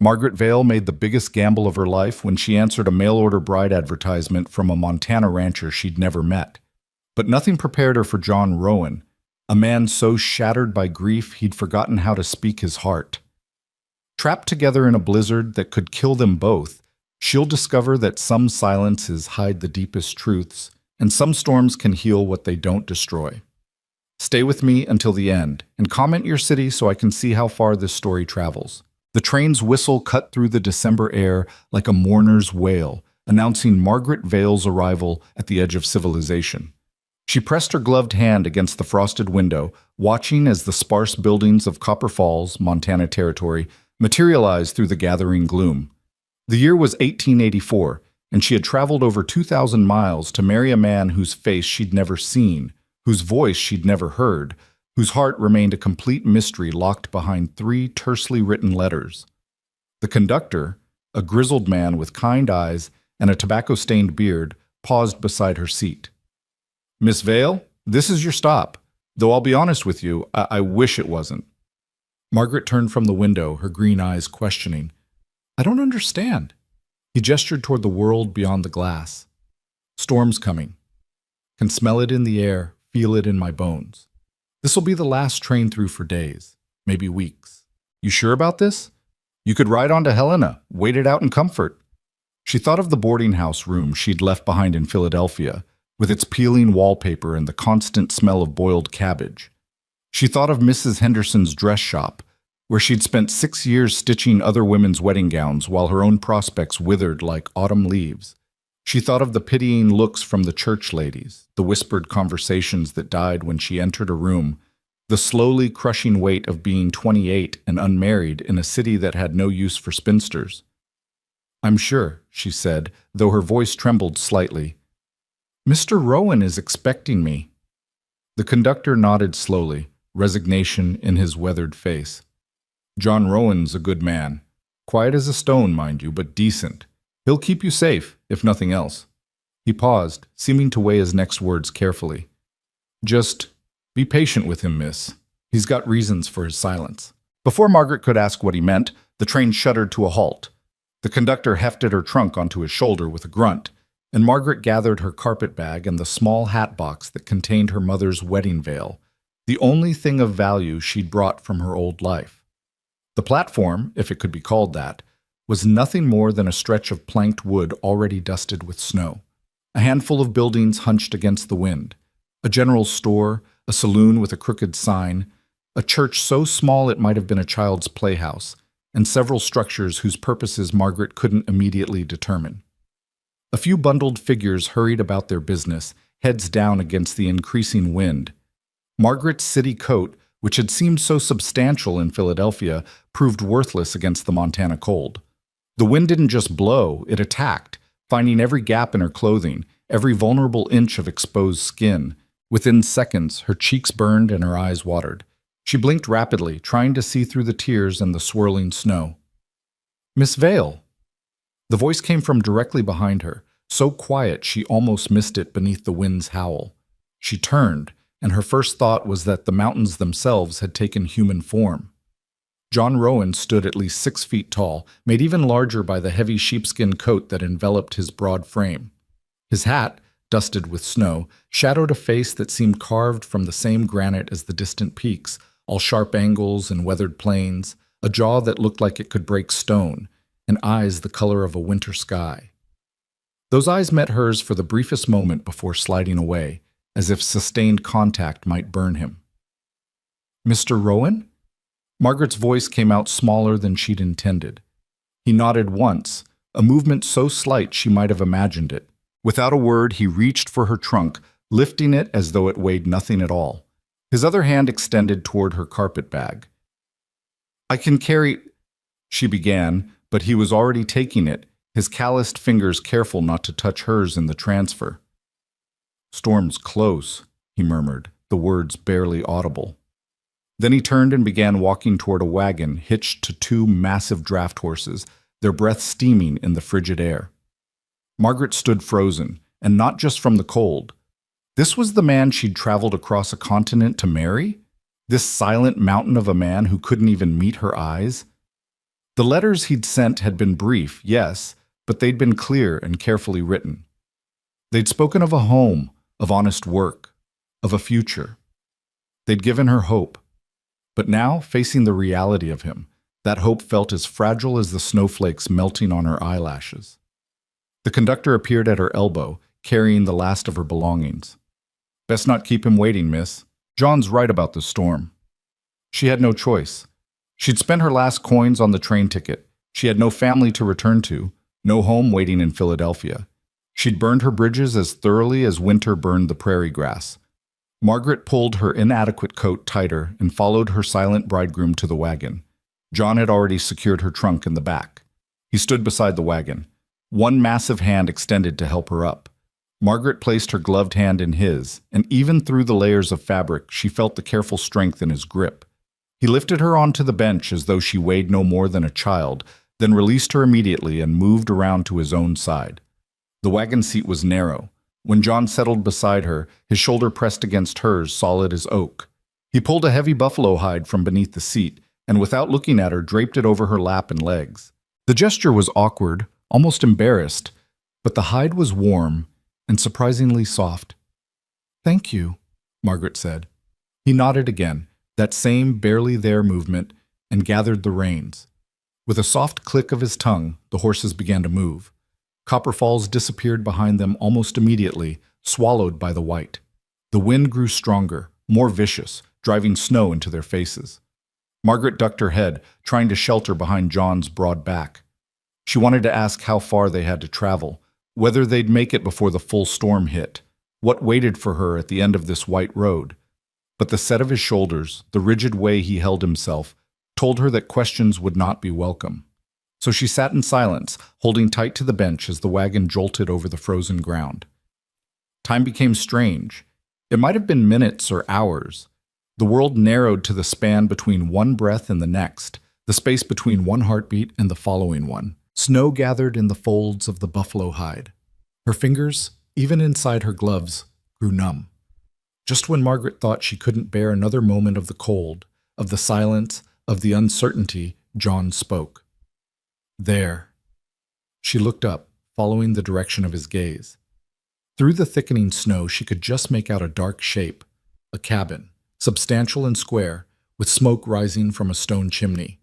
Margaret Vale made the biggest gamble of her life when she answered a mail-order bride advertisement from a Montana rancher she'd never met. But nothing prepared her for John Rowan, a man so shattered by grief he'd forgotten how to speak his heart. Trapped together in a blizzard that could kill them both, she'll discover that some silences hide the deepest truths, and some storms can heal what they don't destroy. Stay with me until the end, and comment your city so I can see how far this story travels. The train's whistle cut through the December air like a mourner's wail, announcing Margaret Vale's arrival at the edge of civilization. She pressed her gloved hand against the frosted window, watching as the sparse buildings of Copper Falls, Montana Territory, materialized through the gathering gloom. The year was 1884, and she had traveled over 2,000 miles to marry a man whose face she'd never seen, whose voice she'd never heard, whose heart remained a complete mystery locked behind 3 tersely written letters. The conductor, a grizzled man with kind eyes and a tobacco-stained beard, paused beside her seat. "Miss Vale, this is your stop, though I'll be honest with you, I wish it wasn't." Margaret turned from the window, her green eyes questioning. "I don't understand." He gestured toward the world beyond the glass. "Storm's coming. Can smell it in the air, feel it in my bones. This'll be the last train through for days, maybe weeks. You sure about this? You could ride on to Helena, wait it out in comfort." She thought of the boarding house room she'd left behind in Philadelphia, with its peeling wallpaper and the constant smell of boiled cabbage. She thought of Mrs. Henderson's dress shop, where she'd spent 6 years stitching other women's wedding gowns while her own prospects withered like autumn leaves. She thought of the pitying looks from the church ladies, the whispered conversations that died when she entered a room, the slowly crushing weight of being 28 and unmarried in a city that had no use for spinsters. "I'm sure," she said, though her voice trembled slightly. "Mr. Rowan is expecting me." The conductor nodded slowly, resignation in his weathered face. "John Rowan's a good man. Quiet as a stone, mind you, but decent. He'll keep you safe, if nothing else." He paused, seeming to weigh his next words carefully. "Just be patient with him, miss. He's got reasons for his silence." Before Margaret could ask what he meant, the train shuddered to a halt. The conductor hefted her trunk onto his shoulder with a grunt, and Margaret gathered her carpet bag and the small hat box that contained her mother's wedding veil, the only thing of value she'd brought from her old life. The platform, if it could be called that, was nothing more than a stretch of planked wood already dusted with snow. A handful of buildings hunched against the wind. A general store, a saloon with a crooked sign, a church so small it might have been a child's playhouse, and several structures whose purposes Margaret couldn't immediately determine. A few bundled figures hurried about their business, heads down against the increasing wind. Margaret's city coat, which had seemed so substantial in Philadelphia, proved worthless against the Montana cold. The wind didn't just blow, it attacked, finding every gap in her clothing, every vulnerable inch of exposed skin. Within seconds, her cheeks burned and her eyes watered. She blinked rapidly, trying to see through the tears and the swirling snow. "Miss Vale!" The voice came from directly behind her, so quiet she almost missed it beneath the wind's howl. She turned, and her first thought was that the mountains themselves had taken human form. John Rowan stood at least 6 feet tall, made even larger by the heavy sheepskin coat that enveloped his broad frame. His hat, dusted with snow, shadowed a face that seemed carved from the same granite as the distant peaks, all sharp angles and weathered planes, a jaw that looked like it could break stone, and eyes the color of a winter sky. Those eyes met hers for the briefest moment before sliding away, as if sustained contact might burn him. "Mr. Rowan?" Margaret's voice came out smaller than she'd intended. He nodded once, a movement so slight she might have imagined it. Without a word, he reached for her trunk, lifting it as though it weighed nothing at all. His other hand extended toward her carpet bag. "I can carry—" she began, but he was already taking it, his calloused fingers careful not to touch hers in the transfer. "Storm's close," he murmured, the words barely audible. Then he turned and began walking toward a wagon hitched to 2 massive draft horses, their breath steaming in the frigid air. Margaret stood frozen, and not just from the cold. This was the man she'd traveled across a continent to marry? This silent mountain of a man who couldn't even meet her eyes? The letters he'd sent had been brief, yes, but they'd been clear and carefully written. They'd spoken of a home, of honest work, of a future. They'd given her hope. But now, facing the reality of him, that hope felt as fragile as the snowflakes melting on her eyelashes. The conductor appeared at her elbow, carrying the last of her belongings. "Best not keep him waiting, miss. John's right about the storm." She had no choice. She'd spent her last coins on the train ticket. She had no family to return to, no home waiting in Philadelphia. She'd burned her bridges as thoroughly as winter burned the prairie grass. Margaret pulled her inadequate coat tighter and followed her silent bridegroom to the wagon. John had already secured her trunk in the back. He stood beside the wagon, one massive hand extended to help her up. Margaret placed her gloved hand in his, and even through the layers of fabric, she felt the careful strength in his grip. He lifted her onto the bench as though she weighed no more than a child, then released her immediately and moved around to his own side. The wagon seat was narrow. When John settled beside her, his shoulder pressed against hers, solid as oak. He pulled a heavy buffalo hide from beneath the seat, and without looking at her, draped it over her lap and legs. The gesture was awkward, almost embarrassed, but the hide was warm and surprisingly soft. "Thank you," Margaret said. He nodded again, that same barely there movement, and gathered the reins. With a soft click of his tongue, the horses began to move. Copper Falls disappeared behind them almost immediately, swallowed by the white. The wind grew stronger, more vicious, driving snow into their faces. Margaret ducked her head, trying to shelter behind John's broad back. She wanted to ask how far they had to travel, whether they'd make it before the full storm hit, what waited for her at the end of this white road. But the set of his shoulders, the rigid way he held himself, told her that questions would not be welcome. So she sat in silence, holding tight to the bench as the wagon jolted over the frozen ground. Time became strange. It might have been minutes or hours. The world narrowed to the span between one breath and the next, the space between one heartbeat and the following one. Snow gathered in the folds of the buffalo hide. Her fingers, even inside her gloves, grew numb. Just when Margaret thought she couldn't bear another moment of the cold, of the silence, of the uncertainty, John spoke. "There." She looked up, following the direction of his gaze. Through the thickening snow, she could just make out a dark shape, a cabin, substantial and square, with smoke rising from a stone chimney.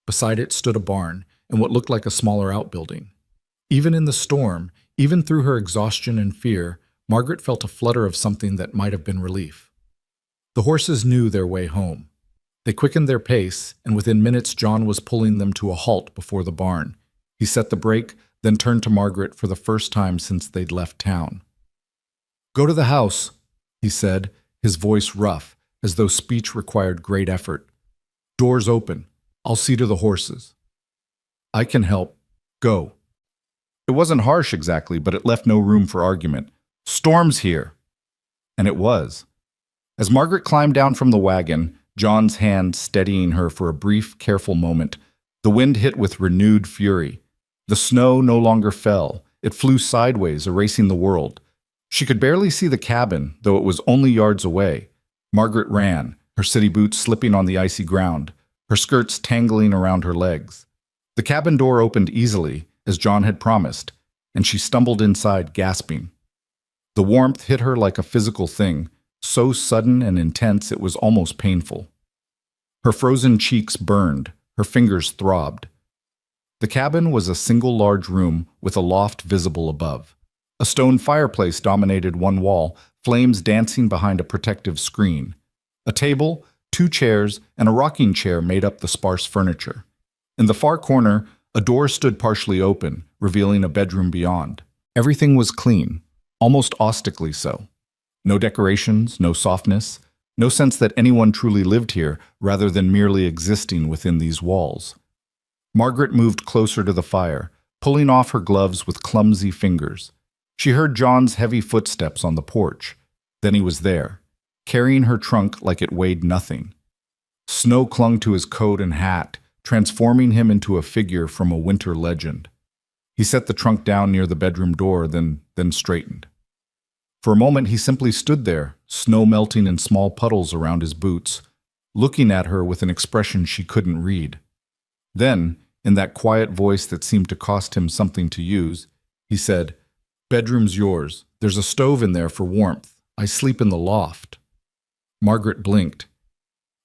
Beside it stood a barn and what looked like a smaller outbuilding. Even in the storm, even through her exhaustion and fear, Margaret felt a flutter of something that might have been relief. The horses knew their way home. They quickened their pace, and within minutes John was pulling them to a halt before the barn. He set the brake, then turned to Margaret for the first time since they'd left town. "Go to the house," he said, his voice rough, as though speech required great effort. "Doors open. I'll see to the horses." "I can help. Go." It wasn't harsh exactly, but it left no room for argument. "Storm's here." And it was. As Margaret climbed down from the wagon, John's hand steadying her for a brief, careful moment, the wind hit with renewed fury. The snow no longer fell. It flew sideways, erasing the world. She could barely see the cabin, though it was only yards away. Margaret ran, her city boots slipping on the icy ground, her skirts tangling around her legs. The cabin door opened easily, as John had promised, and she stumbled inside, gasping. The warmth hit her like a physical thing, so sudden and intense it was almost painful. Her frozen cheeks burned, her fingers throbbed. The cabin was a single large room with a loft visible above. A stone fireplace dominated one wall, flames dancing behind a protective screen. A table, 2 chairs, and a rocking chair made up the sparse furniture. In the far corner, a door stood partially open, revealing a bedroom beyond. Everything was clean, almost austically so. No decorations, no softness, no sense that anyone truly lived here rather than merely existing within these walls. Margaret moved closer to the fire, pulling off her gloves with clumsy fingers. She heard John's heavy footsteps on the porch. Then he was there, carrying her trunk like it weighed nothing. Snow clung to his coat and hat, transforming him into a figure from a winter legend. He set the trunk down near the bedroom door, then straightened. For a moment he simply stood there, snow melting in small puddles around his boots, looking at her with an expression she couldn't read. Then In that quiet voice that seemed to cost him something to use, he said, "Bedroom's yours. There's a stove in there for warmth. I sleep in the loft." Margaret blinked.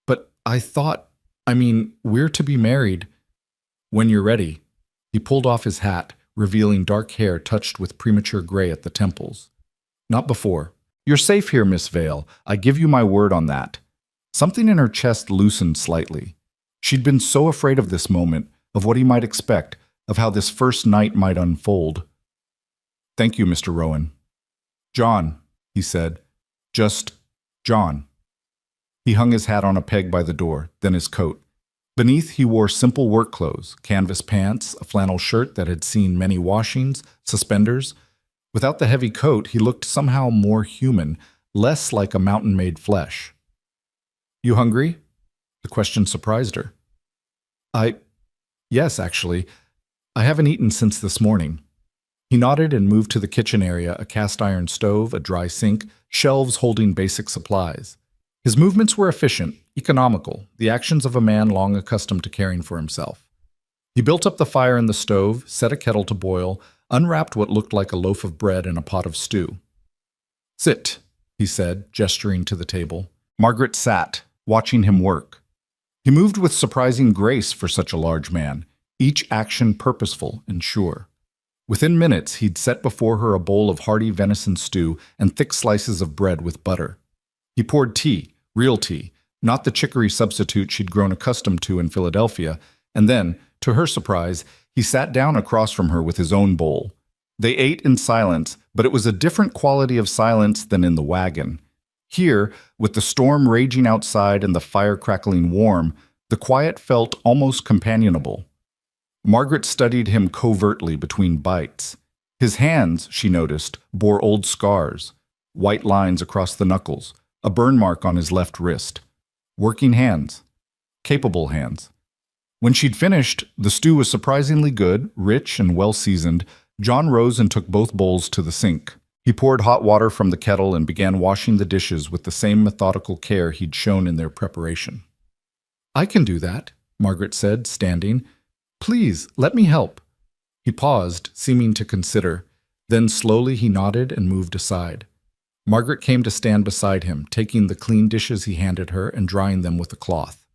"But we're to be married." "When you're ready." He pulled off his hat, revealing dark hair touched with premature gray at the temples. "Not before. You're safe here, Miss Vale. I give you my word on that." Something in her chest loosened slightly. She'd been so afraid of this moment, of what he might expect, of how this first night might unfold. "Thank you, Mr. Rowan." "John," he said. "Just John." He hung his hat on a peg by the door, then his coat. Beneath, he wore simple work clothes, canvas pants, a flannel shirt that had seen many washings, suspenders. Without the heavy coat, he looked somehow more human, less like a mountain made flesh. "You hungry?" The question surprised her. Yes, actually. I haven't eaten since this morning." He nodded and moved to the kitchen area, a cast iron stove, a dry sink, shelves holding basic supplies. His movements were efficient, economical, the actions of a man long accustomed to caring for himself. He built up the fire in the stove, set a kettle to boil, unwrapped what looked like a loaf of bread and a pot of stew. "Sit," he said, gesturing to the table. Margaret sat, watching him work. He moved with surprising grace for such a large man, each action purposeful and sure. Within minutes, he'd set before her a bowl of hearty venison stew and thick slices of bread with butter. He poured tea, real tea, not the chicory substitute she'd grown accustomed to in Philadelphia, and then, to her surprise, he sat down across from her with his own bowl. They ate in silence, but it was a different quality of silence than in the wagon. Here, with the storm raging outside and the fire crackling warm, the quiet felt almost companionable. Margaret studied him covertly between bites. His hands, she noticed, bore old scars, white lines across the knuckles, a burn mark on his left wrist. Working hands. Capable hands. When she'd finished, the stew was surprisingly good, rich and well-seasoned. John rose and took both bowls to the sink. He poured hot water from the kettle and began washing the dishes with the same methodical care he'd shown in their preparation. "I can do that," Margaret said, standing. "Please, let me help." He paused, seeming to consider. Then slowly he nodded and moved aside. Margaret came to stand beside him, taking the clean dishes he handed her and drying them with a cloth.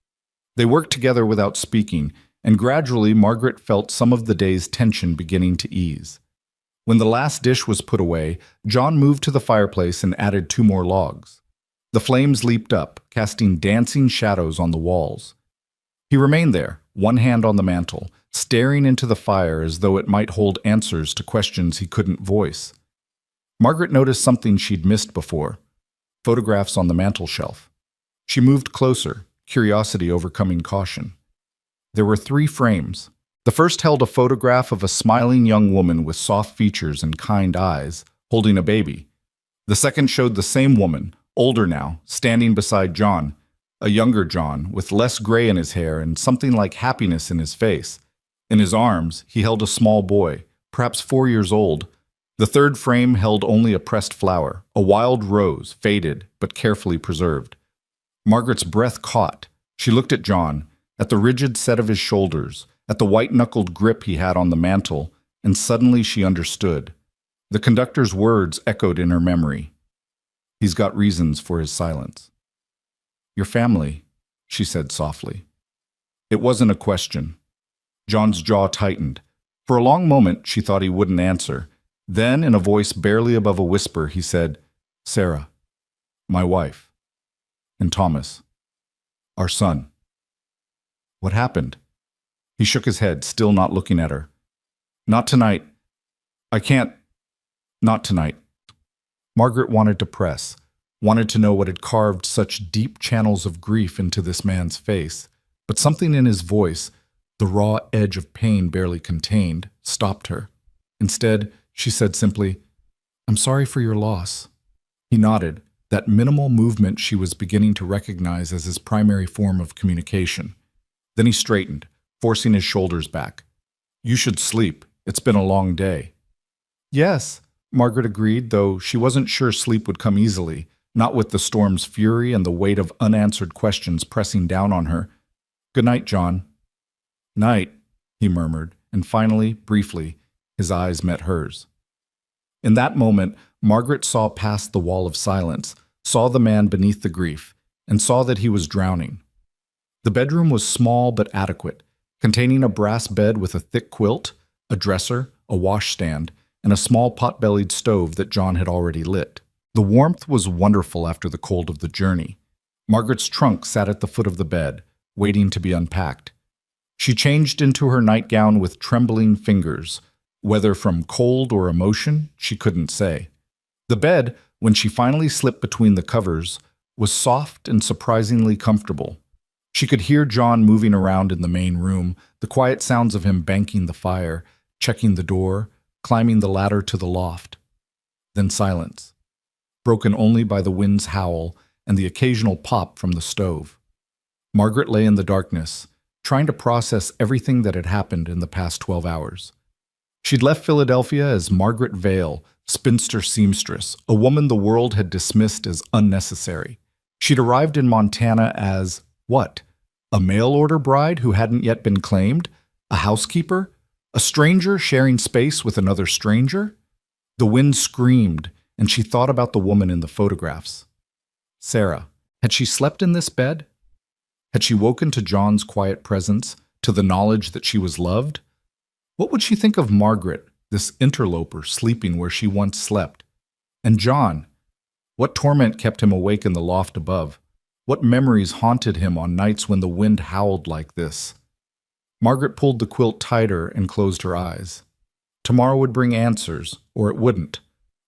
They worked together without speaking, and gradually Margaret felt some of the day's tension beginning to ease. When the last dish was put away, John moved to the fireplace and added 2 more logs. The flames leaped up, casting dancing shadows on the walls. He remained there, one hand on the mantel, staring into the fire as though it might hold answers to questions he couldn't voice. Margaret noticed something she'd missed before: photographs on the mantel shelf. She moved closer, curiosity overcoming caution. There were 3 frames. The first held a photograph of a smiling young woman with soft features and kind eyes, holding a baby. The second showed the same woman, older now, standing beside John, a younger John, with less gray in his hair and something like happiness in his face. In his arms, he held a small boy, perhaps 4 years old. The third frame held only a pressed flower, a wild rose, faded but carefully preserved. Margaret's breath caught. She looked at John, at the rigid set of his shoulders, at the white-knuckled grip he had on the mantel, and suddenly she understood. The conductor's words echoed in her memory. He's got reasons for his silence. "Your family," she said softly. It wasn't a question. John's jaw tightened. For a long moment, she thought he wouldn't answer. Then, in a voice barely above a whisper, he said, "Sarah, my wife, and Thomas, our son." What happened? He shook his head, still not looking at her. "Not tonight. I can't. Not tonight." Margaret wanted to press, wanted to know what had carved such deep channels of grief into this man's face, but something in his voice, the raw edge of pain barely contained, stopped her. Instead, she said simply, "I'm sorry for your loss." He nodded, that minimal movement she was beginning to recognize as his primary form of communication. Then he straightened, forcing his shoulders back. "You should sleep. It's been a long day." "Yes," Margaret agreed, though she wasn't sure sleep would come easily, not with the storm's fury and the weight of unanswered questions pressing down on her. "Good night, John." "Night," he murmured, and finally, briefly, his eyes met hers. In that moment, Margaret saw past the wall of silence, saw the man beneath the grief, and saw that he was drowning. The bedroom was small but adequate, containing a brass bed with a thick quilt, a dresser, a washstand, and a small pot-bellied stove that John had already lit. The warmth was wonderful after the cold of the journey. Margaret's trunk sat at the foot of the bed, waiting to be unpacked. She changed into her nightgown with trembling fingers. Whether from cold or emotion, she couldn't say. The bed, when she finally slipped between the covers, was soft and surprisingly comfortable. She could hear John moving around in the main room, the quiet sounds of him banking the fire, checking the door, climbing the ladder to the loft. Then silence, broken only by the wind's howl and the occasional pop from the stove. Margaret lay in the darkness, trying to process everything that had happened in the past 12 hours. She'd left Philadelphia as Margaret Vale, spinster seamstress, a woman the world had dismissed as unnecessary. She'd arrived in Montana as, what? A mail-order bride who hadn't yet been claimed? A housekeeper? A stranger sharing space with another stranger? The wind screamed, and she thought about the woman in the photographs. Sarah. Had she slept in this bed? Had she woken to John's quiet presence, to the knowledge that she was loved? What would she think of Margaret, this interloper sleeping where she once slept? And John? What torment kept him awake in the loft above? What memories haunted him on nights when the wind howled like this? Margaret pulled the quilt tighter and closed her eyes. Tomorrow would bring answers, or it wouldn't.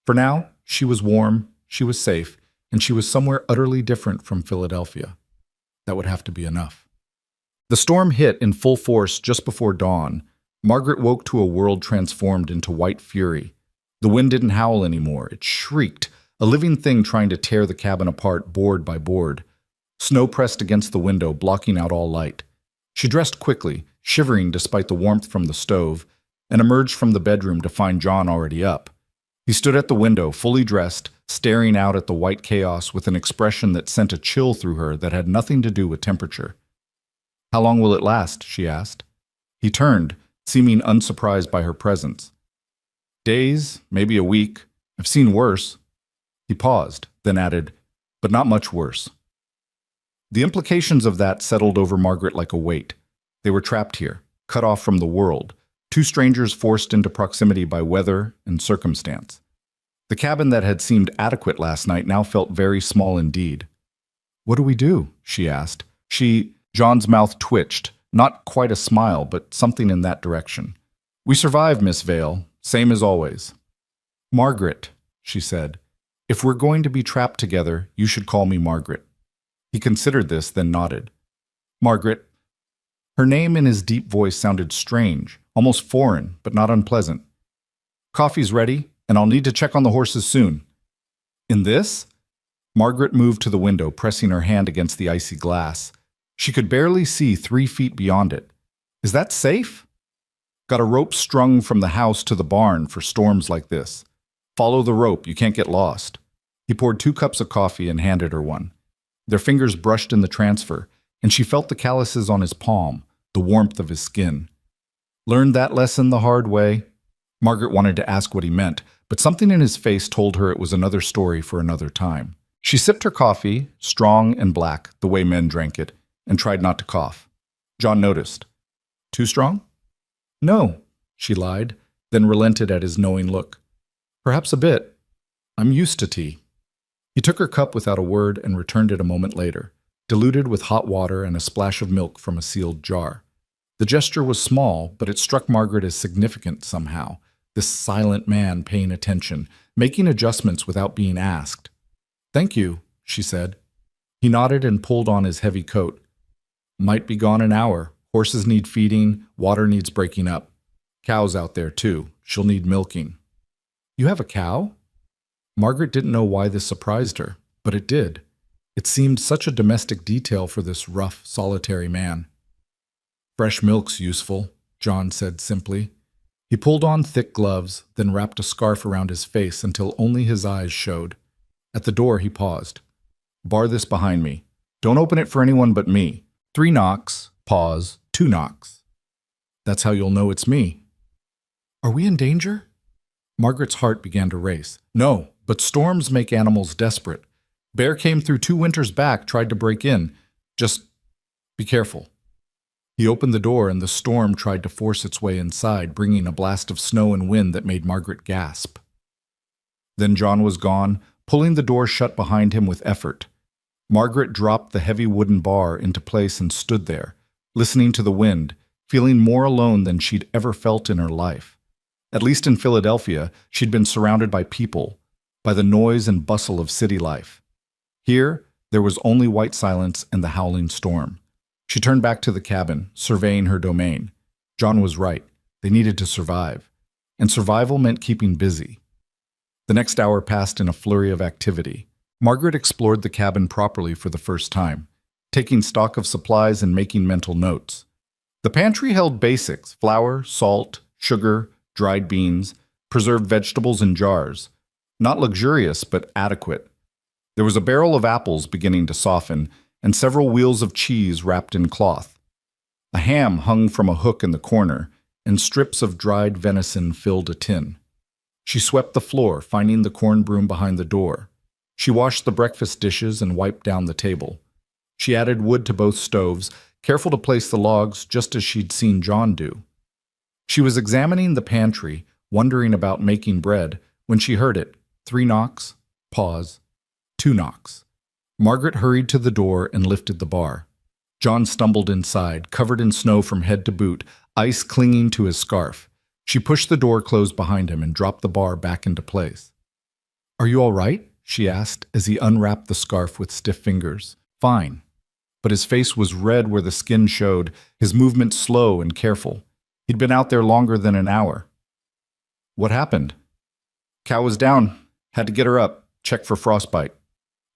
For now, she was warm, she was safe, and she was somewhere utterly different from Philadelphia. That would have to be enough. The storm hit in full force just before dawn. Margaret woke to a world transformed into white fury. The wind didn't howl anymore. It shrieked, a living thing trying to tear the cabin apart board by board. Snow pressed against the window, blocking out all light. She dressed quickly, shivering despite the warmth from the stove, and emerged from the bedroom to find John already up. He stood at the window, fully dressed, staring out at the white chaos with an expression that sent a chill through her that had nothing to do with temperature. "How long will it last?" she asked. He turned, seeming unsurprised by her presence. "Days, maybe a week. I've seen worse." He paused, then added, "But not much worse." The implications of that settled over Margaret like a weight. They were trapped here, cut off from the world, two strangers forced into proximity by weather and circumstance. The cabin that had seemed adequate last night now felt very small indeed. "What do we do?" she asked. John's mouth twitched, not quite a smile, but something in that direction. "We survived, Miss Vale, same as always." "Margaret," she said, "if we're going to be trapped together, you should call me Margaret." He considered this, then nodded. "Margaret." Her name in his deep voice sounded strange, almost foreign, but not unpleasant. "Coffee's ready, and I'll need to check on the horses soon." "In this?" Margaret moved to the window, pressing her hand against the icy glass. She could barely see 3 feet beyond it. "Is that safe?" "Got a rope strung from the house to the barn for storms like this. Follow the rope, you can't get lost." He poured 2 cups of coffee and handed her one. Their fingers brushed in the transfer, and she felt the calluses on his palm, the warmth of his skin. "Learned that lesson the hard way?" Margaret wanted to ask what he meant, but something in his face told her it was another story for another time. She sipped her coffee, strong and black, the way men drank it, and tried not to cough. John noticed. "Too strong?" "No," she lied, then relented at his knowing look. "Perhaps a bit. I'm used to tea." He took her cup without a word and returned it a moment later, diluted with hot water and a splash of milk from a sealed jar. The gesture was small, but it struck Margaret as significant somehow, this silent man paying attention, making adjustments without being asked. "Thank you," she said. He nodded and pulled on his heavy coat. "Might be gone an hour. Horses need feeding, water needs breaking up. Cow's out there, too. She'll need milking." "You have a cow?" Margaret didn't know why this surprised her, but it did. It seemed such a domestic detail for this rough, solitary man. "Fresh milk's useful," John said simply. He pulled on thick gloves, then wrapped a scarf around his face until only his eyes showed. At the door, he paused. "Bar this behind me. Don't open it for anyone but me. 3 knocks, pause, 2 knocks." That's how you'll know it's me. Are we in danger? Margaret's heart began to race. No, but storms make animals desperate. Bear came through 2 winters back, tried to break in. Just be careful. He opened the door and the storm tried to force its way inside, bringing a blast of snow and wind that made Margaret gasp. Then John was gone, pulling the door shut behind him with effort. Margaret dropped the heavy wooden bar into place and stood there, listening to the wind, feeling more alone than she'd ever felt in her life. At least in Philadelphia, she'd been surrounded by people, by the noise and bustle of city life. Here, there was only white silence and the howling storm. She turned back to the cabin, surveying her domain. John was right. They needed to survive. And survival meant keeping busy. The next hour passed in a flurry of activity. Margaret explored the cabin properly for the first time, taking stock of supplies and making mental notes. The pantry held basics: flour, salt, sugar, dried beans, preserved vegetables in jars. Not luxurious, but adequate. There was a barrel of apples beginning to soften, and several wheels of cheese wrapped in cloth. A ham hung from a hook in the corner, and strips of dried venison filled a tin. She swept the floor, finding the corn broom behind the door. She washed the breakfast dishes and wiped down the table. She added wood to both stoves, careful to place the logs just as she'd seen John do. She was examining the pantry, wondering about making bread, when she heard it. 3 knocks, pause, 2 knocks. Margaret hurried to the door and lifted the bar. John stumbled inside, covered in snow from head to boot, ice clinging to his scarf. She pushed the door closed behind him and dropped the bar back into place. "Are you all right?" she asked as he unwrapped the scarf with stiff fingers. "Fine." But his face was red where the skin showed, his movements slow and careful. He'd been out there longer than an hour. "What happened?" "Cow was down. Had to get her up. Check for frostbite."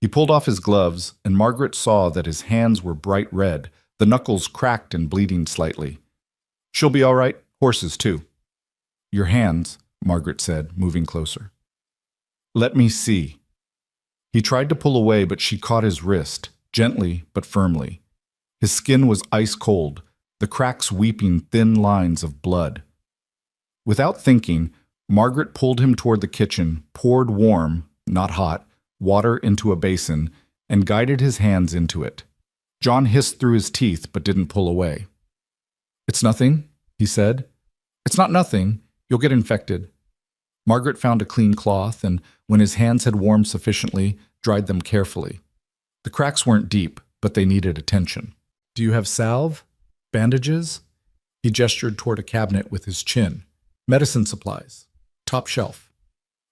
He pulled off his gloves, and Margaret saw that his hands were bright red, the knuckles cracked and bleeding slightly. "She'll be all right. Horses, too." "Your hands," Margaret said, moving closer. "Let me see." He tried to pull away, but she caught his wrist, gently but firmly. His skin was ice cold, the cracks weeping thin lines of blood. Without thinking, Margaret pulled him toward the kitchen, poured warm, not hot, water into a basin, and guided his hands into it. John hissed through his teeth but didn't pull away. "It's nothing," he said. "It's not nothing. You'll get infected." Margaret found a clean cloth and, when his hands had warmed sufficiently, dried them carefully. The cracks weren't deep, but they needed attention. "Do you have salve? Bandages?" He gestured toward a cabinet with his chin. "Medicine supplies. Top shelf."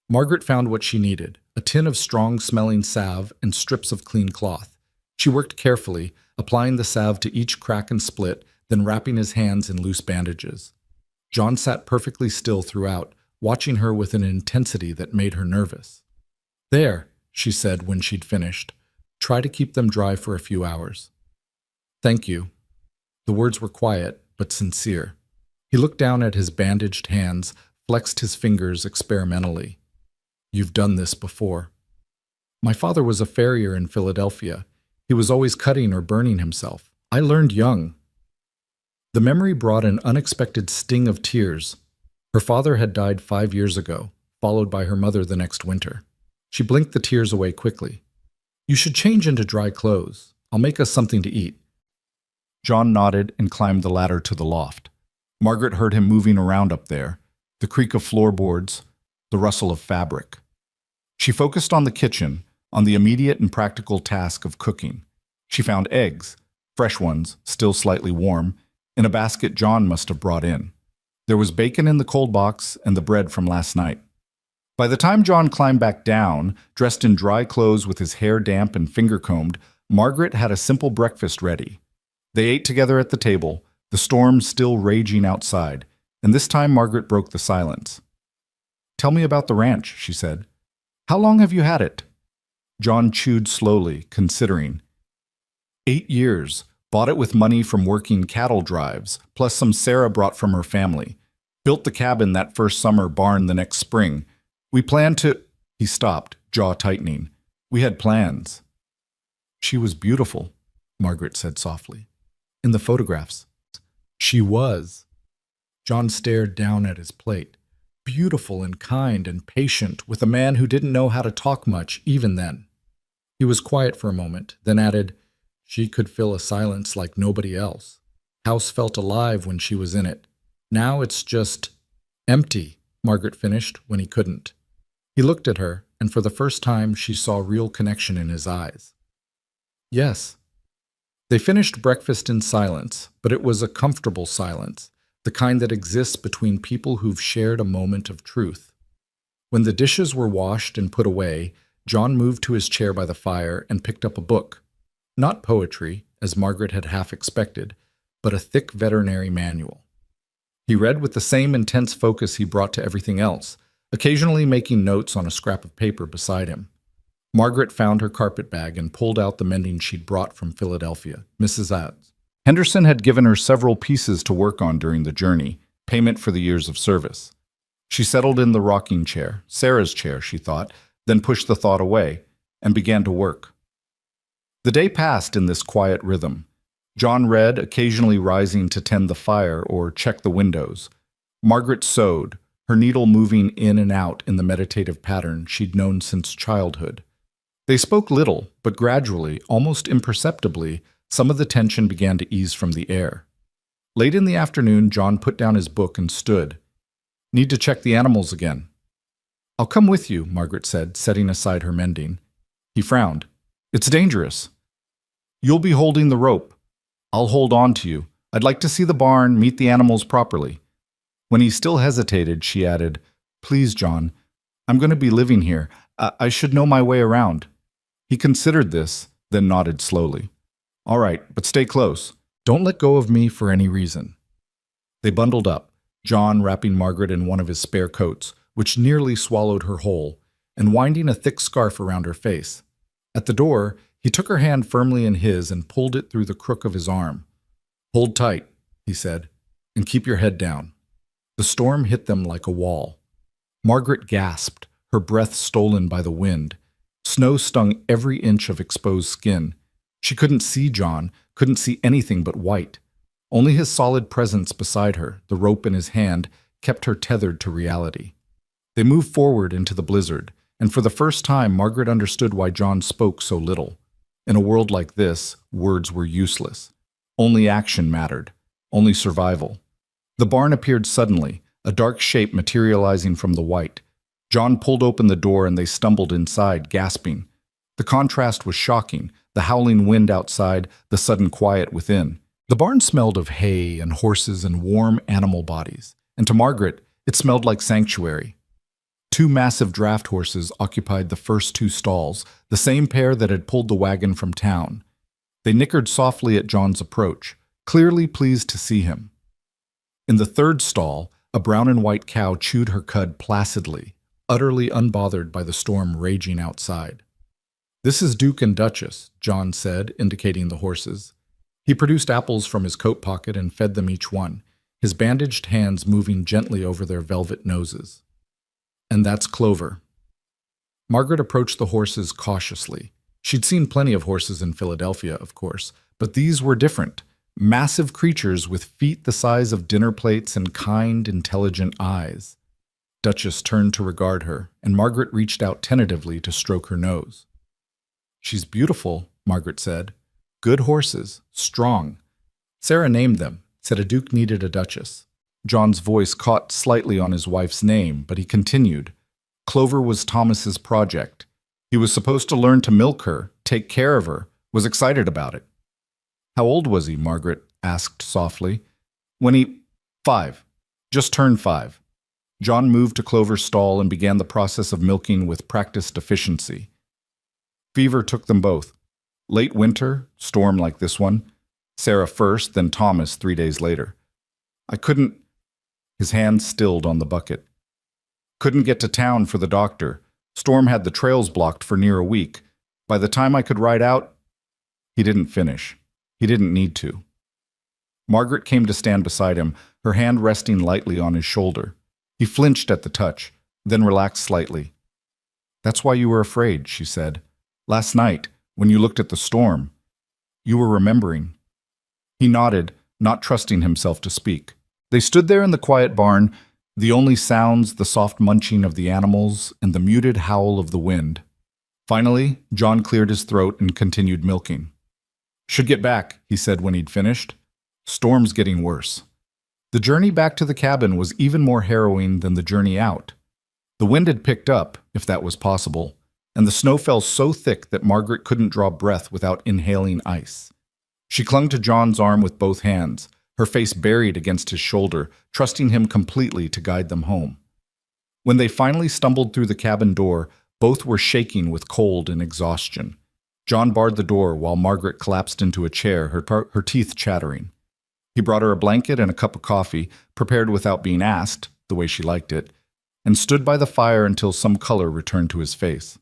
Margaret found what she needed: a tin of strong-smelling salve and strips of clean cloth. She worked carefully, applying the salve to each crack and split, then wrapping his hands in loose bandages. John sat perfectly still throughout, watching her with an intensity that made her nervous. "There," she said when she'd finished. "Try to keep them dry for a few hours." "Thank you." The words were quiet, but sincere. He looked down at his bandaged hands, flexed his fingers experimentally. "You've done this before." "My father was a farrier in Philadelphia. He was always cutting or burning himself. I learned young." The memory brought an unexpected sting of tears. Her father had died 5 years ago, followed by her mother the next winter. She blinked the tears away quickly. "You should change into dry clothes. I'll make us something to eat." John nodded and climbed the ladder to the loft. Margaret heard him moving around up there, the creak of floorboards, the rustle of fabric. She focused on the kitchen, on the immediate and practical task of cooking. She found eggs, fresh ones, still slightly warm, in a basket John must have brought in. There was bacon in the cold box and the bread from last night. By the time John climbed back down, dressed in dry clothes with his hair damp and finger-combed, Margaret had a simple breakfast ready. They ate together at the table, the storm still raging outside, and this time Margaret broke the silence. "Tell me about the ranch," she said. "How long have you had it?" John chewed slowly, considering. 8 years. Bought it with money from working cattle drives, plus some Sarah brought from her family. Built the cabin that first summer, barn the next spring. We planned to... He stopped, jaw tightening. "We had plans." "She was beautiful," Margaret said softly. "In the photographs." "She was." John stared down at his plate. Beautiful and kind and patient, with a man who didn't know how to talk much, even then. He was quiet for a moment, then added, "She could fill a silence like nobody else. House felt alive when she was in it. Now it's just empty," Margaret finished when he couldn't. He looked at her, and for the first time she saw real connection in his eyes. "Yes." They finished breakfast in silence, but it was a comfortable silence, the kind that exists between people who've shared a moment of truth. When the dishes were washed and put away, John moved to his chair by the fire and picked up a book. Not poetry, as Margaret had half expected, but a thick veterinary manual. He read with the same intense focus he brought to everything else, occasionally making notes on a scrap of paper beside him. Margaret found her carpetbag and pulled out the mending she'd brought from Philadelphia, Mrs. Ad's. Henderson had given her several pieces to work on during the journey, payment for the years of service. She settled in the rocking chair, Sarah's chair, she thought, then pushed the thought away, and began to work. The day passed in this quiet rhythm. John read, occasionally rising to tend the fire or check the windows. Margaret sewed, her needle moving in and out in the meditative pattern she'd known since childhood. They spoke little, but gradually, almost imperceptibly, some of the tension began to ease from the air. Late in the afternoon, John put down his book and stood. "Need to check the animals again." "I'll come with you," Margaret said, setting aside her mending. He frowned. "It's dangerous." "You'll be holding the rope. I'll hold on to you. I'd like to see the barn, meet the animals properly." When he still hesitated, she added, "Please, John, I'm going to be living here. I should know my way around." He considered this, then nodded slowly. "All right, but stay close. Don't let go of me for any reason." They bundled up, John wrapping Margaret in one of his spare coats, which nearly swallowed her whole, and winding a thick scarf around her face. At the door, he took her hand firmly in his and pulled it through the crook of his arm. "Hold tight," he said, "and keep your head down." The storm hit them like a wall. Margaret gasped, her breath stolen by the wind. Snow stung every inch of exposed skin. She couldn't see John, couldn't see anything but white. Only his solid presence beside her, the rope in his hand, kept her tethered to reality. They moved forward into the blizzard, and for the first time Margaret understood why John spoke so little. In a world like this, words were useless. Only action mattered, only survival. The barn appeared suddenly, a dark shape materializing from the white. John pulled open the door and they stumbled inside, gasping. The contrast was shocking, the howling wind outside, the sudden quiet within. The barn smelled of hay and horses and warm animal bodies, and to Margaret, it smelled like sanctuary. 2 massive draft horses occupied the first 2 stalls, the same pair that had pulled the wagon from town. They nickered softly at John's approach, clearly pleased to see him. In the 3rd stall, a brown and white cow chewed her cud placidly, utterly unbothered by the storm raging outside. "This is Duke and Duchess," John said, indicating the horses. He produced apples from his coat pocket and fed them each one, his bandaged hands moving gently over their velvet noses. "And that's Clover." Margaret approached the horses cautiously. She'd seen plenty of horses in Philadelphia, of course, but these were different. Massive creatures with feet the size of dinner plates and kind, intelligent eyes. Duchess turned to regard her, and Margaret reached out tentatively to stroke her nose. "She's beautiful," Margaret said. "Good horses, strong." Sarah named them, said a duke needed a duchess. John's voice caught slightly on his wife's name, but he continued. "Clover was Thomas's project. He was supposed to learn to milk her, take care of her, was excited about it." "How old was he?" Margaret asked softly. "When he... 5. Just turned 5. John moved to Clover's stall and began the process of milking with practiced efficiency. Fever took them both. Late winter, storm like this one. Sarah first, then Thomas 3 days later. I couldn't... His hand stilled on the bucket. "Couldn't get to town for the doctor. Storm had the trails blocked for near a week. By the time I could ride out..." He didn't finish. He didn't need to. Margaret came to stand beside him, her hand resting lightly on his shoulder. He flinched at the touch, then relaxed slightly. "That's why you were afraid," she said. "Last night, when you looked at the storm, you were remembering." He nodded, not trusting himself to speak. They stood there in the quiet barn, the only sounds the soft munching of the animals and the muted howl of the wind. Finally, John cleared his throat and continued milking. "Should get back," he said when he'd finished. "Storm's getting worse." The journey back to the cabin was even more harrowing than the journey out. The wind had picked up, if that was possible, and the snow fell so thick that Margaret couldn't draw breath without inhaling ice. She clung to John's arm with both hands, her face buried against his shoulder, trusting him completely to guide them home. When they finally stumbled through the cabin door, both were shaking with cold and exhaustion. John barred the door while Margaret collapsed into a chair, her teeth chattering. He brought her a blanket and a cup of coffee, prepared without being asked, the way she liked it, and stood by the fire until some color returned to his face.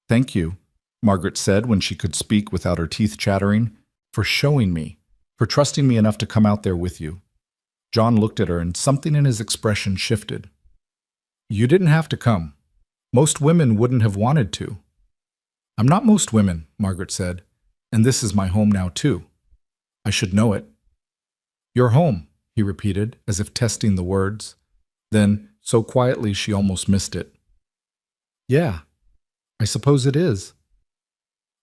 "Thank you," Margaret said when she could speak without her teeth chattering, "for showing me, for trusting me enough to come out there with you." John looked at her and something in his expression shifted. "You didn't have to come. Most women wouldn't have wanted to." "I'm not most women," Margaret said, "and this is my home now too. I should know it." "Your home," he repeated, as if testing the words. Then, so quietly she almost missed it. "Yeah, I suppose it is."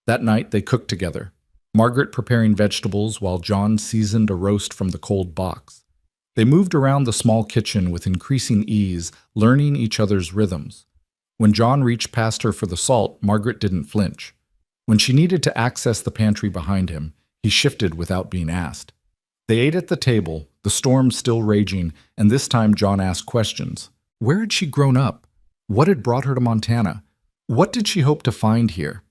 That night they cooked together, Margaret preparing vegetables while John seasoned a roast from the cold box. They moved around the small kitchen with increasing ease, learning each other's rhythms. When John reached past her for the salt, Margaret didn't flinch. When she needed to access the pantry behind him, he shifted without being asked. They ate at the table, the storm still raging, and this time John asked questions. Where had she grown up? What had brought her to Montana? What did she hope to find here?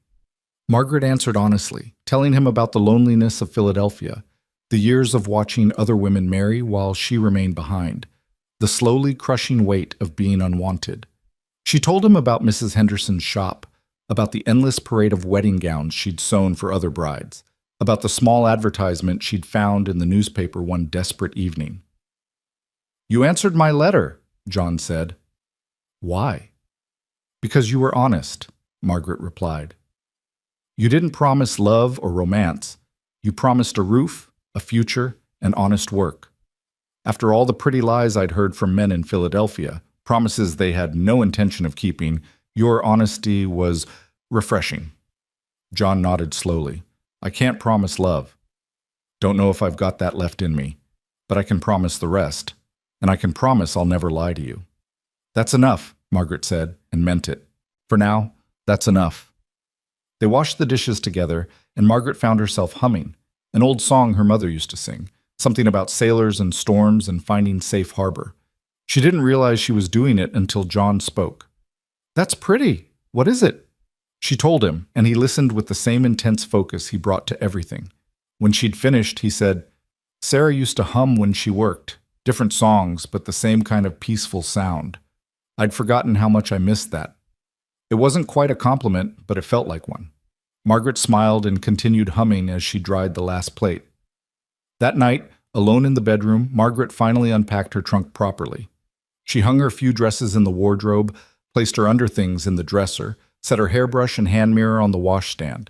Margaret answered honestly, telling him about the loneliness of Philadelphia, the years of watching other women marry while she remained behind, the slowly crushing weight of being unwanted. She told him about Mrs. Henderson's shop, about the endless parade of wedding gowns she'd sewn for other brides, about the small advertisement she'd found in the newspaper one desperate evening. "You answered my letter," John said. "Why?" "Because you were honest," Margaret replied. "You didn't promise love or romance. You promised a roof, a future, and honest work. After all the pretty lies I'd heard from men in Philadelphia, promises they had no intention of keeping, your honesty was refreshing." John nodded slowly. "I can't promise love. Don't know if I've got that left in me, but I can promise the rest, and I can promise I'll never lie to you." "That's enough," Margaret said, and meant it. "For now, that's enough." They washed the dishes together, and Margaret found herself humming, an old song her mother used to sing, something about sailors and storms and finding safe harbor. She didn't realize she was doing it until John spoke. "That's pretty. What is it?" She told him, and he listened with the same intense focus he brought to everything. When she'd finished, he said, "Sarah used to hum when she worked, different songs, but the same kind of peaceful sound. I'd forgotten how much I missed that." It wasn't quite a compliment, but it felt like one. Margaret smiled and continued humming as she dried the last plate. That night, alone in the bedroom, Margaret finally unpacked her trunk properly. She hung her few dresses in the wardrobe, placed her underthings in the dresser, set her hairbrush and hand mirror on the washstand.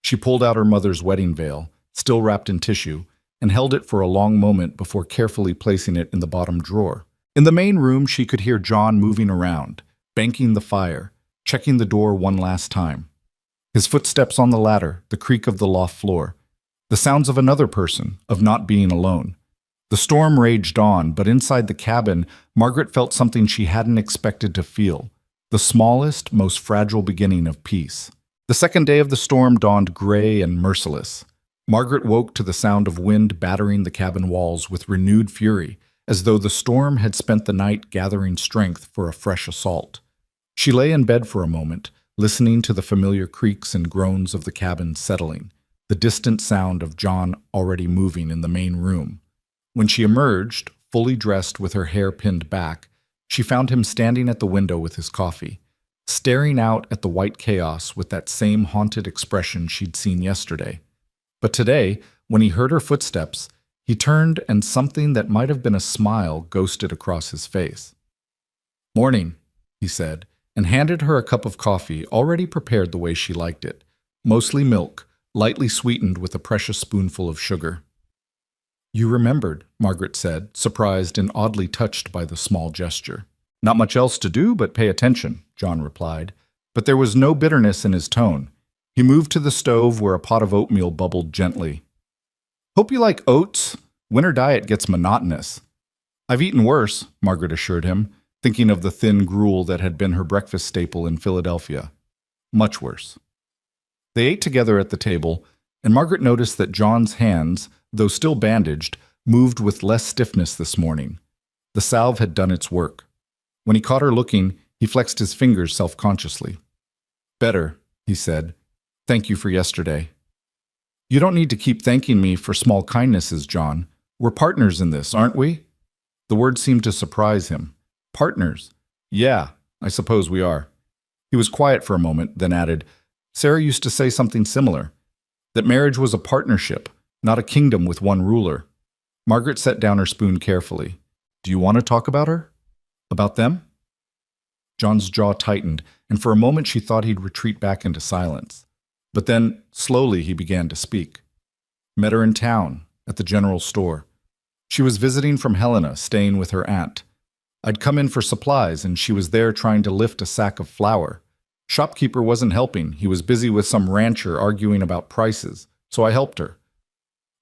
She pulled out her mother's wedding veil, still wrapped in tissue, and held it for a long moment before carefully placing it in the bottom drawer. In the main room, she could hear John moving around, banking the fire, checking the door one last time. His footsteps on the ladder, the creak of the loft floor, the sounds of another person, of not being alone. The storm raged on, but inside the cabin, Margaret felt something she hadn't expected to feel. The smallest, most fragile beginning of peace. The second day of the storm dawned gray and merciless. Margaret woke to the sound of wind battering the cabin walls with renewed fury, as though the storm had spent the night gathering strength for a fresh assault. She lay in bed for a moment, listening to the familiar creaks and groans of the cabin settling, the distant sound of John already moving in the main room. When she emerged, fully dressed with her hair pinned back, she found him standing at the window with his coffee, staring out at the white chaos with that same haunted expression she'd seen yesterday. But today, when he heard her footsteps, he turned and something that might have been a smile ghosted across his face. "Morning," he said, and handed her a cup of coffee already prepared the way she liked it, mostly milk, lightly sweetened with a precious spoonful of sugar. You remembered, Margaret said, surprised and oddly touched by the small gesture. Not much else to do but pay attention, John replied. But there was no bitterness in his tone. He moved to the stove where a pot of oatmeal bubbled gently. Hope you like oats. Winter diet gets monotonous. I've eaten worse, Margaret assured him, thinking of the thin gruel that had been her breakfast staple in Philadelphia. Much worse. They ate together at the table, and Margaret noticed that John's hands, though still bandaged, moved with less stiffness this morning. The salve had done its work. When he caught her looking, he flexed his fingers self-consciously. Better, he said. Thank you for yesterday. You don't need to keep thanking me for small kindnesses, John. We're partners in this, aren't we? The word seemed to surprise him. Partners? Yeah, I suppose we are. He was quiet for a moment, then added, Sarah used to say something similar, that marriage was a partnership, not a kingdom with one ruler. Margaret set down her spoon carefully. Do you want to talk about her? About them? John's jaw tightened, and for a moment she thought he'd retreat back into silence. But then, slowly, he began to speak. Met her in town, at the general store. She was visiting from Helena, staying with her aunt. I'd come in for supplies, and she was there trying to lift a sack of flour. Shopkeeper wasn't helping. He was busy with some rancher arguing about prices, so I helped her.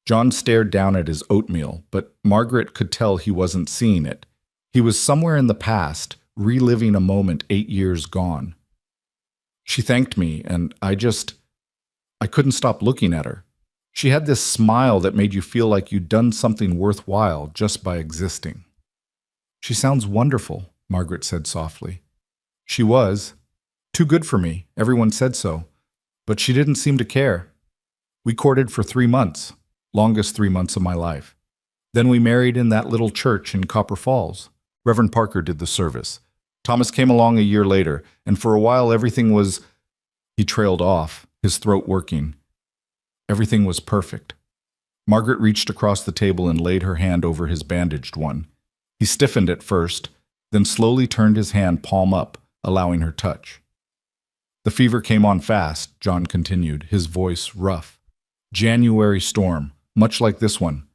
John stared down at his oatmeal, but Margaret could tell he wasn't seeing it. He was somewhere in the past, reliving a moment 8 years gone. She thanked me, and I couldn't stop looking at her. She had this smile that made you feel like you'd done something worthwhile just by existing. She sounds wonderful, Margaret said softly. She was. Too good for me, everyone said so. But she didn't seem to care. We courted for 3 months, longest 3 months of my life. Then we married in that little church in Copper Falls. Reverend Parker did the service. Thomas came along a year later, and for a while everything was... He trailed off, his throat working. Everything was perfect. Margaret reached across the table and laid her hand over his bandaged one. He stiffened at first, then slowly turned his hand palm up, allowing her touch. The fever came on fast, John continued, his voice rough. January storm, much like this one.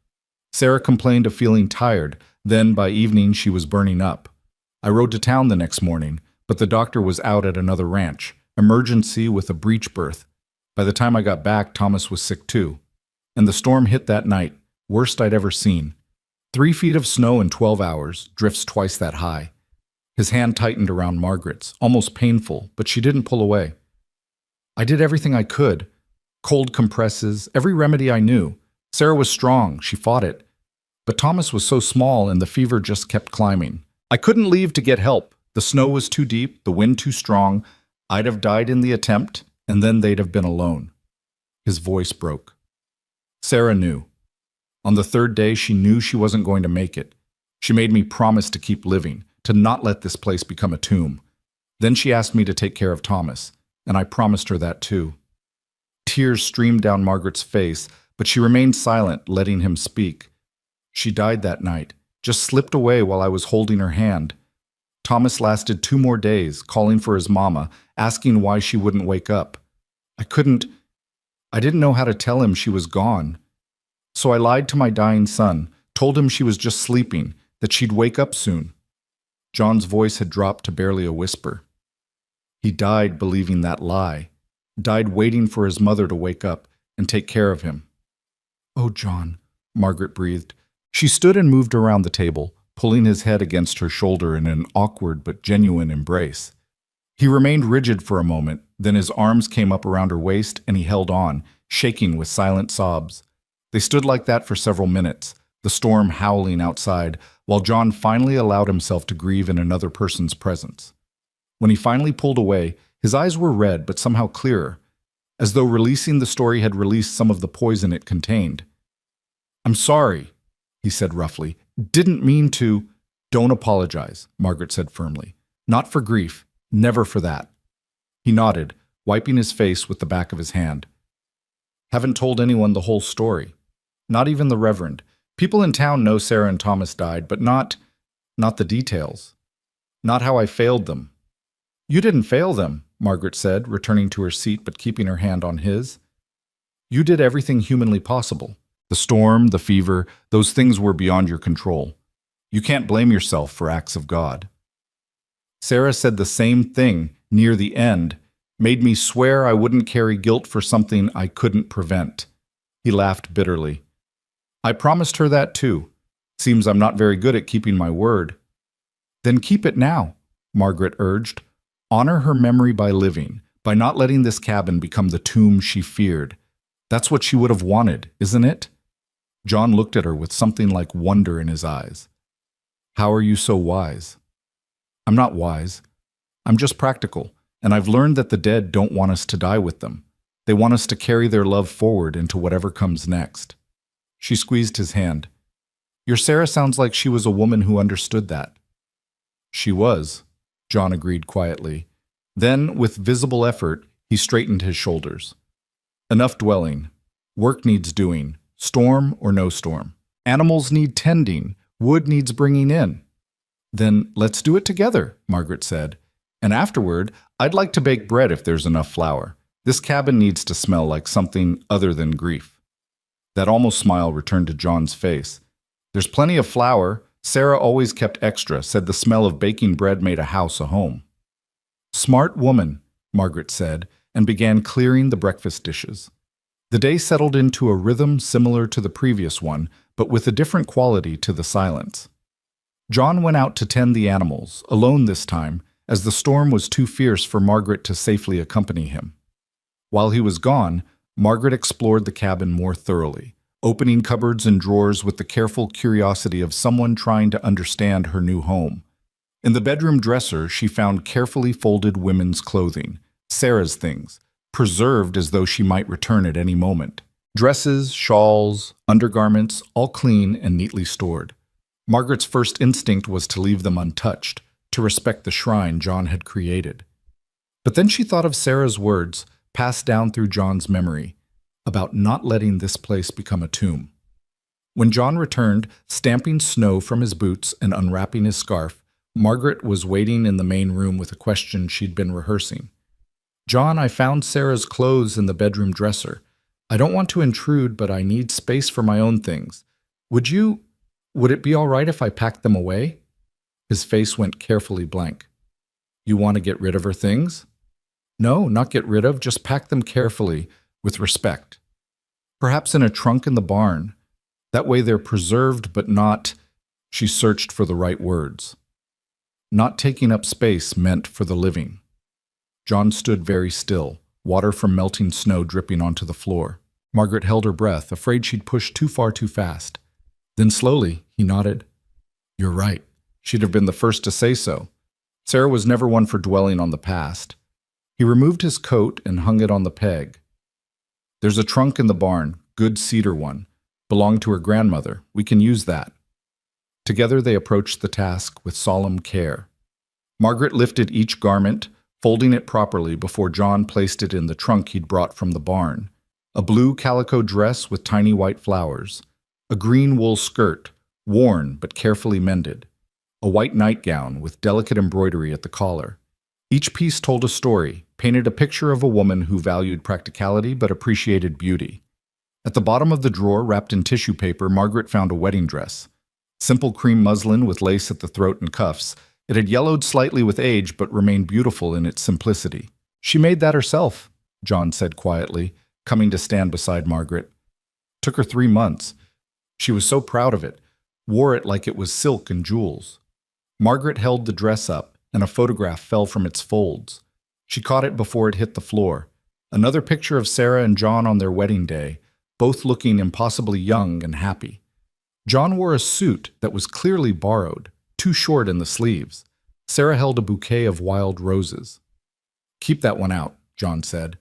Sarah complained of feeling tired, then by evening she was burning up. I rode to town the next morning, but the doctor was out at another ranch, emergency with a breech birth. By the time I got back, Thomas was sick too. And the storm hit that night, worst I'd ever seen. 3 feet of snow in 12 hours, drifts twice that high. His hand tightened around Margaret's, almost painful, but she didn't pull away. I did everything I could. Cold compresses, every remedy I knew. Sarah was strong, she fought it. But Thomas was so small and the fever just kept climbing. I couldn't leave to get help. The snow was too deep, the wind too strong. I'd have died in the attempt, and then they'd have been alone. His voice broke. Sarah knew. On the 3rd day, she knew she wasn't going to make it. She made me promise to keep living, to not let this place become a tomb. Then she asked me to take care of Thomas, and I promised her that too. Tears streamed down Margaret's face, but she remained silent, letting him speak. She died that night, just slipped away while I was holding her hand. Thomas lasted 2 more days, calling for his mama, asking why she wouldn't wake up. I didn't know how to tell him she was gone. So I lied to my dying son, told him she was just sleeping, that she'd wake up soon. John's voice had dropped to barely a whisper. He died believing that lie, died waiting for his mother to wake up and take care of him. Oh, John, Margaret breathed. She stood and moved around the table, pulling his head against her shoulder in an awkward but genuine embrace. He remained rigid for a moment, then his arms came up around her waist and he held on, shaking with silent sobs. They stood like that for several minutes, the storm howling outside, while John finally allowed himself to grieve in another person's presence. When he finally pulled away, his eyes were red but somehow clearer, as though releasing the story had released some of the poison it contained. I'm sorry, he said roughly. Didn't mean to. Don't apologize, Margaret said firmly. Not for grief, never for that. He nodded, wiping his face with the back of his hand. Haven't told anyone the whole story. Not even the Reverend. People in town know Sarah and Thomas died, but not the details. Not how I failed them. You didn't fail them, Margaret said, returning to her seat but keeping her hand on his. You did everything humanly possible. The storm, the fever, those things were beyond your control. You can't blame yourself for acts of God. Sarah said the same thing near the end, made me swear I wouldn't carry guilt for something I couldn't prevent. He laughed bitterly. I promised her that too. Seems I'm not very good at keeping my word. Then keep it now, Margaret urged. Honor her memory by living, by not letting this cabin become the tomb she feared. That's what she would have wanted, isn't it? John looked at her with something like wonder in his eyes. How are you so wise? I'm not wise. I'm just practical, and I've learned that the dead don't want us to die with them. They want us to carry their love forward into whatever comes next. She squeezed his hand. Your Sarah sounds like she was a woman who understood that. She was, John agreed quietly. Then, with visible effort, he straightened his shoulders. Enough dwelling. Work needs doing, storm or no storm. Animals need tending, wood needs bringing in. Then let's do it together, Margaret said. And afterward, I'd like to bake bread if there's enough flour. This cabin needs to smell like something other than grief. That almost smile returned to John's face. There's plenty of flour. Sarah always kept extra, said the smell of baking bread made a house a home. Smart woman, Margaret said, and began clearing the breakfast dishes. The day settled into a rhythm similar to the previous one, but with a different quality to the silence. John went out to tend the animals, alone this time, as the storm was too fierce for Margaret to safely accompany him. While he was gone, Margaret explored the cabin more thoroughly, opening cupboards and drawers with the careful curiosity of someone trying to understand her new home. In the bedroom dresser, she found carefully folded women's clothing, Sarah's things, preserved as though she might return at any moment. Dresses, shawls, undergarments, all clean and neatly stored. Margaret's first instinct was to leave them untouched, to respect the shrine John had created. But then she thought of Sarah's words, passed down through John's memory, about not letting this place become a tomb. When John returned, stamping snow from his boots and unwrapping his scarf, Margaret was waiting in the main room with a question she'd been rehearsing. John, I found Sarah's clothes in the bedroom dresser. I don't want to intrude, but I need space for my own things. Would it be all right if I packed them away? His face went carefully blank. You want to get rid of her things? No, not get rid of, just pack them carefully, with respect. Perhaps in a trunk in the barn. That way they're preserved, but not, she searched for the right words. Not taking up space meant for the living. John stood very still, water from melting snow dripping onto the floor. Margaret held her breath, afraid she'd pushed too far too fast. Then slowly, he nodded. You're right. She'd have been the first to say so. Sarah was never one for dwelling on the past. He removed his coat and hung it on the peg. There's a trunk in the barn, good cedar one. Belonged to her grandmother. We can use that. Together they approached the task with solemn care. Margaret lifted each garment, folding it properly before John placed it in the trunk he'd brought from the barn. A blue calico dress with tiny white flowers. A green wool skirt, worn but carefully mended. A white nightgown with delicate embroidery at the collar. Each piece told a story, painted a picture of a woman who valued practicality but appreciated beauty. At the bottom of the drawer, wrapped in tissue paper, Margaret found a wedding dress. Simple cream muslin with lace at the throat and cuffs. It had yellowed slightly with age but remained beautiful in its simplicity. She made that herself, John said quietly, coming to stand beside Margaret. Took her 3 months. She was so proud of it, wore it like it was silk and jewels. Margaret held the dress up, and a photograph fell from its folds. She caught it before it hit the floor. Another picture of Sarah and John on their wedding day, both looking impossibly young and happy. John wore a suit that was clearly borrowed, too short in the sleeves. Sarah held a bouquet of wild roses. Keep that one out, John said.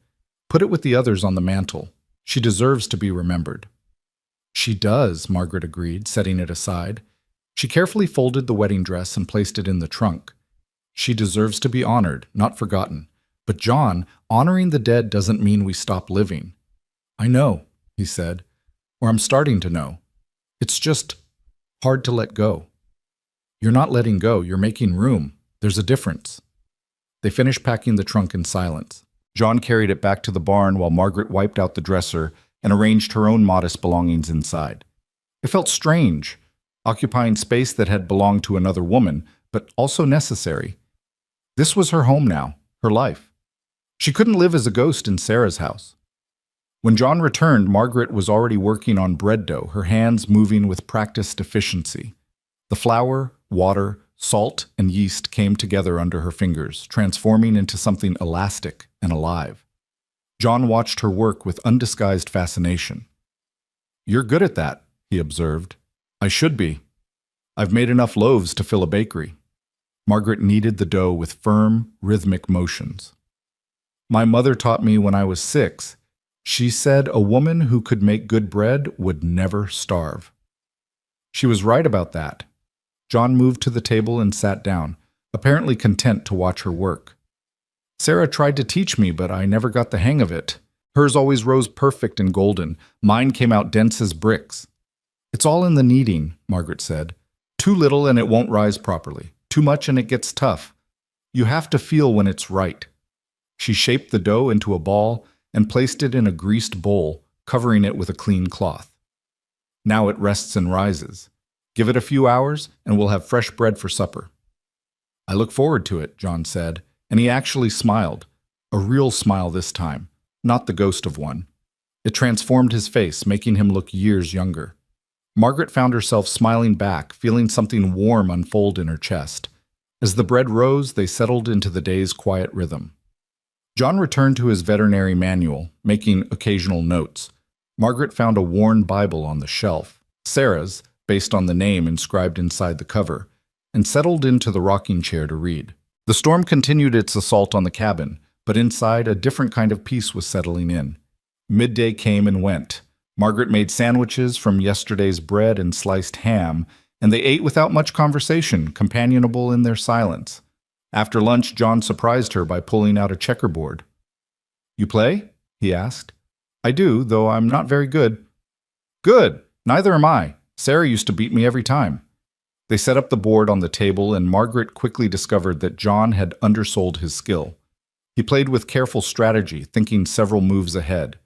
Put it with the others on the mantel. She deserves to be remembered. She does, Margaret agreed, setting it aside. She carefully folded the wedding dress and placed it in the trunk. She deserves to be honored, not forgotten. But John, honoring the dead doesn't mean we stop living. I know, he said, or I'm starting to know. It's just hard to let go. You're not letting go, you're making room. There's a difference. They finished packing the trunk in silence. John carried it back to the barn while Margaret wiped out the dresser and arranged her own modest belongings inside. It felt strange, occupying space that had belonged to another woman, but also necessary. This was her home now, her life. She couldn't live as a ghost in Sarah's house. When John returned, Margaret was already working on bread dough, her hands moving with practiced efficiency. The flour, water, salt, and yeast came together under her fingers, transforming into something elastic and alive. John watched her work with undisguised fascination. "You're good at that," he observed. "I should be. I've made enough loaves to fill a bakery." Margaret kneaded the dough with firm, rhythmic motions. "My mother taught me when I was 6. She said a woman who could make good bread would never starve." She was right about that. John moved to the table and sat down, apparently content to watch her work. "Sarah tried to teach me, but I never got the hang of it. Hers always rose perfect and golden. Mine came out dense as bricks." "It's all in the kneading," Margaret said. "Too little and it won't rise properly. Too much and it gets tough. You have to feel when it's right." She shaped the dough into a ball and placed it in a greased bowl, covering it with a clean cloth. "Now it rests and rises. Give it a few hours and we'll have fresh bread for supper." "I look forward to it," John said, and he actually smiled. A real smile this time, not the ghost of one. It transformed his face, making him look years younger. Margaret found herself smiling back, feeling something warm unfold in her chest. As the bread rose, they settled into the day's quiet rhythm. John returned to his veterinary manual, making occasional notes. Margaret found a worn Bible on the shelf, Sarah's, based on the name inscribed inside the cover, and settled into the rocking chair to read. The storm continued its assault on the cabin, but inside a different kind of peace was settling in. Midday came and went. Margaret made sandwiches from yesterday's bread and sliced ham, and they ate without much conversation, companionable in their silence. After lunch, John surprised her by pulling out a checkerboard. "You play?" he asked. "I do, though I'm not very good." "Good! Neither am I. Sarah used to beat me every time." They set up the board on the table, and Margaret quickly discovered that John had undersold his skill. He played with careful strategy, thinking several moves ahead.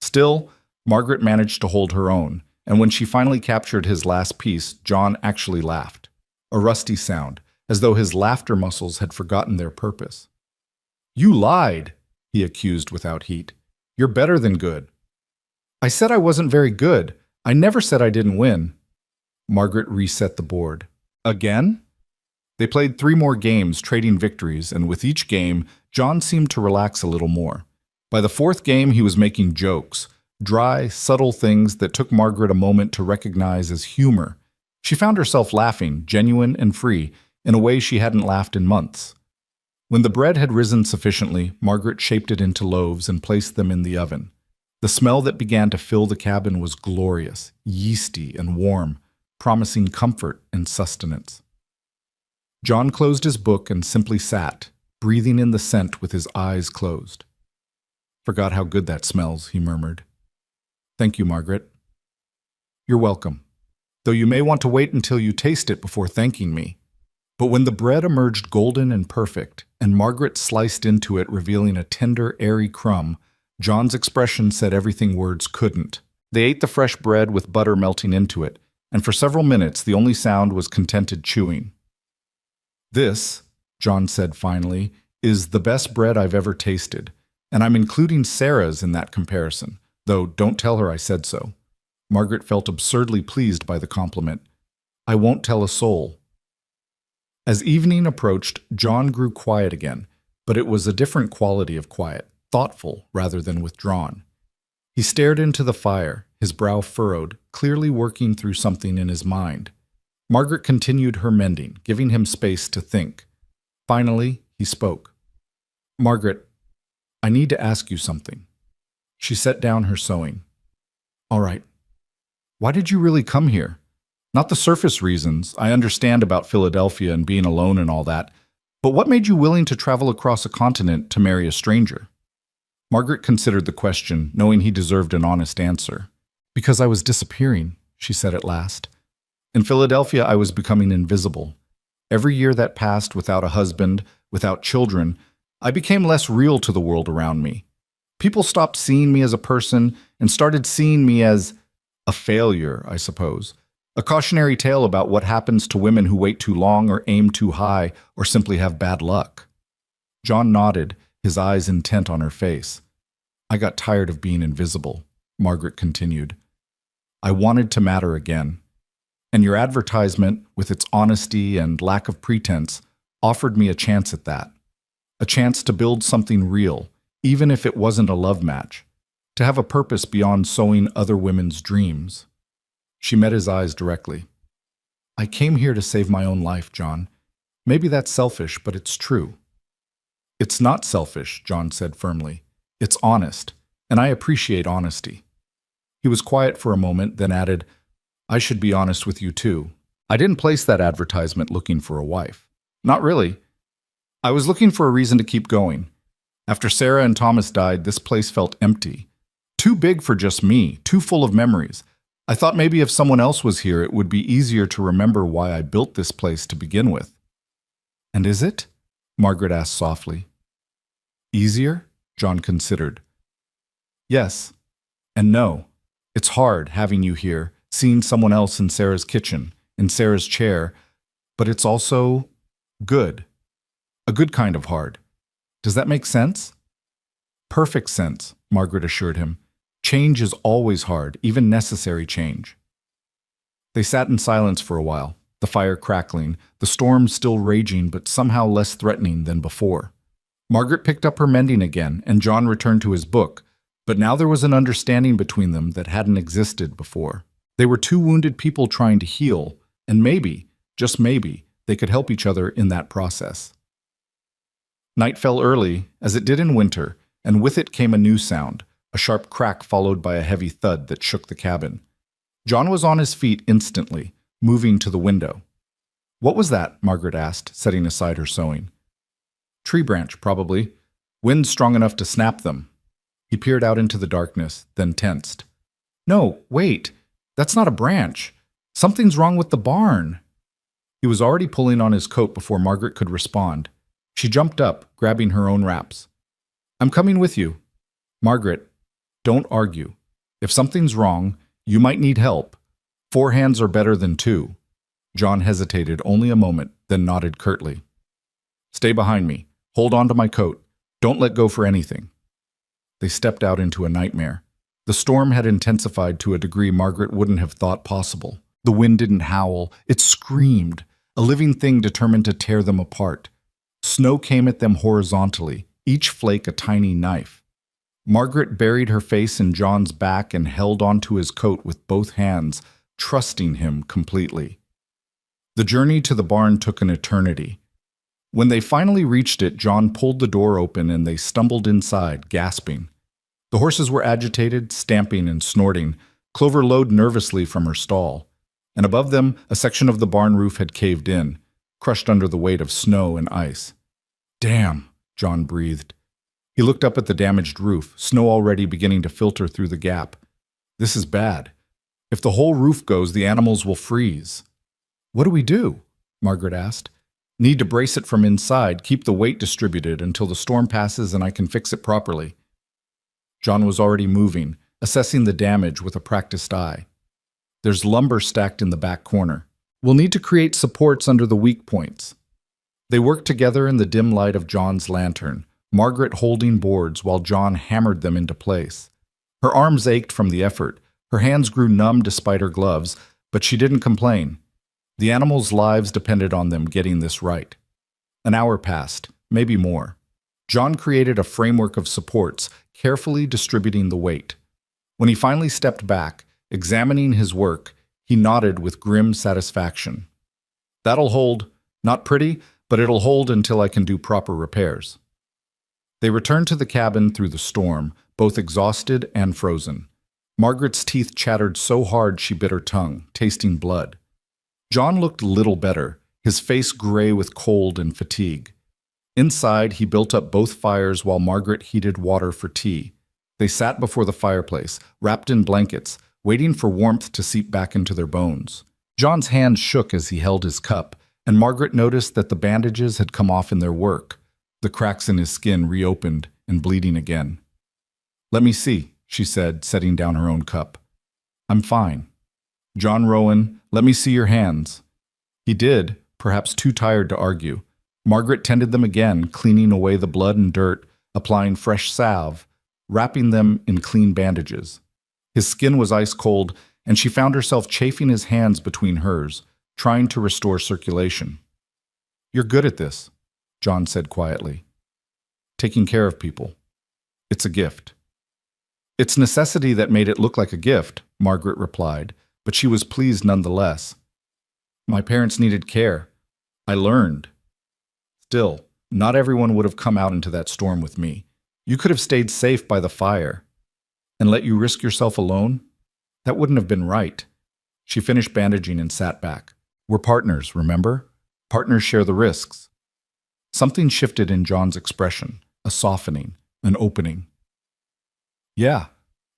Still, Margaret managed to hold her own, and when she finally captured his last piece, John actually laughed. A rusty sound, as though his laughter muscles had forgotten their purpose. "You lied," he accused without heat. "You're better than good." "I said I wasn't very good. I never said I didn't win." Margaret reset the board. "Again?" They played 3 more games, trading victories, and with each game, John seemed to relax a little more. By the 4th game, he was making jokes, dry, subtle things that took Margaret a moment to recognize as humor. She found herself laughing, genuine and free, in a way she hadn't laughed in months. When the bread had risen sufficiently, Margaret shaped it into loaves and placed them in the oven. The smell that began to fill the cabin was glorious, yeasty and warm, promising comfort and sustenance. John closed his book and simply sat, breathing in the scent with his eyes closed. "Forgot how good that smells," he murmured. "Thank you, Margaret." "You're welcome, though you may want to wait until you taste it before thanking me." But when the bread emerged golden and perfect, and Margaret sliced into it, revealing a tender, airy crumb, John's expression said everything words couldn't. They ate the fresh bread with butter melting into it, and for several minutes the only sound was contented chewing. "This," John said finally, "is the best bread I've ever tasted, and I'm including Sarah's in that comparison, though don't tell her I said so." Margaret felt absurdly pleased by the compliment. "I won't tell a soul." As evening approached, John grew quiet again, but it was a different quality of quiet, thoughtful rather than withdrawn. He stared into the fire, his brow furrowed, clearly working through something in his mind. Margaret continued her mending, giving him space to think. Finally, he spoke. "Margaret, I need to ask you something." She set down her sewing. "All right. Why did you really come here? Not the surface reasons. I understand about Philadelphia and being alone and all that. But what made you willing to travel across a continent to marry a stranger?" Margaret considered the question, knowing he deserved an honest answer. "Because I was disappearing," she said at last. "In Philadelphia, I was becoming invisible. Every year that passed without a husband, without children, I became less real to the world around me. People stopped seeing me as a person and started seeing me as a failure, I suppose. A cautionary tale about what happens to women who wait too long or aim too high or simply have bad luck. John nodded, his eyes intent on her face. I got tired of being invisible, Margaret continued. I wanted to matter again. And your advertisement, with its honesty and lack of pretense, offered me a chance at that. A chance to build something real, even if it wasn't a love match. To have a purpose beyond sowing other women's dreams. She met his eyes directly. I came here to save my own life, John. Maybe that's selfish, but it's true. It's not selfish, John said firmly. It's honest, and I appreciate honesty. He was quiet for a moment, then added, I should be honest with you too. I didn't place that advertisement looking for a wife. Not really. I was looking for a reason to keep going. After Sarah and Thomas died, this place felt empty. Too big for just me, too full of memories. I thought maybe if someone else was here, it would be easier to remember why I built this place to begin with. And is it? Margaret asked softly. Easier? John considered. Yes. And no. It's hard having you here, seeing someone else in Sarah's kitchen, in Sarah's chair, but it's also good. A good kind of hard. Does that make sense? Perfect sense, Margaret assured him. Change is always hard, even necessary change. They sat in silence for a while, the fire crackling, the storm still raging but somehow less threatening than before. Margaret picked up her mending again, and John returned to his book, but now there was an understanding between them that hadn't existed before. They were two wounded people trying to heal, and maybe, just maybe, they could help each other in that process. Night fell early, as it did in winter, and with it came a new sound, a sharp crack followed by a heavy thud that shook the cabin. John was on his feet instantly, moving to the window. What was that? Margaret asked, setting aside her sewing. Tree branch, probably. Wind strong enough to snap them. He peered out into the darkness, then tensed. No, wait. That's not a branch. Something's wrong with the barn. He was already pulling on his coat before Margaret could respond. She jumped up, grabbing her own wraps. I'm coming with you. Margaret, don't argue. If something's wrong, you might need help. 4 hands are better than 2. John hesitated only a moment, then nodded curtly. Stay behind me. Hold on to my coat. Don't let go for anything. They stepped out into a nightmare. The storm had intensified to a degree Margaret wouldn't have thought possible. The wind didn't howl. It screamed, a living thing determined to tear them apart. Snow came at them horizontally, each flake a tiny knife. Margaret buried her face in John's back and held onto his coat with both hands, trusting him completely. The journey to the barn took an eternity. When they finally reached it, John pulled the door open and they stumbled inside, gasping. The horses were agitated, stamping and snorting. Clover lowed nervously from her stall, and above them a section of the barn roof had caved in, crushed under the weight of snow and ice. Damn, John breathed. He looked up at the damaged roof, snow already beginning to filter through the gap. This is bad. If the whole roof goes, the animals will freeze. What do we do? Margaret asked. Need to brace it from inside, keep the weight distributed until the storm passes and I can fix it properly. John was already moving, assessing the damage with a practiced eye. There's lumber stacked in the back corner. We'll need to create supports under the weak points. They worked together in the dim light of John's lantern, Margaret holding boards while John hammered them into place. Her arms ached from the effort. Her hands grew numb despite her gloves, but she didn't complain. The animals' lives depended on them getting this right. An hour passed, maybe more. John created a framework of supports, carefully distributing the weight. When he finally stepped back, examining his work, he nodded with grim satisfaction. That'll hold. Not pretty, but it'll hold until I can do proper repairs. They returned to the cabin through the storm, both exhausted and frozen. Margaret's teeth chattered so hard she bit her tongue, tasting blood. John looked little better, his face gray with cold and fatigue. Inside, he built up both fires while Margaret heated water for tea. They sat before the fireplace, wrapped in blankets, waiting for warmth to seep back into their bones. John's hand shook as he held his cup, and Margaret noticed that the bandages had come off in their work, the cracks in his skin reopened and bleeding again. Let me see, she said, setting down her own cup. I'm fine. John Rowan, let me see your hands. He did, perhaps too tired to argue. Margaret tended them again, cleaning away the blood and dirt, applying fresh salve, wrapping them in clean bandages. His skin was ice cold, and she found herself chafing his hands between hers, trying to restore circulation. You're good at this, John said quietly. Taking care of people. It's a gift. It's necessity that made it look like a gift, Margaret replied, but she was pleased nonetheless. My parents needed care. I learned. Still, not everyone would have come out into that storm with me. You could have stayed safe by the fire. And let you risk yourself alone? That wouldn't have been right. She finished bandaging and sat back. We're partners, remember? Partners share the risks. Something shifted in John's expression, a softening, an opening. Yeah,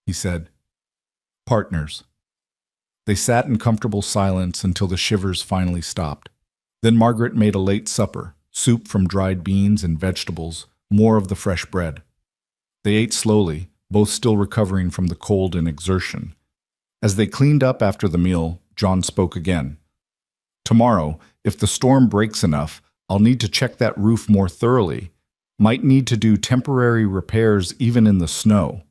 he said. Partners. They sat in comfortable silence until the shivers finally stopped. Then Margaret made a late supper, soup from dried beans and vegetables, more of the fresh bread. They ate slowly, both still recovering from the cold and exertion. As they cleaned up after the meal, John spoke again. Tomorrow, if the storm breaks enough, I'll need to check that roof more thoroughly. Might need to do temporary repairs even in the snow.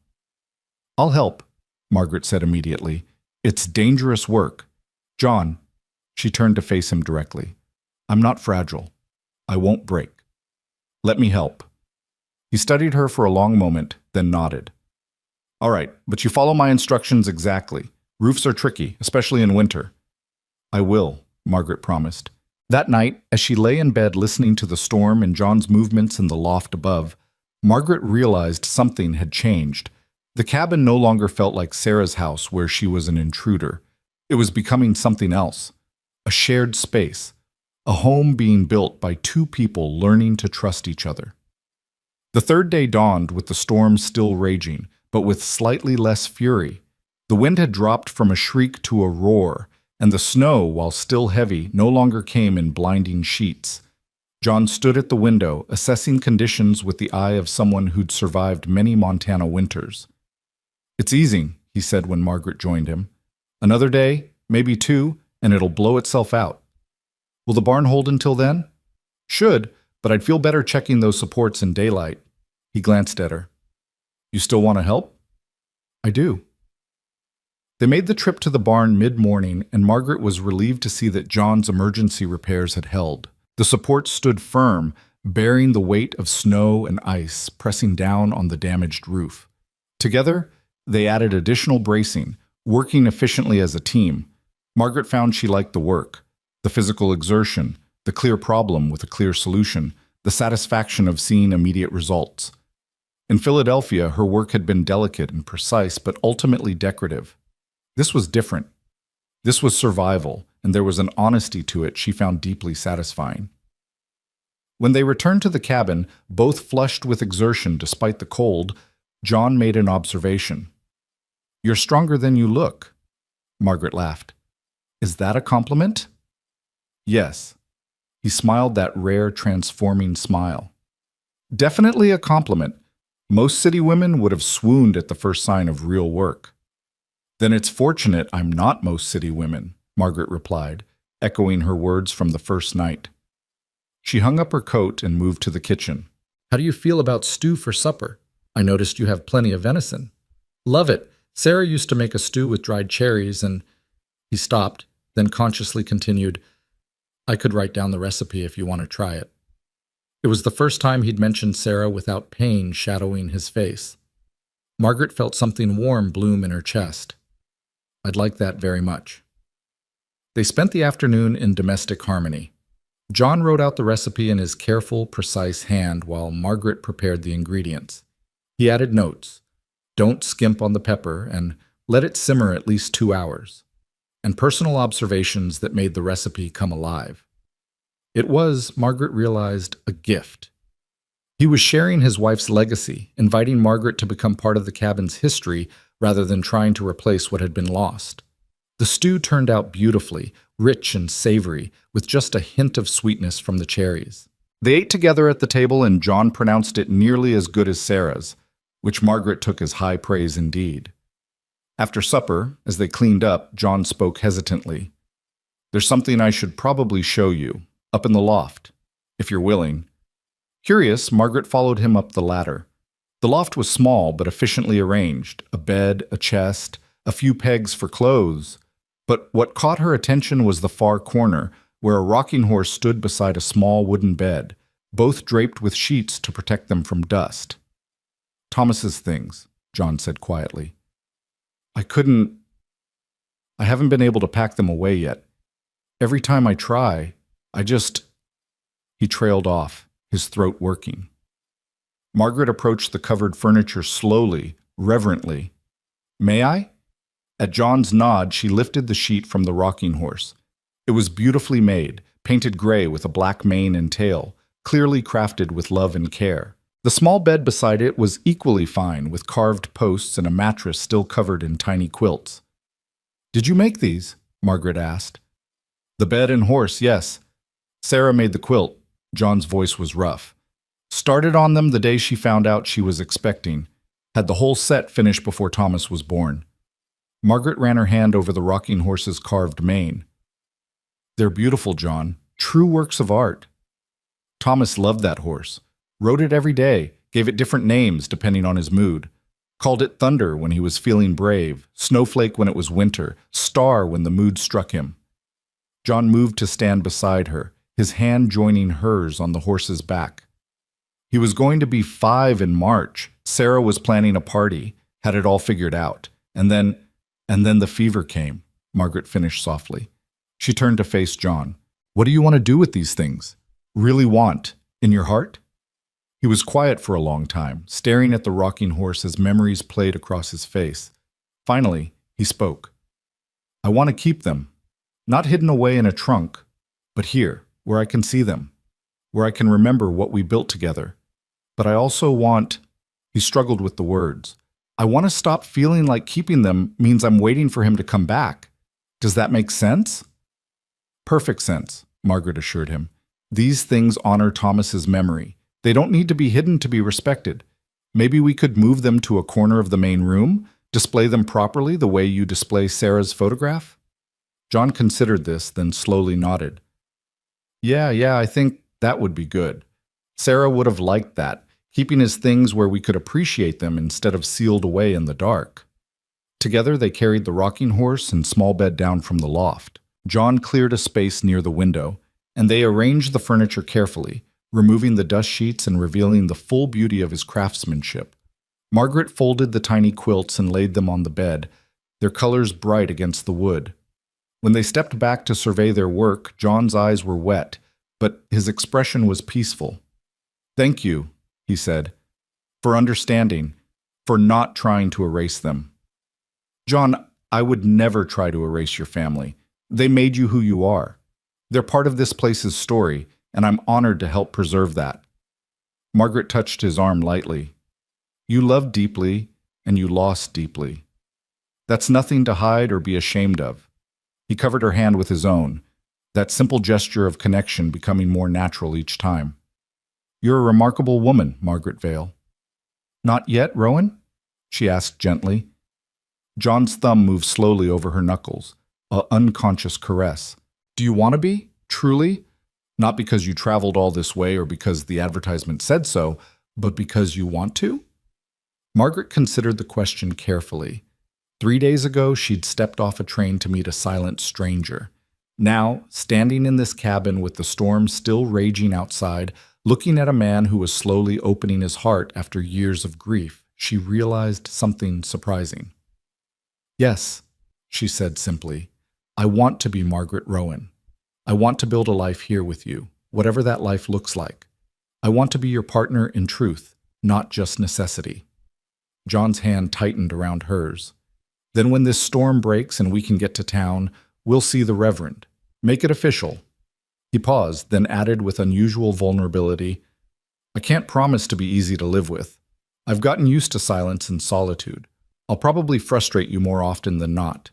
I'll help, Margaret said immediately. It's dangerous work. John, she turned to face him directly. I'm not fragile. I won't break. Let me help. He studied her for a long moment, then nodded. All right, but you follow my instructions exactly. Roofs are tricky, especially in winter. I will, Margaret promised. That night, as she lay in bed listening to the storm and John's movements in the loft above, Margaret realized something had changed. The cabin no longer felt like Sarah's house where she was an intruder. It was becoming something else. A shared space. A home being built by two people learning to trust each other. The third day dawned with the storm still raging, but with slightly less fury. The wind had dropped from a shriek to a roar, and the snow, while still heavy, no longer came in blinding sheets. John stood at the window, assessing conditions with the eye of someone who'd survived many Montana winters. It's easing, he said when Margaret joined him. Another day, maybe two, and it'll blow itself out. Will the barn hold until then? Should, but I'd feel better checking those supports in daylight. He glanced at her. You still want to help? I do. They made the trip to the barn mid-morning, and Margaret was relieved to see that John's emergency repairs had held. The supports stood firm, bearing the weight of snow and ice, pressing down on the damaged roof. Together, they added additional bracing, working efficiently as a team. Margaret found she liked the work, the physical exertion, the clear problem with a clear solution, the satisfaction of seeing immediate results. In Philadelphia, her work had been delicate and precise, but ultimately decorative. This was different. This was survival, and there was an honesty to it she found deeply satisfying. When they returned to the cabin, both flushed with exertion despite the cold, John made an observation. You're stronger than you look. Margaret laughed. Is that a compliment? Yes. He smiled that rare, transforming smile. Definitely a compliment. Most city women would have swooned at the first sign of real work. Then it's fortunate I'm not most city women, Margaret replied, echoing her words from the first night. She hung up her coat and moved to the kitchen. How do you feel about stew for supper? I noticed you have plenty of venison. Love it. Sarah used to make a stew with dried cherries and... He stopped, then consciously continued, I could write down the recipe if you want to try it. It was the first time he'd mentioned Sarah without pain shadowing his face. Margaret felt something warm bloom in her chest. I'd like that very much. They spent the afternoon in domestic harmony. John wrote out the recipe in his careful, precise hand while Margaret prepared the ingredients. He added notes. Don't skimp on the pepper and let it simmer at least 2 hours. And personal observations that made the recipe come alive. It was, Margaret realized, a gift. He was sharing his wife's legacy, inviting Margaret to become part of the cabin's history rather than trying to replace what had been lost. The stew turned out beautifully, rich and savory, with just a hint of sweetness from the cherries. They ate together at the table, and John pronounced it nearly as good as Sarah's. which Margaret took as high praise indeed. After supper, as they cleaned up, John spoke hesitantly. "There's something I should probably show you, up in the loft, if you're willing." Curious, Margaret followed him up the ladder. The loft was small but efficiently arranged, a bed, a chest, a few pegs for clothes. But what caught her attention was the far corner, where a rocking horse stood beside a small wooden bed, both draped with sheets to protect them from dust. "Thomas's things," John said quietly. I haven't been able to pack them away yet. Every time I try, He trailed off, his throat working. Margaret approached the covered furniture slowly, reverently. "May I?" At John's nod, she lifted the sheet from the rocking horse. It was beautifully made, painted gray with a black mane and tail, clearly crafted with love and care. The small bed beside it was equally fine, with carved posts and a mattress still covered in tiny quilts. "Did you make these?" Margaret asked. "The bed and horse, yes. Sarah made the quilt." John's voice was rough. "Started on them the day she found out she was expecting. Had the whole set finished before Thomas was born." Margaret ran her hand over the rocking horse's carved mane. "They're beautiful, John. True works of art." Thomas loved that horse. Rode it every day, gave it different names depending on his mood. Called it Thunder when he was feeling brave, Snowflake when it was winter, Star when the mood struck him. John moved to stand beside her, his hand joining hers on the horse's back. He was going to be 5 in March. Sarah was planning a party, had it all figured out. And then the fever came, Margaret finished softly. She turned to face John. "What do you want to do with these things? Really want? In your heart?" He was quiet for a long time, staring at the rocking horse as memories played across his face. Finally, he spoke. "I want to keep them, not hidden away in a trunk, but here, where I can see them, where I can remember what we built together. But I also want," he struggled with the words, "I want to stop feeling like keeping them means I'm waiting for him to come back. Does that make sense?" "Perfect sense," Margaret assured him. "These things honor Thomas's memory. They don't need to be hidden to be respected. Maybe we could move them to a corner of the main room, display them properly the way you display Sarah's photograph?" John considered this, then slowly nodded. Yeah, I think that would be good. Sarah would have liked that, keeping his things where we could appreciate them instead of sealed away in the dark." Together they carried the rocking horse and small bed down from the loft. John cleared a space near the window, and they arranged the furniture carefully, removing the dust sheets and revealing the full beauty of his craftsmanship. Margaret folded the tiny quilts and laid them on the bed, their colors bright against the wood. When they stepped back to survey their work, John's eyes were wet, but his expression was peaceful. "Thank you," he said, "for understanding, for not trying to erase them." "John, I would never try to erase your family. They made you who you are. They're part of this place's story, and I'm honored to help preserve that." Margaret touched his arm lightly. "You loved deeply, and you lost deeply. That's nothing to hide or be ashamed of." He covered her hand with his own, that simple gesture of connection becoming more natural each time. "You're a remarkable woman, Margaret Vale." "Not yet, Rowan?" she asked gently. John's thumb moved slowly over her knuckles, an unconscious caress. "Do you want to be? Truly? Not because you traveled all this way or because the advertisement said so, but because you want to?" Margaret considered the question carefully. 3 days ago, she'd stepped off a train to meet a silent stranger. Now, standing in this cabin with the storm still raging outside, looking at a man who was slowly opening his heart after years of grief, she realized something surprising. "Yes," she said simply, "I want to be Margaret Rowan. I want to build a life here with you, whatever that life looks like. I want to be your partner in truth, not just necessity." John's hand tightened around hers. "Then when this storm breaks and we can get to town, we'll see the Reverend. Make it official." He paused, then added with unusual vulnerability, "I can't promise to be easy to live with. I've gotten used to silence and solitude. I'll probably frustrate you more often than not."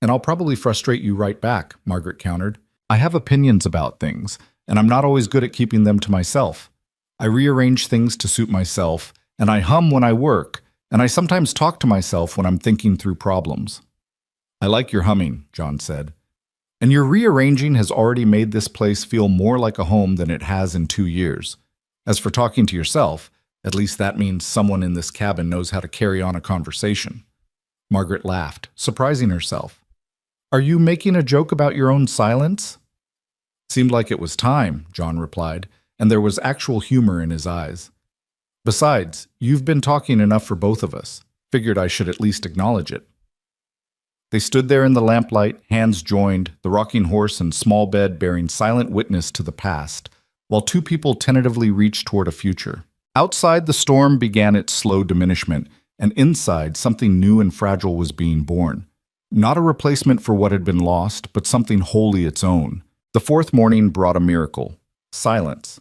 "And I'll probably frustrate you right back," Margaret countered. "I have opinions about things, and I'm not always good at keeping them to myself. I rearrange things to suit myself, and I hum when I work, and I sometimes talk to myself when I'm thinking through problems." "I like your humming," John said. "And your rearranging has already made this place feel more like a home than it has in 2 years. As for talking to yourself, at least that means someone in this cabin knows how to carry on a conversation." Margaret laughed, surprising herself. "Are you making a joke about your own silence?" "Seemed like it was time," John replied, and there was actual humor in his eyes. "Besides, you've been talking enough for both of us. Figured I should at least acknowledge it." They stood there in the lamplight, hands joined, the rocking horse and small bed bearing silent witness to the past, while two people tentatively reached toward a future. Outside, the storm began its slow diminishment, and inside, something new and fragile was being born. Not a replacement for what had been lost, but something wholly its own. The fourth morning brought a miracle: silence.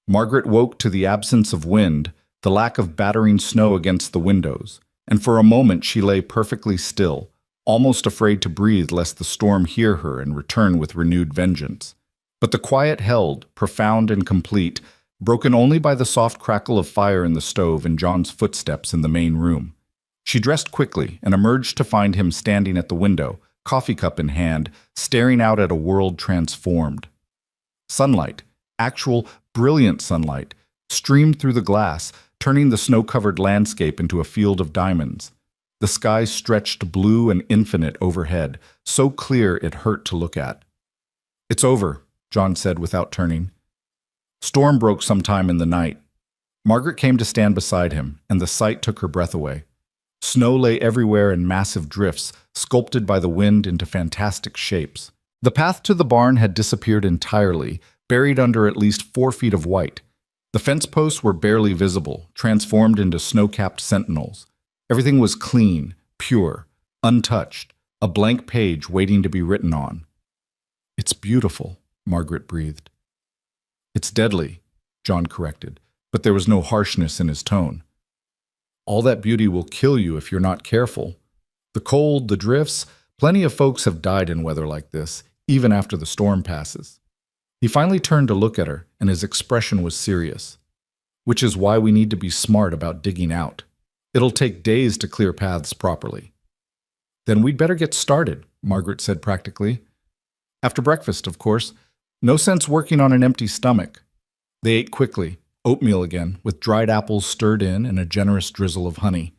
Margaret woke to the absence of wind, the lack of battering snow against the windows, and for a moment she lay perfectly still, almost afraid to breathe lest the storm hear her and return with renewed vengeance. But the quiet held, profound and complete, broken only by the soft crackle of fire in the stove and John's footsteps in the main room. She dressed quickly and emerged to find him standing at the window, coffee cup in hand, staring out at a world transformed. Sunlight, actual, brilliant sunlight, streamed through the glass, turning the snow-covered landscape into a field of diamonds. The sky stretched blue and infinite overhead, so clear it hurt to look at. "It's over," John said without turning. Storm broke sometime in the night. Margaret came to stand beside him, and the sight took her breath away. Snow lay everywhere in massive drifts, sculpted by the wind into fantastic shapes. The path to the barn had disappeared entirely, buried under at least 4 feet of white. The fence posts were barely visible, transformed into snow-capped sentinels. Everything was clean, pure, untouched, a blank page waiting to be written on. "It's beautiful," Margaret breathed. "It's deadly," John corrected, but there was no harshness in his tone. "All that beauty will kill you if you're not careful. The cold, the drifts, plenty of folks have died in weather like this, even after the storm passes." He finally turned to look at her, and his expression was serious. "Which is why we need to be smart about digging out. It'll take days to clear paths properly." "Then we'd better get started," Margaret said practically. "After breakfast, of course. No sense working on an empty stomach." They ate quickly, oatmeal again, with dried apples stirred in and a generous drizzle of honey.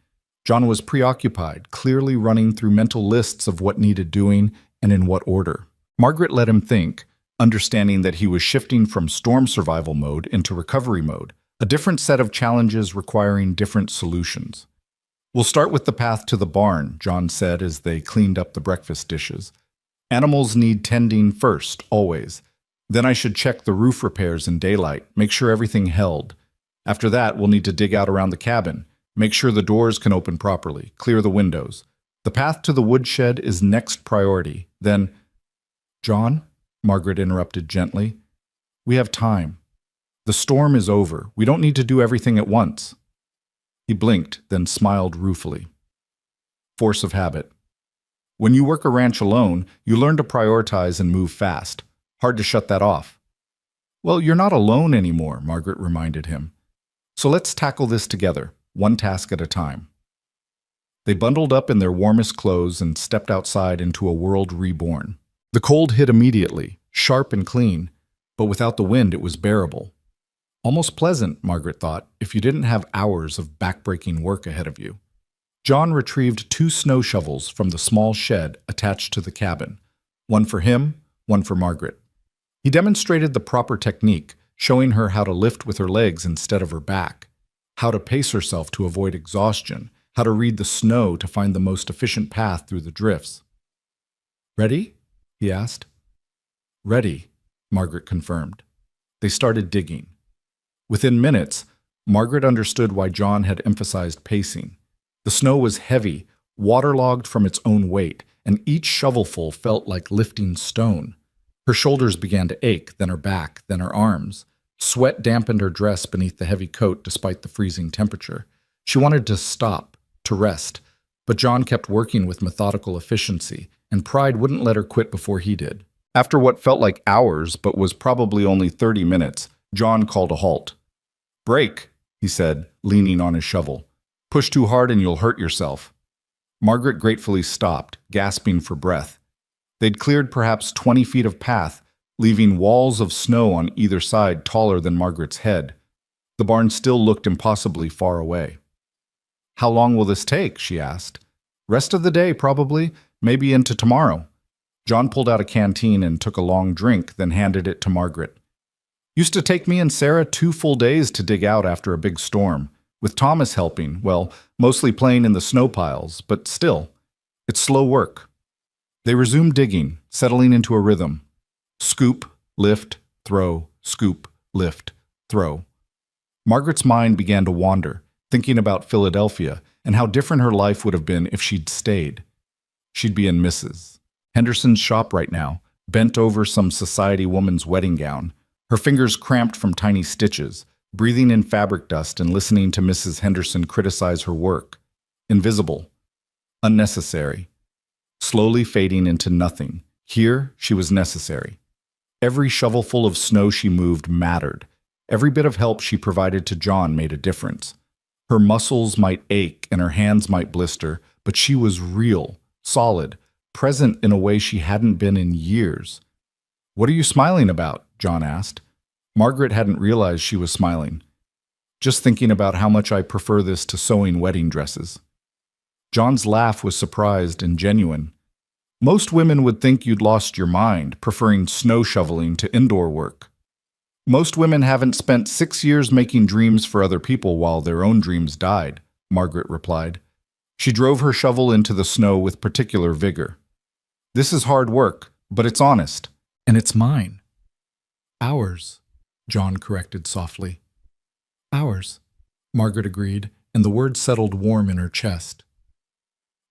John was preoccupied, clearly running through mental lists of what needed doing and in what order. Margaret let him think, understanding that he was shifting from storm survival mode into recovery mode, a different set of challenges requiring different solutions. "We'll start with the path to the barn," John said as they cleaned up the breakfast dishes. "Animals need tending first, always. Then I should check the roof repairs in daylight, make sure everything held. After that, we'll need to dig out around the cabin, make sure the doors can open properly, clear the windows. The path to the woodshed is next priority. Then—" "John," Margaret interrupted gently, "we have time. The storm is over. We don't need to do everything at once." He blinked, then smiled ruefully. Force of habit. When you work a ranch alone, you learn to prioritize and move fast. Hard to shut that off. "Well, you're not alone anymore," Margaret reminded him. "So let's tackle this together, one task at a time." They bundled up in their warmest clothes and stepped outside into a world reborn. The cold hit immediately, sharp and clean, but without the wind it was bearable. Almost pleasant, Margaret thought, if you didn't have hours of backbreaking work ahead of you. John retrieved 2 snow shovels from the small shed attached to the cabin, one for him, one for Margaret. He demonstrated the proper technique, showing her how to lift with her legs instead of her back, how to pace herself to avoid exhaustion, how to read the snow to find the most efficient path through the drifts. "Ready?" he asked. "Ready," Margaret confirmed. They started digging. Within minutes, Margaret understood why John had emphasized pacing. The snow was heavy, waterlogged from its own weight, and each shovelful felt like lifting stone. Her shoulders began to ache, then her back, then her arms. Sweat dampened her dress beneath the heavy coat despite the freezing temperature. She wanted to stop, to rest, but John kept working with methodical efficiency, and pride wouldn't let her quit before he did. After what felt like hours, but was probably only 30 minutes, John called a halt. "Break," he said, leaning on his shovel. Push too hard and you'll hurt yourself. Margaret gratefully stopped, gasping for breath. They'd cleared perhaps 20 feet of path, leaving walls of snow on either side taller than Margaret's head. The barn still looked impossibly far away. How long will this take? She asked. Rest of the day, probably, maybe into tomorrow. John pulled out a canteen and took a long drink, then handed it to Margaret. Used to take me and Sarah 2 full days to dig out after a big storm, with Thomas helping, well, mostly playing in the snow piles, but still, it's slow work. They resumed digging, settling into a rhythm. Scoop, lift, throw, scoop, lift, throw. Margaret's mind began to wander, thinking about Philadelphia and how different her life would have been if she'd stayed. She'd be in Mrs. Henderson's shop right now, bent over some society woman's wedding gown, her fingers cramped from tiny stitches, breathing in fabric dust and listening to Mrs. Henderson criticize her work. Invisible. Unnecessary. Slowly fading into nothing. Here, she was necessary. Every shovelful of snow she moved mattered. Every bit of help she provided to John made a difference. Her muscles might ache and her hands might blister, but she was real, solid, present in a way she hadn't been in years. What are you smiling about? John asked. Margaret hadn't realized she was smiling. Just thinking about how much I prefer this to sewing wedding dresses. John's laugh was surprised and genuine. Most women would think you'd lost your mind, preferring snow shoveling to indoor work. Most women haven't spent 6 years making dreams for other people while their own dreams died, Margaret replied. She drove her shovel into the snow with particular vigor. This is hard work, but it's honest. And it's mine. Ours, John corrected softly. Ours, Margaret agreed, and the word settled warm in her chest.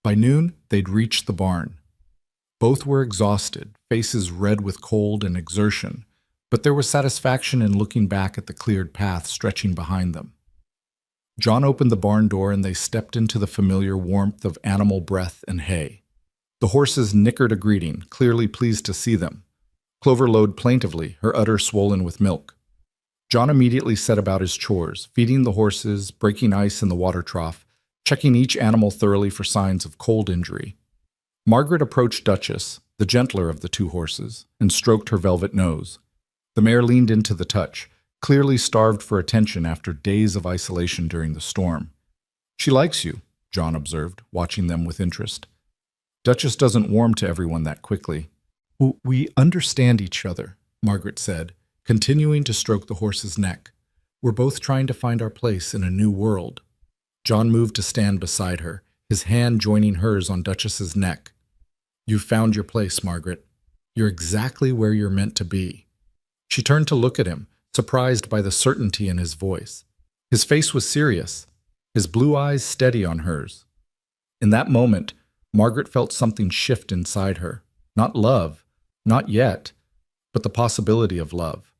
By noon, they'd reached the barn. Both were exhausted, faces red with cold and exertion, but there was satisfaction in looking back at the cleared path stretching behind them. John opened the barn door and they stepped into the familiar warmth of animal breath and hay. The horses nickered a greeting, clearly pleased to see them. Clover lowed plaintively, her udder swollen with milk. John immediately set about his chores, feeding the horses, breaking ice in the water trough, checking each animal thoroughly for signs of cold injury. Margaret approached Duchess, the gentler of the 2 horses, and stroked her velvet nose. The mare leaned into the touch, clearly starved for attention after days of isolation during the storm. She likes you, John observed, watching them with interest. Duchess doesn't warm to everyone that quickly. We understand each other, Margaret said, continuing to stroke the horse's neck. We're both trying to find our place in a new world. John moved to stand beside her, his hand joining hers on Duchess's neck. You've found your place, Margaret. You're exactly where you're meant to be. She turned to look at him, surprised by the certainty in his voice. His face was serious, his blue eyes steady on hers. In that moment, Margaret felt something shift inside her. Not love, not yet, but the possibility of love.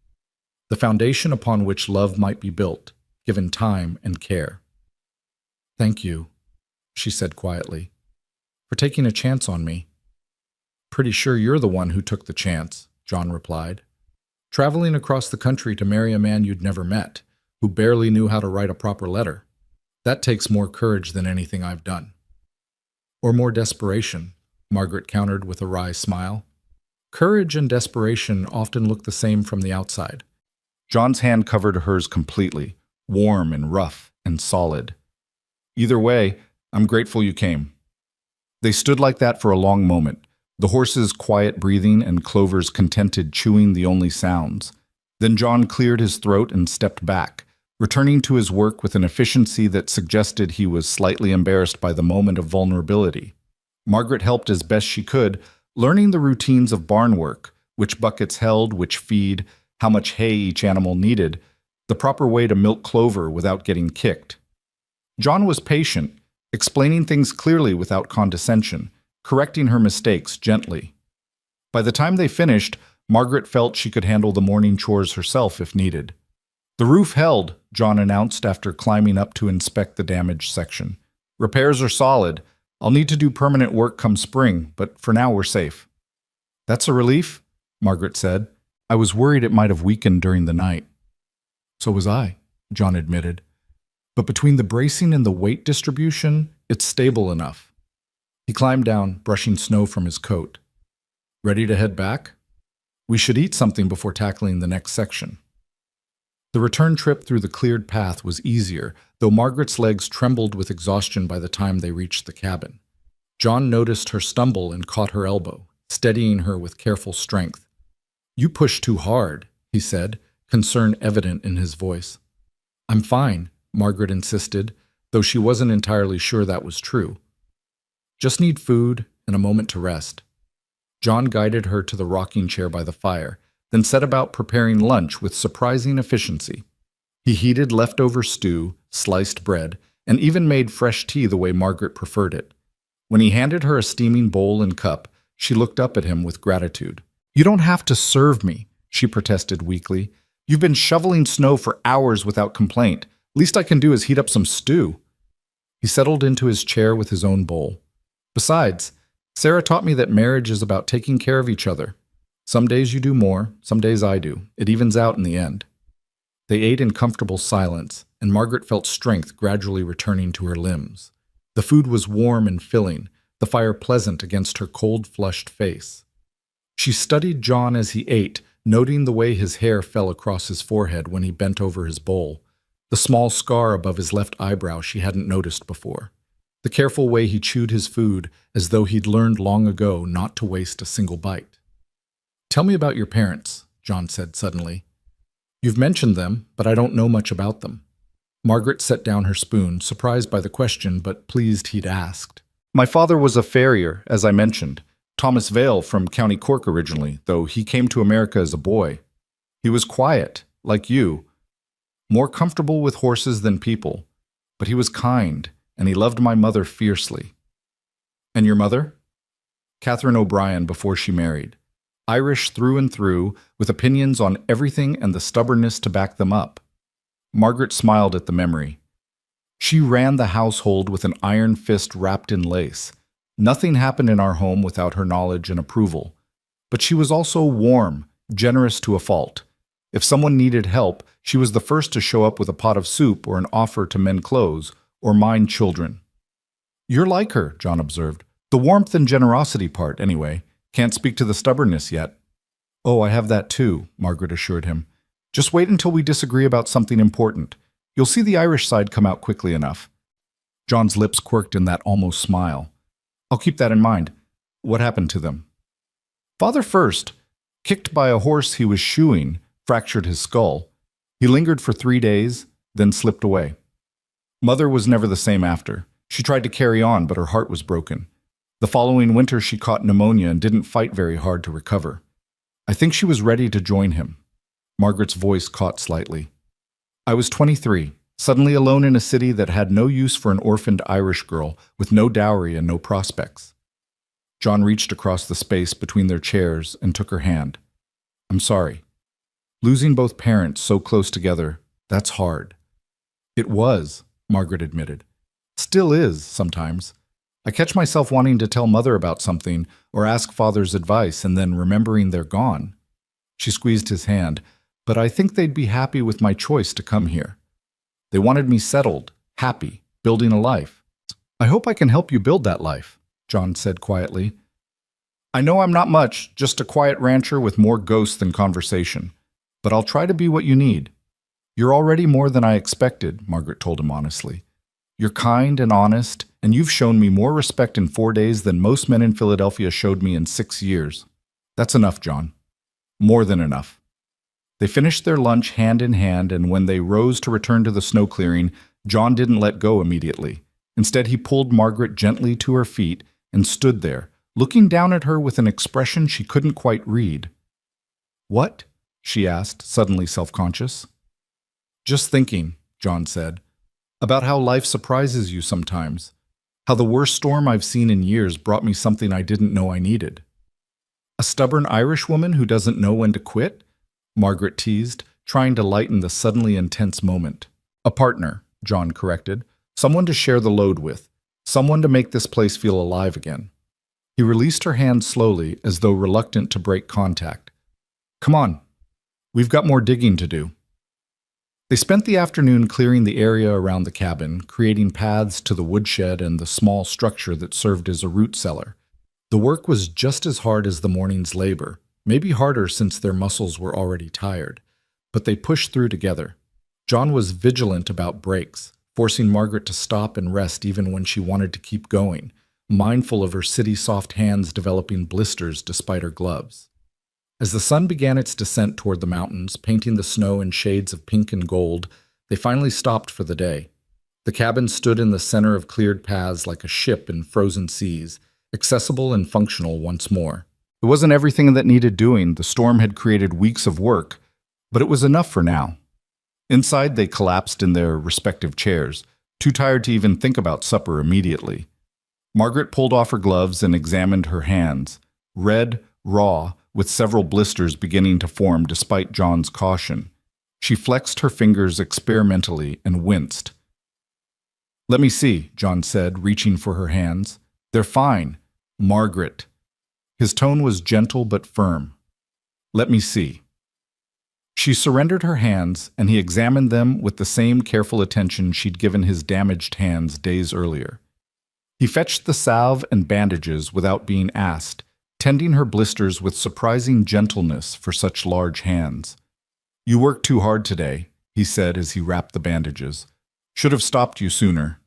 The foundation upon which love might be built, given time and care. Thank you, she said quietly, for taking a chance on me. Pretty sure you're the one who took the chance, John replied. Traveling across the country to marry a man you'd never met, who barely knew how to write a proper letter. That takes more courage than anything I've done. Or more desperation, Margaret countered with a wry smile. Courage and desperation often look the same from the outside. John's hand covered hers completely, warm and rough and solid. Either way, I'm grateful you came. They stood like that for a long moment, the horse's quiet breathing and Clover's contented chewing the only sounds. Then John cleared his throat and stepped back, returning to his work with an efficiency that suggested he was slightly embarrassed by the moment of vulnerability. Margaret helped as best she could, learning the routines of barn work, which buckets held, which feed, how much hay each animal needed, the proper way to milk Clover without getting kicked. John was patient, explaining things clearly without condescension, correcting her mistakes gently. By the time they finished, Margaret felt she could handle the morning chores herself if needed. The roof held, John announced after climbing up to inspect the damaged section. Repairs are solid. I'll need to do permanent work come spring, but for now we're safe. That's a relief, Margaret said. I was worried it might have weakened during the night. So was I, John admitted. but between the bracing and the weight distribution, it's stable enough. He climbed down, brushing snow from his coat. Ready to head back? We should eat something before tackling the next section. The return trip through the cleared path was easier, though Margaret's legs trembled with exhaustion by the time they reached the cabin. John noticed her stumble and caught her elbow, steadying her with careful strength. "You pushed too hard," he said, concern evident in his voice. "I'm fine," Margaret insisted, though she wasn't entirely sure that was true. "Just need food and a moment to rest." John guided her to the rocking chair by the fire, then set about preparing lunch with surprising efficiency. He heated leftover stew, sliced bread, and even made fresh tea the way Margaret preferred it. When he handed her a steaming bowl and cup, she looked up at him with gratitude. "You don't have to serve me," she protested weakly. "You've been shoveling snow for hours without complaint. Least I can do is heat up some stew." He settled into his chair with his own bowl. "Besides, Sarah taught me that marriage is about taking care of each other. Some days you do more, some days I do. It evens out in the end." They ate in comfortable silence, and Margaret felt strength gradually returning to her limbs. The food was warm and filling, the fire pleasant against her cold, flushed face. She studied John as he ate, noting the way his hair fell across his forehead when he bent over his bowl, the small scar above his left eyebrow she hadn't noticed before, the careful way he chewed his food as though he'd learned long ago not to waste a single bite. "Tell me about your parents," John said suddenly. "You've mentioned them, but I don't know much about them." Margaret set down her spoon, surprised by the question, but pleased he'd asked. "My father was a farrier, as I mentioned. Thomas Vale from County Cork originally, though he came to America as a boy. He was quiet, like you, more comfortable with horses than people, but he was kind, and he loved my mother fiercely." "And your mother?" "Catherine O'Brien before she married. Irish through and through, with opinions on everything and the stubbornness to back them up." Margaret smiled at the memory. "She ran the household with an iron fist wrapped in lace. Nothing happened in our home without her knowledge and approval. But she was also warm, generous to a fault. If someone needed help, she was the first to show up with a pot of soup or an offer to mend clothes or mind children." "You're like her," John observed. "The warmth and generosity part, anyway. Can't speak to the stubbornness yet." "Oh, I have that too," Margaret assured him. "Just wait until we disagree about something important. You'll see the Irish side come out quickly enough." John's lips quirked in that almost smile. "I'll keep that in mind. What happened to them?" "Father first, kicked by a horse he was shoeing, fractured his skull. He lingered for 3 days, then slipped away. Mother was never the same after. She tried to carry on, but her heart was broken. The following winter she caught pneumonia and didn't fight very hard to recover. I think she was ready to join him." Margaret's voice caught slightly. "I was 23, suddenly alone in a city that had no use for an orphaned Irish girl with no dowry and no prospects." John reached across the space between their chairs and took her hand. "I'm sorry. Losing both parents so close together, that's hard." "It was," Margaret admitted. "Still is, sometimes. I catch myself wanting to tell Mother about something or ask Father's advice and then remembering they're gone." She squeezed his hand. "But I think they'd be happy with my choice to come here. They wanted me settled, happy, building a life." "I hope I can help you build that life," John said quietly. "I know I'm not much, just a quiet rancher with more ghosts than conversation. But I'll try to be what you need." "You're already more than I expected," Margaret told him honestly. "You're kind and honest, and you've shown me more respect in 4 days than most men in Philadelphia showed me in 6 years. That's enough, John. More than enough." They finished their lunch hand in hand, and when they rose to return to the snow clearing, John didn't let go immediately. Instead, he pulled Margaret gently to her feet and stood there, looking down at her with an expression she couldn't quite read. "What?" she asked, suddenly self-conscious. "Just thinking," John said, "about how life surprises you sometimes. How the worst storm I've seen in years brought me something I didn't know I needed." "A stubborn Irish woman who doesn't know when to quit?" Margaret teased, trying to lighten the suddenly intense moment. "A partner," John corrected. "Someone to share the load with. Someone to make this place feel alive again." He released her hand slowly, as though reluctant to break contact. "Come on. We've got more digging to do." They spent the afternoon clearing the area around the cabin, creating paths to the woodshed and the small structure that served as a root cellar. The work was just as hard as the morning's labor, maybe harder since their muscles were already tired, but they pushed through together. John was vigilant about breaks, forcing Margaret to stop and rest even when she wanted to keep going, mindful of her city-soft hands developing blisters despite her gloves. As the sun began its descent toward the mountains, painting the snow in shades of pink and gold, they finally stopped for the day. The cabin stood in the center of cleared paths like a ship in frozen seas, accessible and functional once more. It wasn't everything that needed doing. The storm had created weeks of work, but it was enough for now. Inside, they collapsed in their respective chairs, too tired to even think about supper immediately. Margaret pulled off her gloves and examined her hands, red, raw, with several blisters beginning to form despite John's caution. She flexed her fingers experimentally and winced. "Let me see," John said, reaching for her hands. "They're fine, Margaret." His tone was gentle but firm. "Let me see." She surrendered her hands, and he examined them with the same careful attention she'd given his damaged hands days earlier. He fetched the salve and bandages without being asked, tending her blisters with surprising gentleness for such large hands. "You worked too hard today," he said as he wrapped the bandages. "Should have stopped you sooner."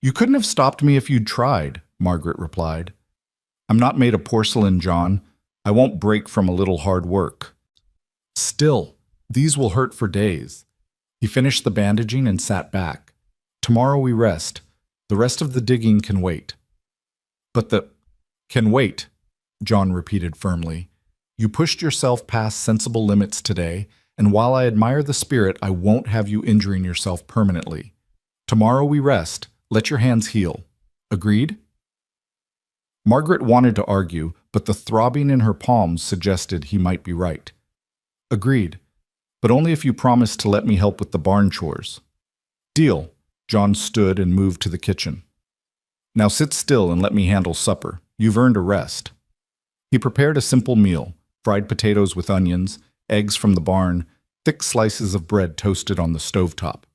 "You couldn't have stopped me if you'd tried," Margaret replied. "I'm not made of porcelain, John. I won't break from a little hard work." "Still, these will hurt for days." He finished the bandaging and sat back. "Tomorrow we rest. The rest of the digging can wait." "But the can wait," John repeated firmly. "You pushed yourself past sensible limits today, and while I admire the spirit, I won't have you injuring yourself permanently. Tomorrow we rest. Let your hands heal. Agreed?" Margaret wanted to argue, but the throbbing in her palms suggested he might be right. "Agreed, but only if you promise to let me help with the barn chores." "Deal." John stood and moved to the kitchen. "Now sit still and let me handle supper. You've earned a rest." He prepared a simple meal, fried potatoes with onions, eggs from the barn, thick slices of bread toasted on the stovetop.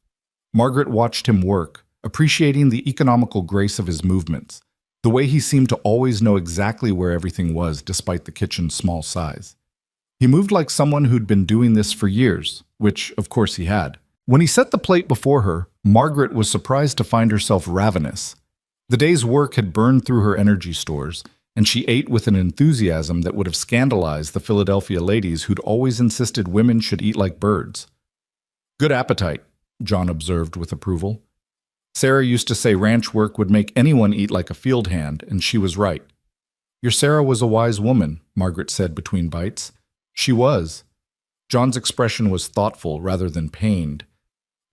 Margaret watched him work, appreciating the economical grace of his movements, the way he seemed to always know exactly where everything was despite the kitchen's small size. He moved like someone who'd been doing this for years, which, of course, he had. When he set the plate before her, Margaret was surprised to find herself ravenous. The day's work had burned through her energy stores, and she ate with an enthusiasm that would have scandalized the Philadelphia ladies who'd always insisted women should eat like birds. "Good appetite," John observed with approval. "Sarah used to say ranch work would make anyone eat like a field hand, and she was right." "Your Sarah was a wise woman," Margaret said between bites. "She was." John's expression was thoughtful rather than pained.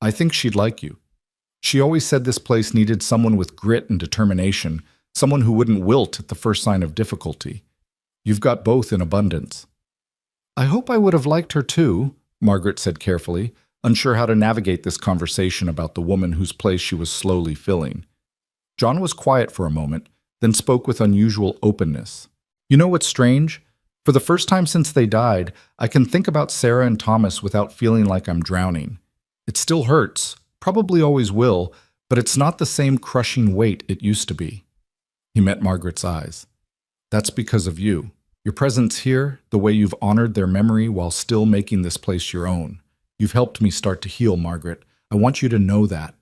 "I think she'd like you. She always said this place needed someone with grit and determination, someone who wouldn't wilt at the first sign of difficulty. You've got both in abundance." "I hope I would have liked her too," Margaret said carefully, unsure how to navigate this conversation about the woman whose place she was slowly filling. John was quiet for a moment, then spoke with unusual openness. "You know what's strange? For the first time since they died, I can think about Sarah and Thomas without feeling like I'm drowning. It still hurts, probably always will, but it's not the same crushing weight it used to be." He met Margaret's eyes. "That's because of you. Your presence here, the way you've honored their memory while still making this place your own. You've helped me start to heal, Margaret. I want you to know that."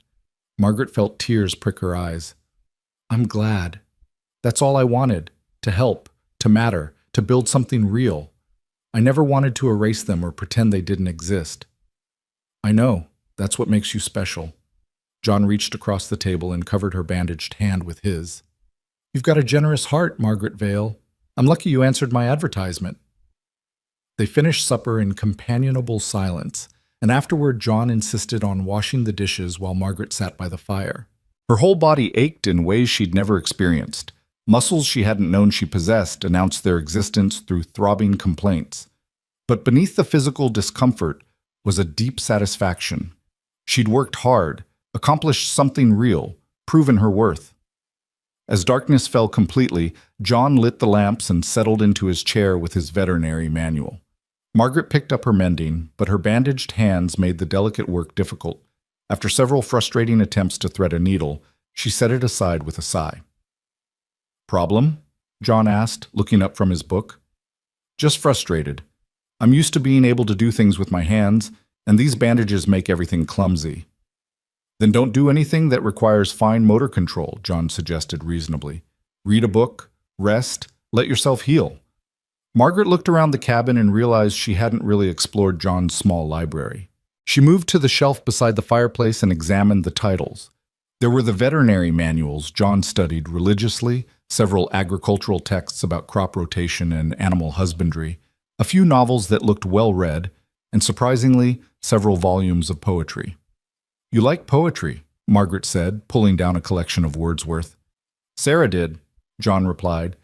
Margaret felt tears prick her eyes. "I'm glad. That's all I wanted, to help, to matter, to build something real. I never wanted to erase them or pretend they didn't exist." "I know. That's what makes you special." John reached across the table and covered her bandaged hand with his. "You've got a generous heart, Margaret Vale. I'm lucky you answered my advertisement." They finished supper in companionable silence, and afterward John insisted on washing the dishes while Margaret sat by the fire. Her whole body ached in ways she'd never experienced. Muscles she hadn't known she possessed announced their existence through throbbing complaints. But beneath the physical discomfort was a deep satisfaction. She'd worked hard, accomplished something real, proven her worth. As darkness fell completely, John lit the lamps and settled into his chair with his veterinary manual. Margaret picked up her mending, but her bandaged hands made the delicate work difficult. After several frustrating attempts to thread a needle, she set it aside with a sigh. Problem? John asked, looking up from his book. Just frustrated. I'm used to being able to do things with my hands, and these bandages make everything clumsy. Then don't do anything that requires fine motor control, John suggested reasonably. Read a book, rest, let yourself heal. Margaret looked around the cabin and realized she hadn't really explored John's small library. She moved to the shelf beside the fireplace and examined the titles. There were the veterinary manuals John studied religiously, several agricultural texts about crop rotation and animal husbandry, a few novels that looked well read, and surprisingly, several volumes of poetry. You like poetry, Margaret said, pulling down a collection of Wordsworth. Sarah did, John replied.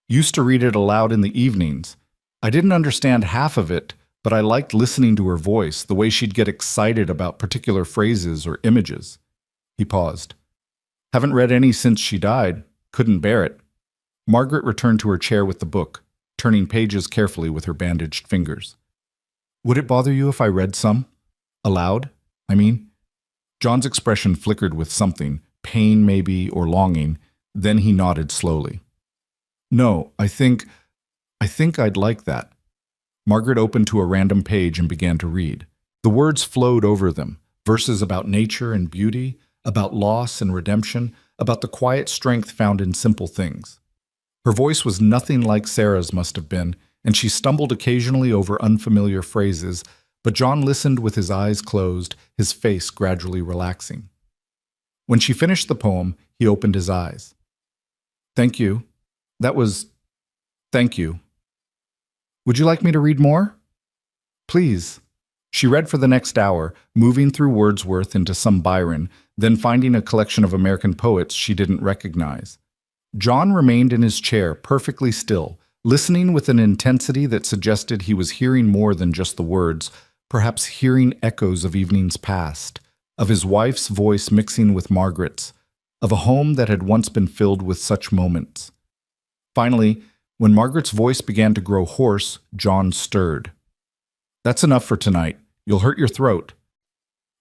Used to read it aloud in the evenings. I didn't understand half of it, but I liked listening to her voice, the way she'd get excited about particular phrases or images. He paused. Haven't read any since she died. Couldn't bear it. Margaret returned to her chair with the book, turning pages carefully with her bandaged fingers. Would it bother you if I read some? Aloud, I mean? John's expression flickered with something, pain maybe, or longing. Then he nodded slowly. No, I think I'd like that. Margaret opened to a random page and began to read. The words flowed over them, verses about nature and beauty, about loss and redemption, about the quiet strength found in simple things. Her voice was nothing like Sarah's must have been, and she stumbled occasionally over unfamiliar phrases, but John listened with his eyes closed, his face gradually relaxing. When she finished the poem, he opened his eyes. Thank you. Thank you. Would you like me to read more? Please. She read for the next hour, moving through Wordsworth into some Byron, then finding a collection of American poets she didn't recognize. John remained in his chair, perfectly still, listening with an intensity that suggested he was hearing more than just the words, perhaps hearing echoes of evenings past, of his wife's voice mixing with Margaret's, of a home that had once been filled with such moments. Finally, when Margaret's voice began to grow hoarse, John stirred. That's enough for tonight. You'll hurt your throat.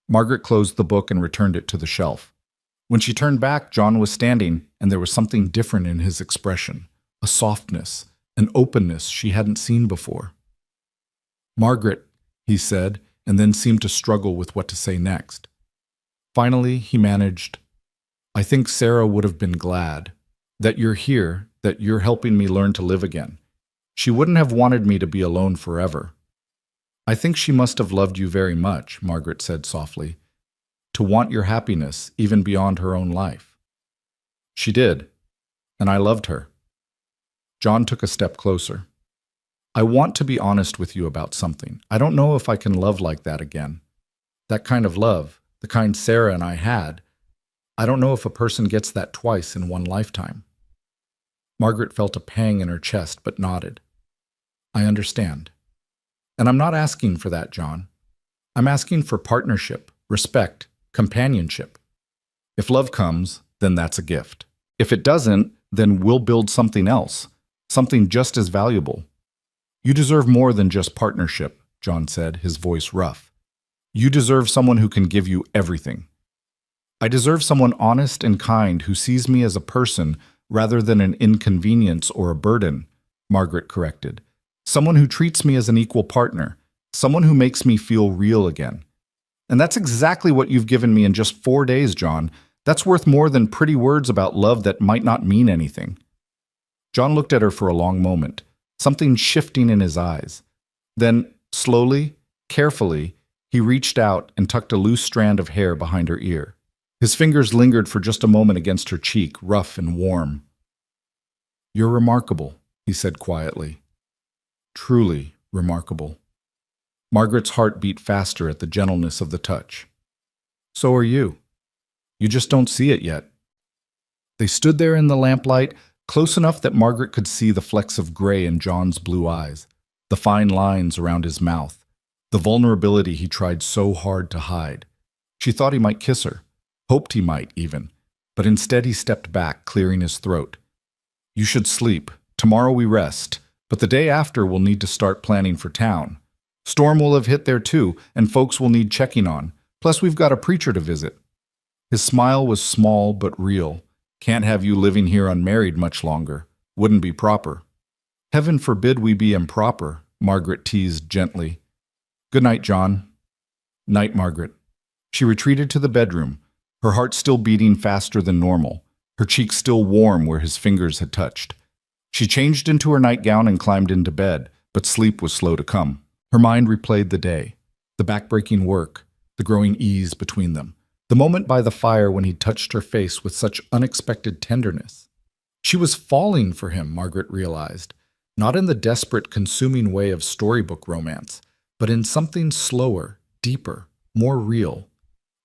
Margaret closed the book and returned it to the shelf. When she turned back, John was standing, and there was something different in his expression, a softness, an openness she hadn't seen before. Margaret, he said, and then seemed to struggle with what to say next. Finally, he managed, I think Sarah would have been glad that you're here, that you're helping me learn to live again. She wouldn't have wanted me to be alone forever. I think she must have loved you very much, Margaret said softly, to want your happiness even beyond her own life. She did, and I loved her. John took a step closer. I want to be honest with you about something. I don't know if I can love like that again. That kind of love, the kind Sarah and I had, I don't know if a person gets that twice in one lifetime. Margaret felt a pang in her chest, but nodded. I understand. And I'm not asking for that, John. I'm asking for partnership, respect, companionship. If love comes, then that's a gift. If it doesn't, then we'll build something else, something just as valuable. You deserve more than just partnership, John said, his voice rough. You deserve someone who can give you everything. I deserve someone honest and kind who sees me as a person rather than an inconvenience or a burden, Margaret corrected. Someone who treats me as an equal partner, someone who makes me feel real again. And that's exactly what you've given me in just 4 days, John. That's worth more than pretty words about love that might not mean anything. John looked at her for a long moment, something shifting in his eyes. Then, slowly, carefully, he reached out and tucked a loose strand of hair behind her ear. His fingers lingered for just a moment against her cheek, rough and warm. You're remarkable, he said quietly. Truly remarkable. Margaret's heart beat faster at the gentleness of the touch. So are you. You just don't see it yet. They stood there in the lamplight, close enough that Margaret could see the flecks of gray in John's blue eyes, the fine lines around his mouth, the vulnerability he tried so hard to hide. She thought he might kiss her, hoped he might even, but instead he stepped back, clearing his throat. You should sleep. Tomorrow we rest, but the day after we'll need to start planning for town. Storm will have hit there too, and folks will need checking on. Plus, we've got a preacher to visit. His smile was small but real. Can't have you living here unmarried much longer. Wouldn't be proper. Heaven forbid we be improper, Margaret teased gently. Good night, John. Night, Margaret. She retreated to the bedroom, her heart still beating faster than normal, her cheeks still warm where his fingers had touched. She changed into her nightgown and climbed into bed, but sleep was slow to come. Her mind replayed the day, the backbreaking work, the growing ease between them, the moment by the fire when he touched her face with such unexpected tenderness. She was falling for him, Margaret realized, not in the desperate, consuming way of storybook romance, but in something slower, deeper, more real.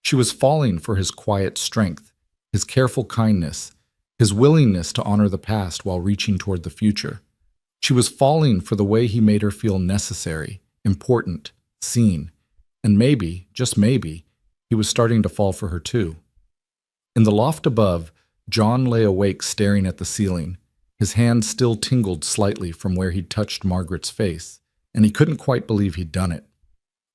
She was falling for his quiet strength, his careful kindness, his willingness to honor the past while reaching toward the future. She was falling for the way he made her feel necessary, important, seen, and maybe, just maybe, he was starting to fall for her too. In the loft above, John lay awake staring at the ceiling. His hand still tingled slightly from where he'd touched Margaret's face, and he couldn't quite believe he'd done it.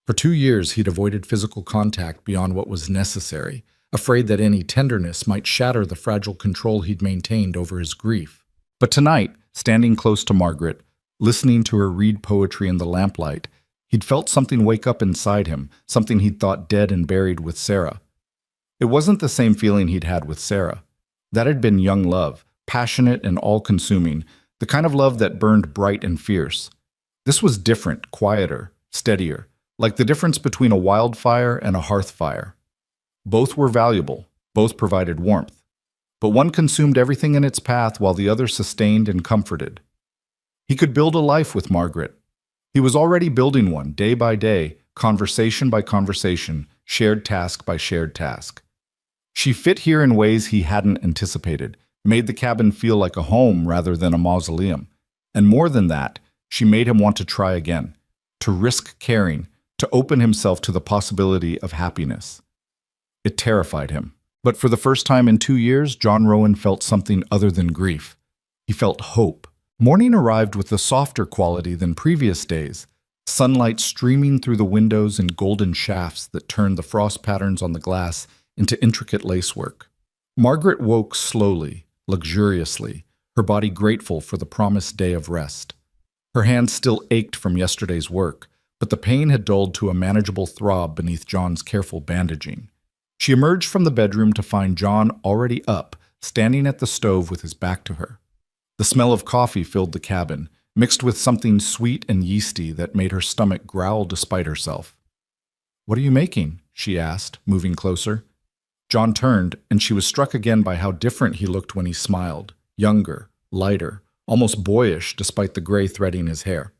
For 2 years, he'd avoided physical contact beyond what was necessary, afraid that any tenderness might shatter the fragile control he'd maintained over his grief. But tonight, standing close to Margaret, listening to her read poetry in the lamplight, he'd felt something wake up inside him, something he'd thought dead and buried with Sarah. It wasn't the same feeling he'd had with Sarah. That had been young love, passionate and all-consuming, the kind of love that burned bright and fierce. This was different, quieter, steadier, like the difference between a wildfire and a hearth fire. Both were valuable, both provided warmth, but one consumed everything in its path while the other sustained and comforted. He could build a life with Margaret. He was already building one, day by day, conversation by conversation, shared task by shared task. She fit here in ways he hadn't anticipated, made the cabin feel like a home rather than a mausoleum. And more than that, she made him want to try again, to risk caring, to open himself to the possibility of happiness. It terrified him. But for the first time in 2 years, John Rowan felt something other than grief. He felt hope. Morning arrived with a softer quality than previous days, sunlight streaming through the windows in golden shafts that turned the frost patterns on the glass into intricate lacework. Margaret woke slowly, luxuriously, her body grateful for the promised day of rest. Her hands still ached from yesterday's work, but the pain had dulled to a manageable throb beneath John's careful bandaging. She emerged from the bedroom to find John already up, standing at the stove with his back to her. The smell of coffee filled the cabin, mixed with something sweet and yeasty that made her stomach growl despite herself. "What are you making?" she asked, moving closer. John turned, and she was struck again by how different he looked when he smiled, younger, lighter, almost boyish despite the gray threading his hair.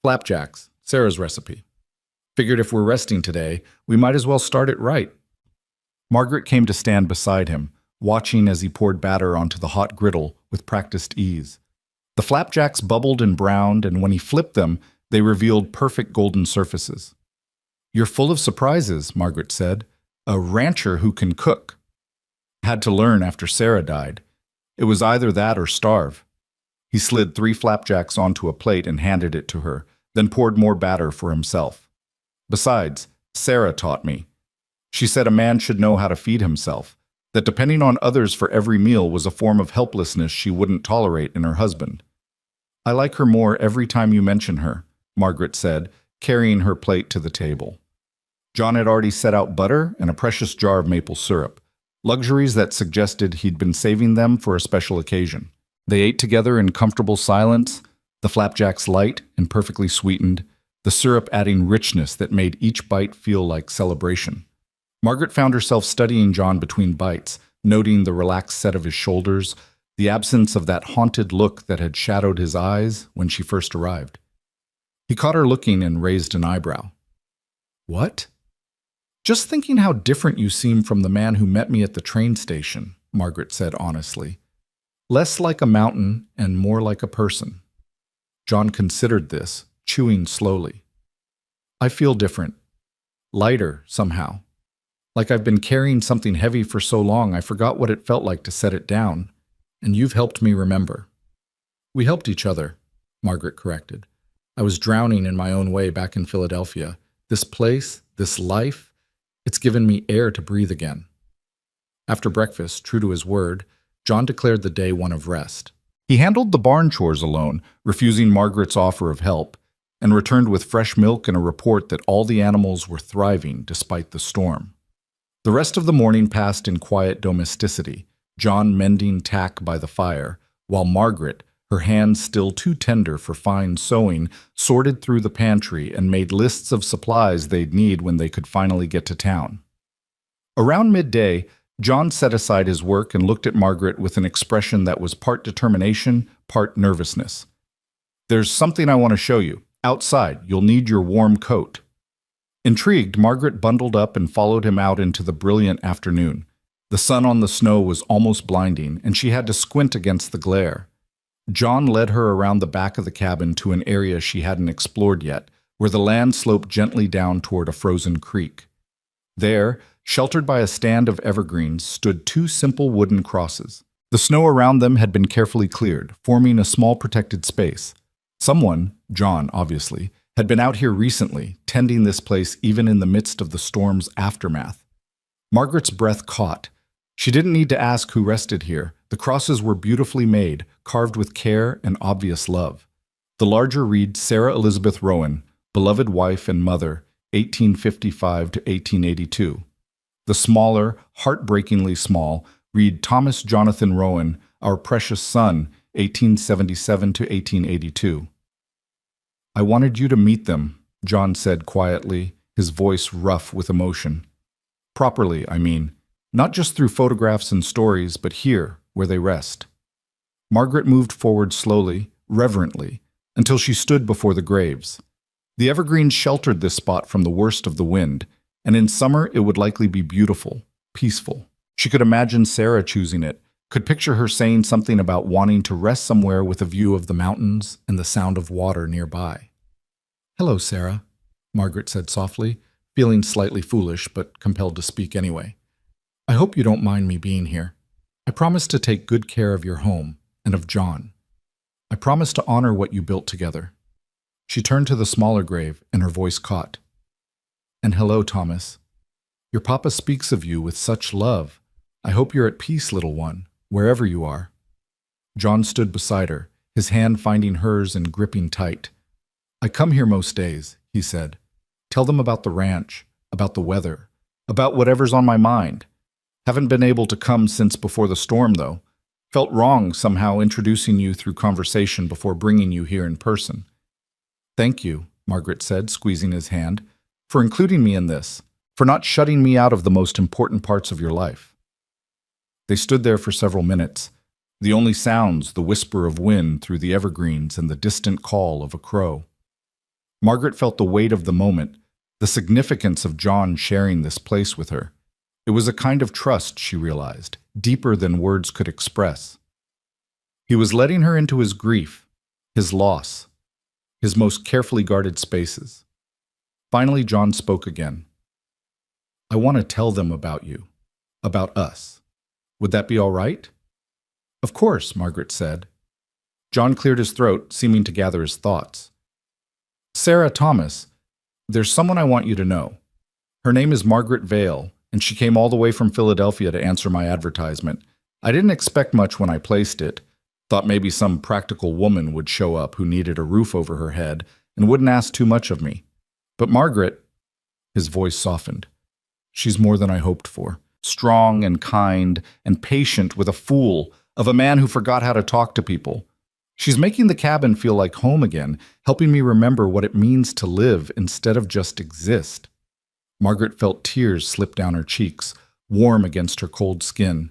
"Flapjacks, Sarah's recipe. Figured if we're resting today, we might as well start it right." Margaret came to stand beside him, watching as he poured batter onto the hot griddle with practiced ease. The flapjacks bubbled and browned, and when he flipped them, they revealed perfect golden surfaces. "You're full of surprises," Margaret said. "A rancher who can cook." Had to learn after Sarah died. It was either that or starve. He slid 3 flapjacks onto a plate and handed it to her, then poured more batter for himself. "Besides, Sarah taught me. She said a man should know how to feed himself, that depending on others for every meal was a form of helplessness she wouldn't tolerate in her husband." "I like her more every time you mention her," Margaret said, carrying her plate to the table. John had already set out butter and a precious jar of maple syrup, luxuries that suggested he'd been saving them for a special occasion. They ate together in comfortable silence, the flapjacks light and perfectly sweetened, the syrup adding richness that made each bite feel like celebration. Margaret found herself studying John between bites, noting the relaxed set of his shoulders, the absence of that haunted look that had shadowed his eyes when she first arrived. He caught her looking and raised an eyebrow. "What?" "Just thinking how different you seem from the man who met me at the train station," Margaret said honestly. "Less like a mountain and more like a person." John considered this, chewing slowly. "I feel different. Lighter, somehow. Like I've been carrying something heavy for so long I forgot what it felt like to set it down, and you've helped me remember." "We helped each other," Margaret corrected. I was drowning in my own way back in Philadelphia. This place, this life, it's given me air to breathe again." After breakfast, true to his word, John declared the day one of rest. He handled the barn chores alone, refusing Margaret's offer of help, and returned with fresh milk and a report that all the animals were thriving despite the storm. The rest of the morning passed in quiet domesticity, John mending tack by the fire, while Margaret, her hands still too tender for fine sewing, sorted through the pantry and made lists of supplies they'd need when they could finally get to town. Around midday, John set aside his work and looked at Margaret with an expression that was part determination, part nervousness. "There's something I want to show you. Outside, you'll need your warm coat." Intrigued, Margaret bundled up and followed him out into the brilliant afternoon. The sun on the snow was almost blinding, and she had to squint against the glare. John led her around the back of the cabin to an area she hadn't explored yet, where the land sloped gently down toward a frozen creek. There, sheltered by a stand of evergreens, stood two simple wooden crosses. The snow around them had been carefully cleared, forming a small protected space. Someone, John obviously, had been out here recently, tending this place even in the midst of the storm's aftermath. Margaret's breath caught. She didn't need to ask who rested here. The crosses were beautifully made, carved with care and obvious love. The larger read Sarah Elizabeth Rowan, beloved wife and mother, 1855 to 1882. The smaller, heartbreakingly small, read Thomas Jonathan Rowan, our precious son, 1877 to 1882. "I wanted you to meet them," John said quietly, his voice rough with emotion. "Properly, I mean. Not just through photographs and stories, but here, where they rest." Margaret moved forward slowly, reverently, until she stood before the graves. The evergreens sheltered this spot from the worst of the wind, and in summer it would likely be beautiful, peaceful. She could imagine Sarah choosing it, could picture her saying something about wanting to rest somewhere with a view of the mountains and the sound of water nearby. "Hello, Sarah," Margaret said softly, feeling slightly foolish but compelled to speak anyway. "I hope you don't mind me being here. I promise to take good care of your home and of John. I promise to honor what you built together." She turned to the smaller grave, and her voice caught. "And hello, Thomas. Your papa speaks of you with such love. I hope you're at peace, little one, wherever you are." John stood beside her, his hand finding hers and gripping tight. "I come here most days," he said. "Tell them about the ranch, about the weather, about whatever's on my mind. Haven't been able to come since before the storm, though. Felt wrong somehow introducing you through conversation before bringing you here in person." "Thank you," Margaret said, squeezing his hand, "for including me in this, for not shutting me out of the most important parts of your life." They stood there for several minutes, the only sounds the whisper of wind through the evergreens and the distant call of a crow. Margaret felt the weight of the moment, the significance of John sharing this place with her. It was a kind of trust, she realized, deeper than words could express. He was letting her into his grief, his loss, his most carefully guarded spaces. Finally, John spoke again. "I want to tell them about you, about us. Would that be all right?" "Of course," Margaret said. John cleared his throat, seeming to gather his thoughts. "Sarah, Thomas, there's someone I want you to know. Her name is Margaret Vale, and she came all the way from Philadelphia to answer my advertisement. I didn't expect much when I placed it. Thought maybe some practical woman would show up who needed a roof over her head and wouldn't ask too much of me. But Margaret," his voice softened, "she's more than I hoped for. Strong and kind and patient with a fool of a man who forgot how to talk to people. She's making the cabin feel like home again, helping me remember what it means to live instead of just exist." Margaret felt tears slip down her cheeks, warm against her cold skin.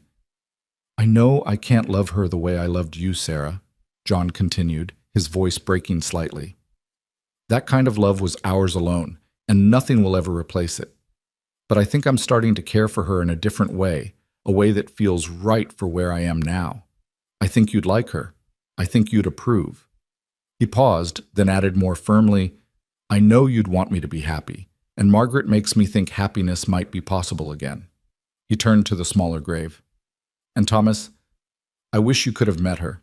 "I know I can't love her the way I loved you, Sarah," John continued, his voice breaking slightly. "That kind of love was ours alone, and nothing will ever replace it. But I think I'm starting to care for her in a different way, a way that feels right for where I am now. I think you'd like her. I think you'd approve." He paused, then added more firmly, "I know you'd want me to be happy, and Margaret makes me think happiness might be possible again." He turned to the smaller grave. "And Thomas, I wish you could have met her.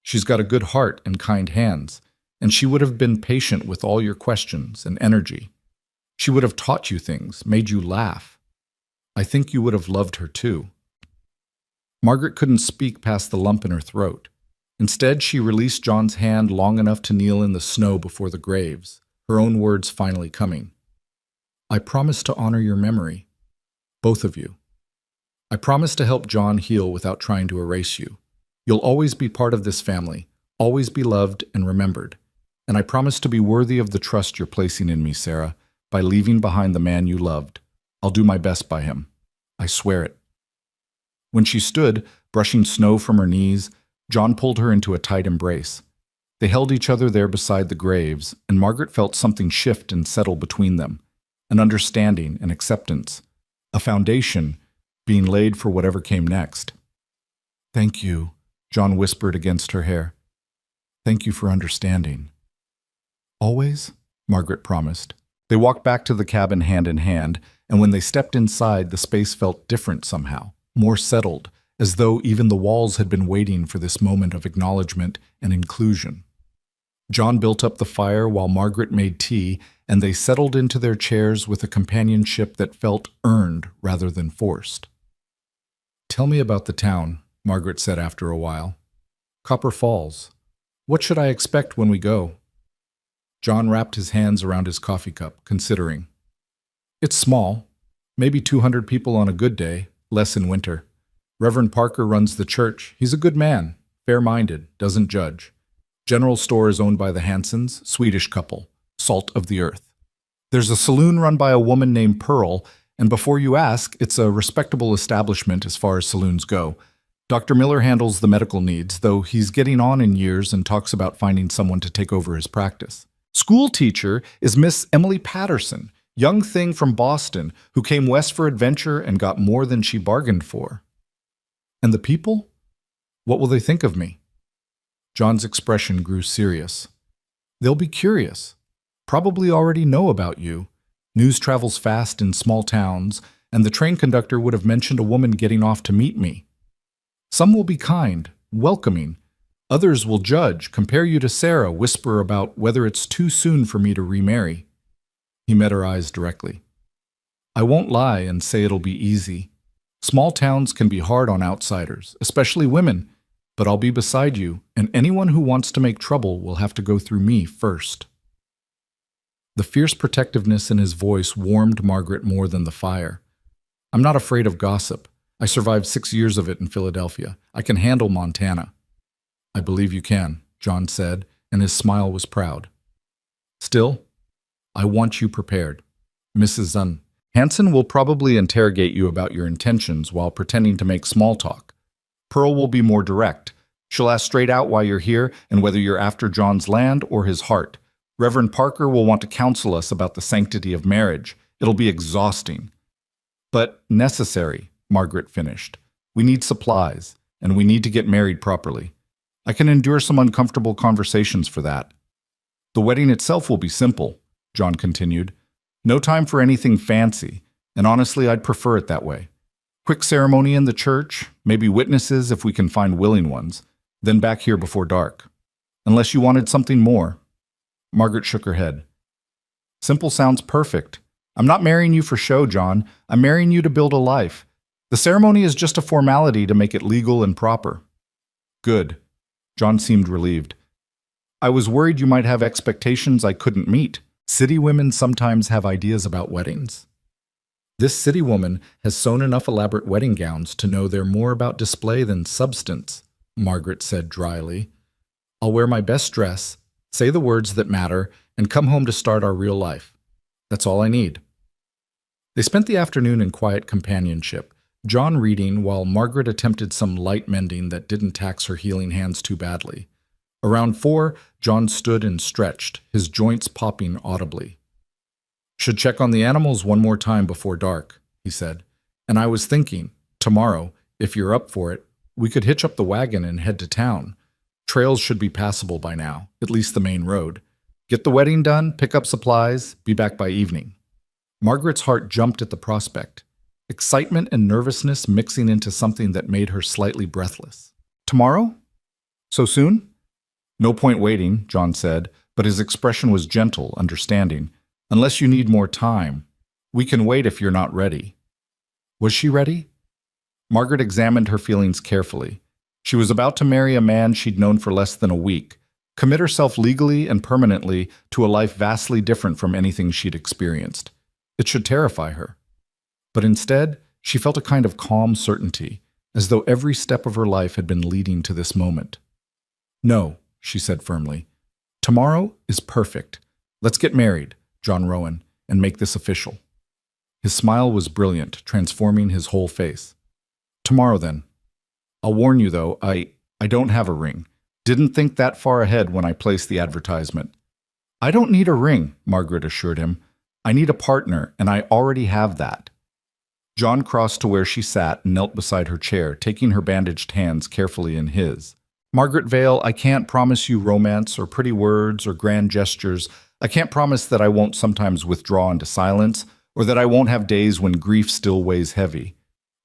She's got a good heart and kind hands, and she would have been patient with all your questions and energy. She would have taught you things, made you laugh. I think you would have loved her too. Margaret couldn't speak past the lump in her throat. Instead, she released John's hand long enough to kneel in the snow before the graves, her own words finally coming. I promise to honor your memory, both of you. I promise to help John heal without trying to erase you. You'll always be part of this family, always be loved and remembered. And I promise to be worthy of the trust you're placing in me, Sarah, by leaving behind the man you loved. I'll do my best by him. I swear it. When she stood, brushing snow from her knees, John pulled her into a tight embrace. They held each other there beside the graves, and Margaret felt something shift and settle between them, an understanding and acceptance, a foundation being laid for whatever came next. Thank you, John whispered against her hair. Thank you for understanding. Always, Margaret promised. They walked back to the cabin hand in hand, and when they stepped inside, the space felt different somehow, more settled, as though even the walls had been waiting for this moment of acknowledgement and inclusion. John built up the fire while Margaret made tea, and they settled into their chairs with a companionship that felt earned rather than forced. Tell me about the town, Margaret said after a while. Copper Falls. What should I expect when we go? John wrapped his hands around his coffee cup, considering. It's small, maybe 200 people on a good day, less in winter. Reverend Parker runs the church. He's a good man, fair-minded, doesn't judge. General store is owned by the Hansons, Swedish couple, salt of the earth. There's a saloon run by a woman named Pearl, and before you ask, it's a respectable establishment as far as saloons go. Dr. Miller handles the medical needs, though he's getting on in years and talks about finding someone to take over his practice. School teacher is Miss Emily Patterson, young thing from Boston, who came west for adventure and got more than she bargained for. And the people? What will they think of me? John's expression grew serious. They'll be curious. Probably already know about you. News travels fast in small towns, and the train conductor would have mentioned a woman getting off to meet me. Some will be kind, welcoming. Others will judge, compare you to Sarah, whisper about whether it's too soon for me to remarry. He met her eyes directly. I won't lie and say it'll be easy. Small towns can be hard on outsiders, especially women, but I'll be beside you, and anyone who wants to make trouble will have to go through me first. The fierce protectiveness in his voice warmed Margaret more than the fire. I'm not afraid of gossip. I survived 6 years of it in Philadelphia. I can handle Montana. I believe you can, John said, and his smile was proud. Still, I want you prepared. Mrs. Hanson will probably interrogate you about your intentions while pretending to make small talk. Pearl will be more direct. She'll ask straight out why you're here and whether you're after John's land or his heart. Reverend Parker will want to counsel us about the sanctity of marriage. It'll be exhausting. But necessary, Margaret finished. We need supplies, and we need to get married properly. I can endure some uncomfortable conversations for that. The wedding itself will be simple, John continued. No time for anything fancy, and honestly, I'd prefer it that way. Quick ceremony in the church, maybe witnesses if we can find willing ones, then back here before dark. Unless you wanted something more. Margaret shook her head. Simple sounds perfect. I'm not marrying you for show, John. I'm marrying you to build a life. The ceremony is just a formality to make it legal and proper. Good. John seemed relieved. I was worried you might have expectations I couldn't meet. City women sometimes have ideas about weddings. This city woman has sewn enough elaborate wedding gowns to know they're more about display than substance, Margaret said dryly. I'll wear my best dress, say the words that matter, and come home to start our real life. That's all I need. They spent the afternoon in quiet companionship, John reading while Margaret attempted some light mending that didn't tax her healing hands too badly. Around 4, John stood and stretched, his joints popping audibly. Should check on the animals one more time before dark, he said. And I was thinking, tomorrow, if you're up for it, we could hitch up the wagon and head to town. Trails should be passable by now, at least the main road. Get the wedding done, pick up supplies, be back by evening. Margaret's heart jumped at the prospect, excitement and nervousness mixing into something that made her slightly breathless. Tomorrow? So soon? No point waiting, John said, but his expression was gentle, understanding. Unless you need more time, we can wait if you're not ready. Was she ready? Margaret examined her feelings carefully. She was about to marry a man she'd known for less than a week, commit herself legally and permanently to a life vastly different from anything she'd experienced. It should terrify her. But instead, she felt a kind of calm certainty, as though every step of her life had been leading to this moment. "No," she said firmly. "Tomorrow is perfect. Let's get married, John Rowan, and make this official." His smile was brilliant, transforming his whole face. "Tomorrow, then. I'll warn you, though, I don't have a ring. Didn't think that far ahead when I placed the advertisement." "I don't need a ring," Margaret assured him. "I need a partner, and I already have that." John crossed to where she sat and knelt beside her chair, taking her bandaged hands carefully in his. "Margaret Vale, I can't promise you romance or pretty words or grand gestures. I can't promise that I won't sometimes withdraw into silence, or that I won't have days when grief still weighs heavy.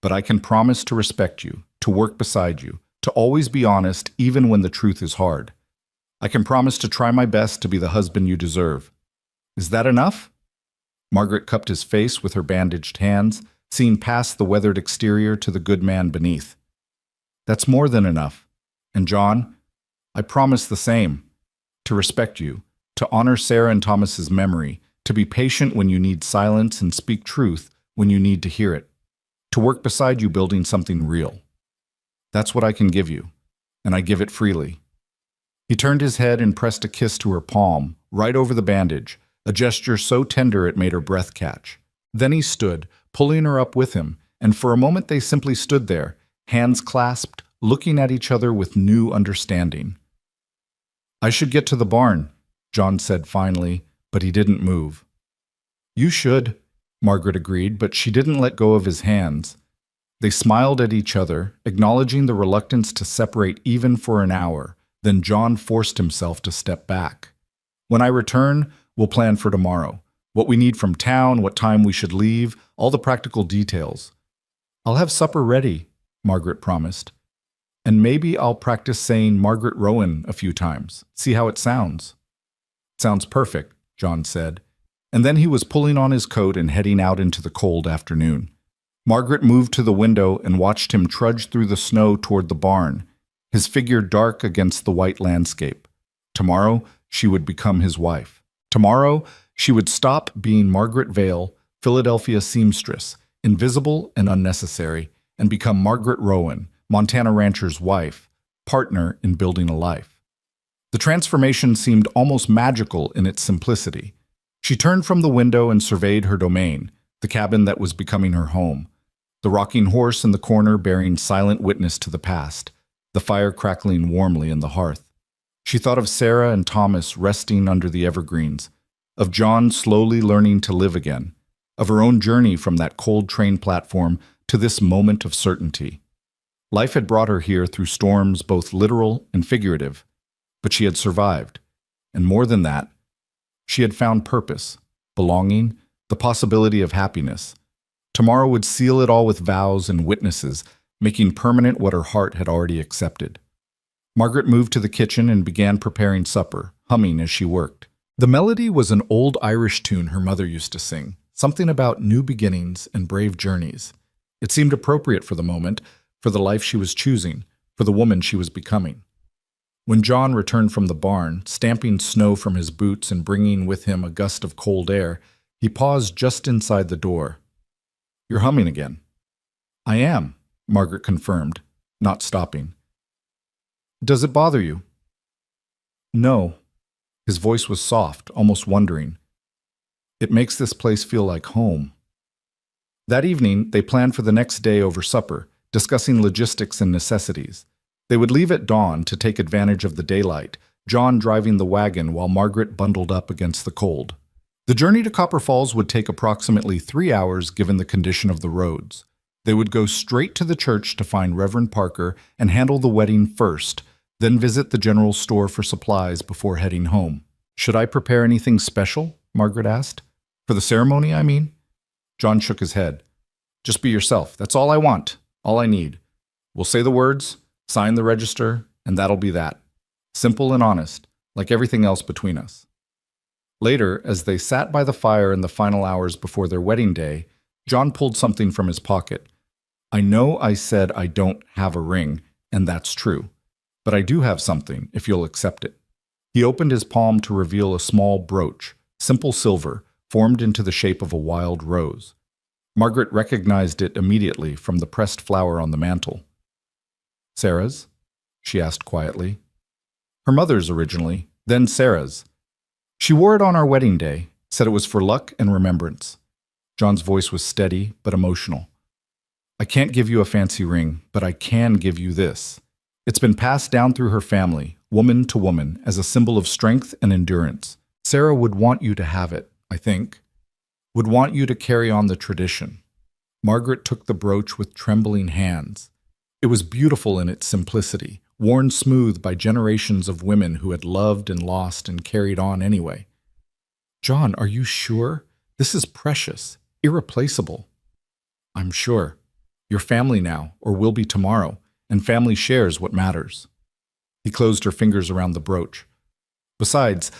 But I can promise to respect you, to work beside you, to always be honest even when the truth is hard. I can promise to try my best to be the husband you deserve. Is that enough?" Margaret cupped his face with her bandaged hands, seeing past the weathered exterior to the good man beneath. "That's more than enough. And John, I promise the same. To respect you, to honor Sarah and Thomas's memory, to be patient when you need silence and speak truth when you need to hear it. To work beside you building something real. That's what I can give you, and I give it freely." He turned his head and pressed a kiss to her palm, right over the bandage, a gesture so tender it made her breath catch. Then he stood, pulling her up with him, and for a moment they simply stood there, hands clasped, looking at each other with new understanding. "I should get to the barn," John said finally, but he didn't move. "You should," Margaret agreed, but she didn't let go of his hands. They smiled at each other, acknowledging the reluctance to separate even for an hour. Then John forced himself to step back. "When I return, we'll plan for tomorrow. What we need from town, what time we should leave, all the practical details. I'll have supper ready," Margaret promised. "And maybe I'll practice saying Margaret Rowan a few times, see how it sounds." "Sounds perfect," John said. And then he was pulling on his coat and heading out into the cold afternoon. Margaret moved to the window and watched him trudge through the snow toward the barn, his figure dark against the white landscape. Tomorrow, she would become his wife. Tomorrow, she would stop being Margaret Vale, Philadelphia seamstress, invisible and unnecessary, and become Margaret Rowan, Montana rancher's wife, partner in building a life. The transformation seemed almost magical in its simplicity. She turned from the window and surveyed her domain, the cabin that was becoming her home, the rocking horse in the corner bearing silent witness to the past, the fire crackling warmly in the hearth. She thought of Sarah and Thomas resting under the evergreens, of John slowly learning to live again, of her own journey from that cold train platform to this moment of certainty. Life had brought her here through storms both literal and figurative, but she had survived. And more than that, she had found purpose, belonging, the possibility of happiness. Tomorrow would seal it all with vows and witnesses, making permanent what her heart had already accepted. Margaret moved to the kitchen and began preparing supper, humming as she worked. The melody was an old Irish tune her mother used to sing, something about new beginnings and brave journeys. It seemed appropriate for the moment, for the life she was choosing, for the woman she was becoming. When John returned from the barn, stamping snow from his boots and bringing with him a gust of cold air, he paused just inside the door. "You're humming again." "I am," Margaret confirmed, not stopping. "Does it bother you?" "No." His voice was soft, almost wondering. "It makes this place feel like home." That evening, they planned for the next day over supper, discussing logistics and necessities. They would leave at dawn to take advantage of the daylight, John driving the wagon while Margaret bundled up against the cold. The journey to Copper Falls would take approximately 3 hours given the condition of the roads. They would go straight to the church to find Reverend Parker and handle the wedding first, then visit the general store for supplies before heading home. "Should I prepare anything special?" Margaret asked. "For the ceremony, I mean?" John shook his head. "Just be yourself. That's all I want. All I need. We'll say the words, sign the register, and that'll be that. Simple and honest. like everything else between us. Later, as they sat by the fire in the final hours before their wedding day, John pulled something from his pocket. I know I said I don't have a ring, and that's true. But I do have something, if you'll accept it. He opened his palm to reveal a small brooch, simple silver, formed into the shape of a wild rose. Margaret recognized it immediately from the pressed flower on the mantel. Sarah's? She asked quietly. Her mother's originally, then Sarah's. She wore it on our wedding day, said it was for luck and remembrance. John's voice was steady but emotional. I can't give you a fancy ring, but I can give you this. It's been passed down through her family, woman to woman, as a symbol of strength and endurance. Sarah would want you to have it, I think. Would want you to carry on the tradition. Margaret took the brooch with trembling hands. It was beautiful in its simplicity, worn smooth by generations of women who had loved and lost and carried on anyway. John, are you sure? This is precious, irreplaceable. I'm sure. You're family now, or will be tomorrow, and family shares what matters. He closed her fingers around the brooch. Besides,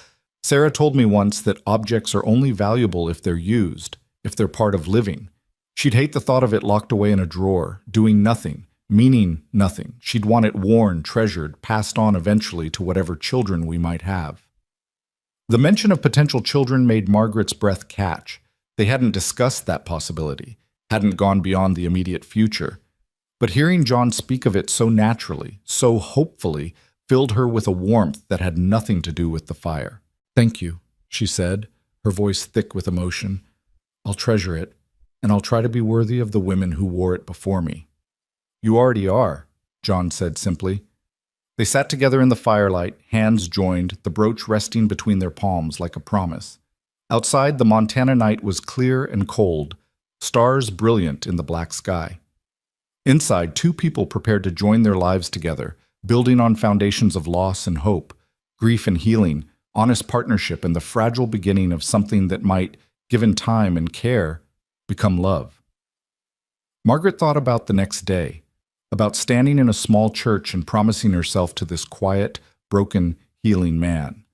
Sarah told me once that objects are only valuable if they're used, if they're part of living. She'd hate the thought of it locked away in a drawer, doing nothing, meaning nothing. She'd want it worn, treasured, passed on eventually to whatever children we might have. The mention of potential children made Margaret's breath catch. They hadn't discussed that possibility, hadn't gone beyond the immediate future. But hearing John speak of it so naturally, so hopefully, filled her with a warmth that had nothing to do with the fire. Thank you, she said, her voice thick with emotion. I'll treasure it, and I'll try to be worthy of the women who wore it before me. You already are, John said simply. They sat together in the firelight, hands joined, the brooch resting between their palms like a promise. Outside, the Montana night was clear and cold, stars brilliant in the black sky. Inside, two people prepared to join their lives together, building on foundations of loss and hope, grief and healing, honest partnership, and the fragile beginning of something that might, given time and care, become love. Margaret thought about the next day, about standing in a small church and promising herself to this quiet, broken, healing man.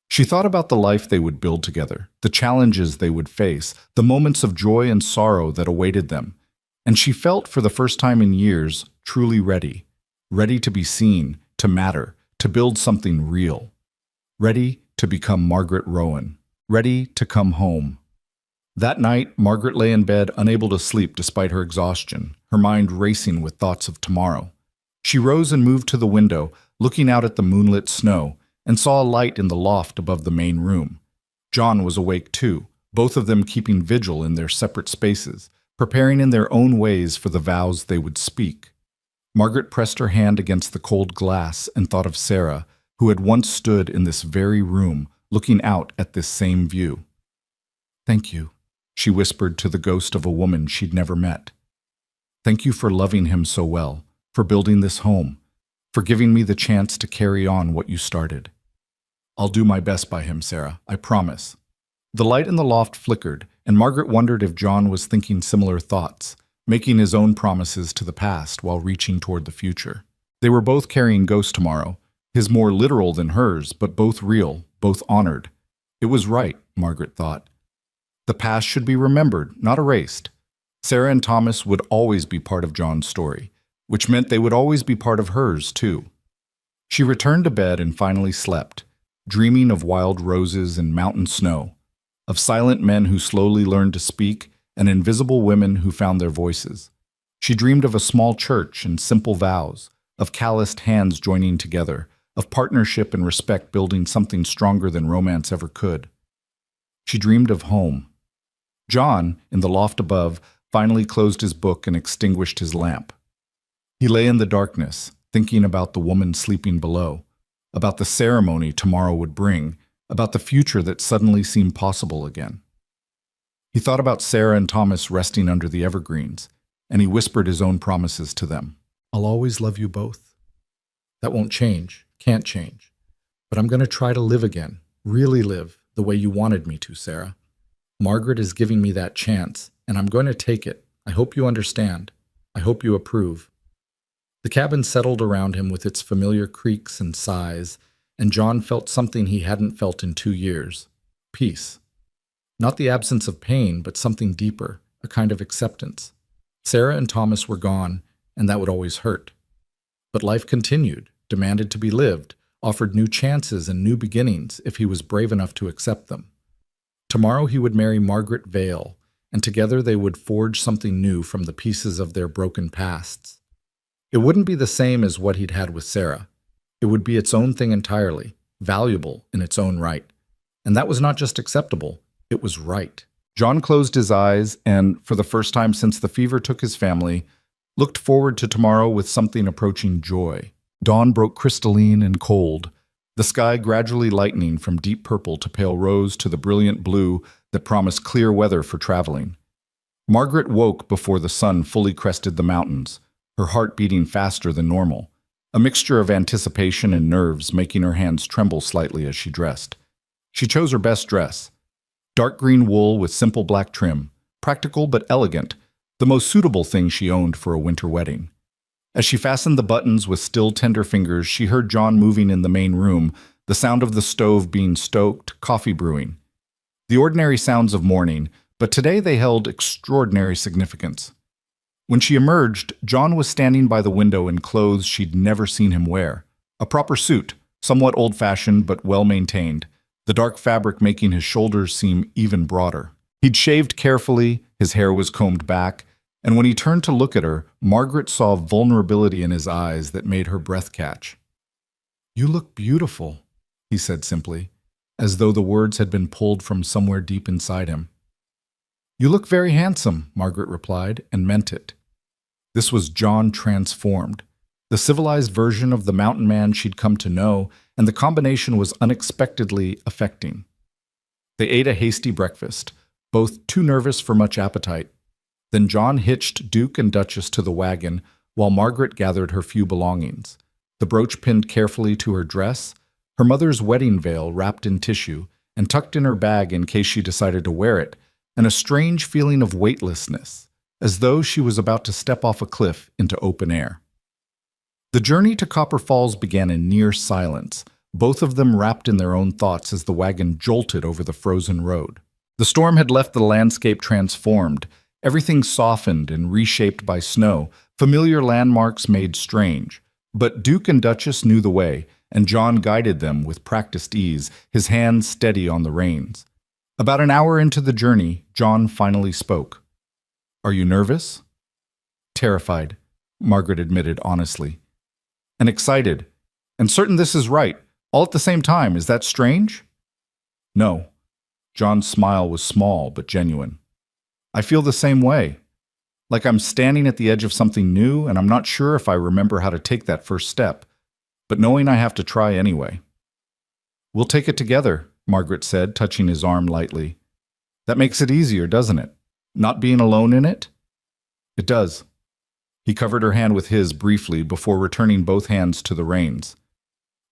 She thought about the life they would build together, the challenges they would face, the moments of joy and sorrow that awaited them, and she felt for the first time in years truly ready to be seen, to matter, to build something real, ready to become Margaret Rowan, ready to come home. That night, Margaret lay in bed, unable to sleep despite her exhaustion, her mind racing with thoughts of tomorrow. She rose and moved to the window, looking out at the moonlit snow, and saw a light in the loft above the main room. John was awake too, both of them keeping vigil in their separate spaces, preparing in their own ways for the vows they would speak. Margaret pressed her hand against the cold glass and thought of Sarah, who had once stood in this very room, looking out at this same view. Thank you, she whispered to the ghost of a woman she'd never met. Thank you for loving him so well, for building this home, for giving me the chance to carry on what you started. I'll do my best by him, Sarah, I promise. The light in the loft flickered, and Margaret wondered if John was thinking similar thoughts, making his own promises to the past while reaching toward the future. They were both carrying ghosts tomorrow, his more literal than hers, but both real, both honored. It was right, Margaret thought. The past should be remembered, not erased. Sarah and Thomas would always be part of John's story, which meant they would always be part of hers, too. She returned to bed and finally slept, dreaming of wild roses and mountain snow, of silent men who slowly learned to speak and invisible women who found their voices. She dreamed of a small church and simple vows, of calloused hands joining together, of partnership and respect building something stronger than romance ever could. She dreamed of home. John, in the loft above, finally closed his book and extinguished his lamp. He lay in the darkness, thinking about the woman sleeping below, about the ceremony tomorrow would bring, about the future that suddenly seemed possible again. He thought about Sarah and Thomas resting under the evergreens, and he whispered his own promises to them. I'll always love you both. That won't change, can't change. But I'm going to try to live again, really live, the way you wanted me to, Sarah. Margaret is giving me that chance, and I'm going to take it. I hope you understand. I hope you approve. The cabin settled around him with its familiar creaks and sighs, and John felt something he hadn't felt in 2 years. Peace. Not the absence of pain, but something deeper, a kind of acceptance. Sarah and Thomas were gone, and that would always hurt. But life continued, demanded to be lived, offered new chances and new beginnings if he was brave enough to accept them. Tomorrow he would marry Margaret Vale, and together they would forge something new from the pieces of their broken pasts. It wouldn't be the same as what he'd had with Sarah. It would be its own thing entirely, valuable in its own right. And that was not just acceptable, it was right. John closed his eyes and, for the first time since the fever took his family, looked forward to tomorrow with something approaching joy. Dawn broke crystalline and cold, the sky gradually lightening from deep purple to pale rose to the brilliant blue that promised clear weather for traveling. Margaret woke before the sun fully crested the mountains, her heart beating faster than normal, a mixture of anticipation and nerves making her hands tremble slightly as she dressed. She chose her best dress, dark green wool with simple black trim, practical but elegant, the most suitable thing she owned for a winter wedding. As she fastened the buttons with still tender fingers, she heard John moving in the main room, the sound of the stove being stoked, coffee brewing. The ordinary sounds of morning, but today they held extraordinary significance. When she emerged, John was standing by the window in clothes she'd never seen him wear. A proper suit, somewhat old-fashioned but well-maintained, the dark fabric making his shoulders seem even broader. He'd shaved carefully, his hair was combed back, and when he turned to look at her, Margaret saw vulnerability in his eyes that made her breath catch. "You look beautiful," he said simply, as though the words had been pulled from somewhere deep inside him. "You look very handsome," Margaret replied, and meant it. This was John transformed, the civilized version of the mountain man she'd come to know, and the combination was unexpectedly affecting. They ate a hasty breakfast, both too nervous for much appetite. Then John hitched Duke and Duchess to the wagon while Margaret gathered her few belongings, the brooch pinned carefully to her dress, her mother's wedding veil wrapped in tissue and tucked in her bag in case she decided to wear it, and a strange feeling of weightlessness, as though she was about to step off a cliff into open air. The journey to Copper Falls began in near silence, both of them wrapped in their own thoughts as the wagon jolted over the frozen road. The storm had left the landscape transformed, everything softened and reshaped by snow, familiar landmarks made strange. But Duke and Duchess knew the way, and John guided them with practiced ease, his hands steady on the reins. About an hour into the journey, John finally spoke. "Are you nervous?" "Terrified," Margaret admitted honestly. "And excited, and certain this is right, all at the same time. Is that strange?" "No." John's smile was small but genuine. "I feel the same way. Like I'm standing at the edge of something new, and I'm not sure if I remember how to take that first step, but knowing I have to try anyway." "We'll take it together," Margaret said, touching his arm lightly. "That makes it easier, doesn't it? Not being alone in it?" "It does." He covered her hand with his briefly before returning both hands to the reins.